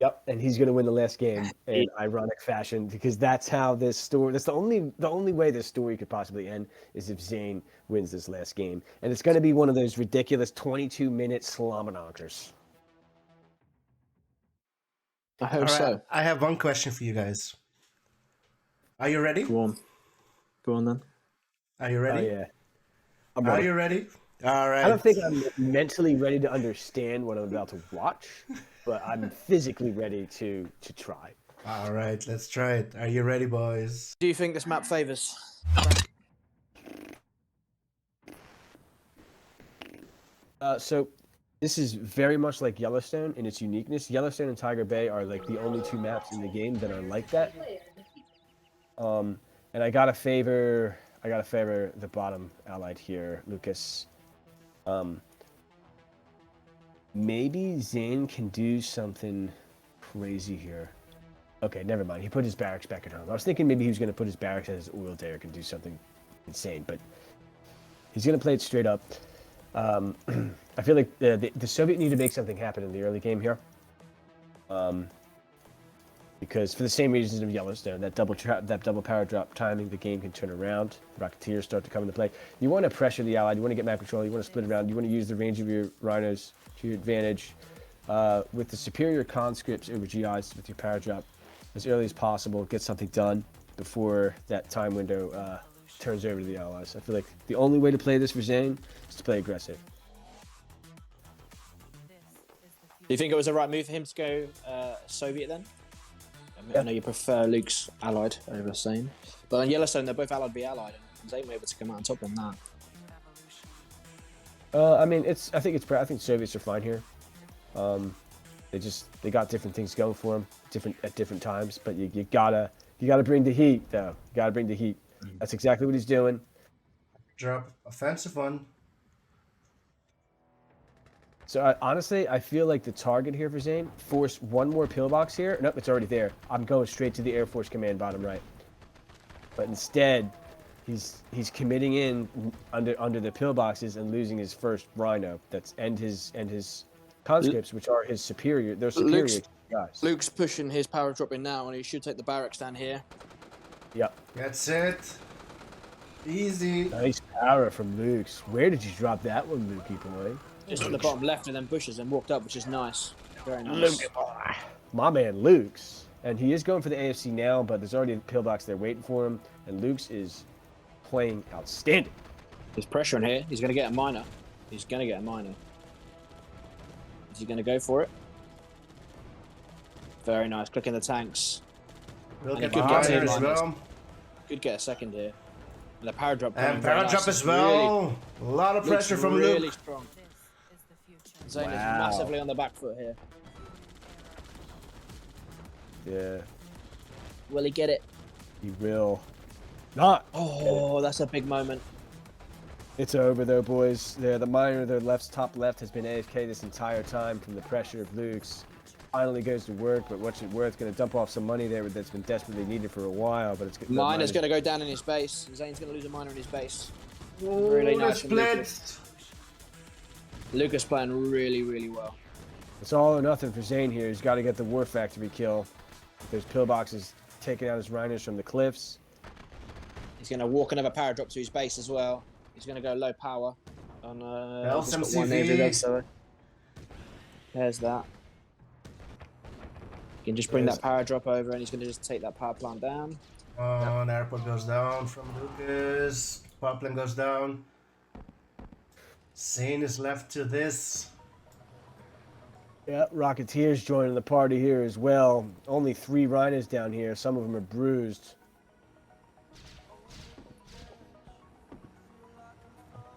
Yep, and he's going to win the last game in ironic fashion, because that's how this story. That's the only way this story could possibly end is if Zayn wins this last game, and it's going to be one of those ridiculous 22-minute slobberknockers. I hope All right, so. I have one question for you guys. Are you ready? Go on then. Are you ready? Oh yeah, I'm Are ready. you ready? All right. I don't think I'm mentally ready to understand what I'm about to watch, but I'm physically ready to try. All right, let's try it. Are you ready, boys? Do you think this map favors? So This is very much like Yellowstone in its uniqueness. Yellowstone and Tiger Bay are like the only two maps in the game that are like that. And I gotta favor the bottom allied here, Lucas. Maybe ZAIN can do something crazy here. Okay, never mind. He put his barracks back at home. I was thinking maybe he was gonna put his barracks as his oil derrick and do something insane, but he's gonna play it straight up. I feel like the Soviet need to make something happen in the early game here. Because for the same reasons of Yellowstone, that double power drop timing, the game can turn around. Rocketeers start to come into play. You want to pressure the Allied. You want to get map control. You want to split around. You want to use the range of your rhinos to your advantage. With the superior conscripts over GIs with your power drop as early as possible, get something done before that time window turns over to the Allies. I feel like the only way to play this for ZAIN is to play aggressive. Do you think it was the right move for him to go Soviet then? I know you prefer Luke's allied over ZAIN, but on Yellowstone they're both allied be allied, and ZAIN were able to come out on top on that. I mean, I think Soviets are fine here. They got different things going for them, at different times. But you gotta bring the heat, though. You gotta bring the heat. That's exactly what he's doing. Drop offensive one. So honestly, I feel like the target here for ZAIN, force one more pillbox here. Nope, it's already there. I'm going straight to the Air Force Command bottom right. But instead, he's committing in under the pillboxes and losing his first rhino. That's and his conscripts, which are his superior. They're superior guys. Luke's pushing his power drop in now, and he should take the barracks down here. Yep. That's it. Easy. Nice power from Luke's. Where did you drop that one, Lukey boy? Just on the bottom left of them bushes and walked up, which is nice. Very nice. My man Luke's. And he is going for the AFC now, but there's already a pillbox there waiting for him. And Luke's is playing outstanding. There's pressure in here. He's going to get a miner. Is he going to go for it? Very nice. Clicking the tanks. We'll And get he could get behind two as miners. well. Could get a second here. And the power drop. And very power nice. drop as well. A lot of Luke's pressure from really Luke. strong. ZAIN is Wow. massively on the back foot here. Yeah, Will he get it? he will. Not. Oh, that's a big moment. It's over though, boys. The miner, their top left, has been AFK this entire time from the pressure of Luke's. Finally goes to work, but what's it worth? Going to dump off some money there that's been desperately needed for a while, but it's good. Miner's going to go down in his base. ZAIN's going to lose a miner in his base. Oh, Really the nice from Lucas. split. Lucas playing really, really well. It's all or nothing for ZAIN here. He's got to get the War Factory kill. There's pillboxes taking out his rhinos from the cliffs. He's going to walk another power drop to his base as well. He's going to go low power on just got one there, LSMCV. so there's that. He can just bring that power drop over, and he's going to just take that power plant down. An airport goes down from Lucas. Power plant goes down. ZAIN is left to this. Yeah, Rocketeers joining the party here as well. Only 3 rhinos down here. Some of them are bruised.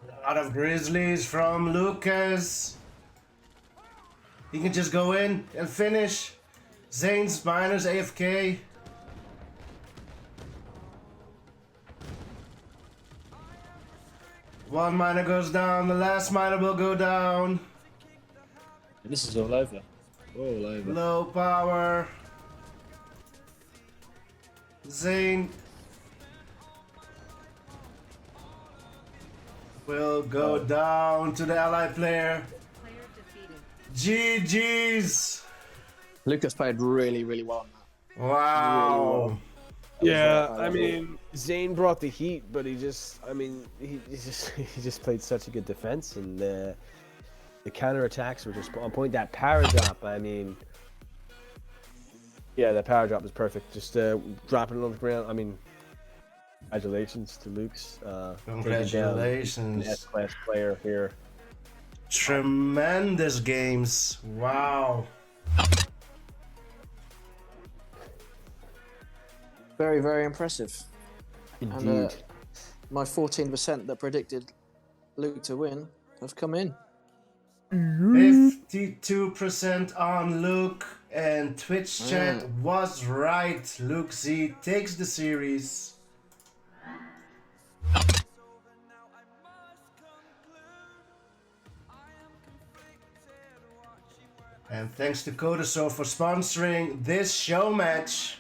A lot of Grizzlies from Lucas. He can just go in and finish. ZAIN's miners AFK. One miner goes down, the last miner will go down. And this is all over. All over. Low power. ZAIN will go down to the ally player. GG's. Lucas played really, really well on that. Wow. Yeah, I mean, ZAIN brought the heat, but he just played such a good defense, and the counterattacks were just on point. That power drop, I mean, yeah, that power drop was perfect. Just dropping it on the ground. I mean, congratulations to Luke's. Congratulations. S-class player here. Tremendous games. Wow. Very, very impressive. Indeed. And my 14% that predicted Luke to win have come in. 52% on Luke, and Twitch chat was right. LukeZ takes the series. And thanks to Codesaur for sponsoring this show match.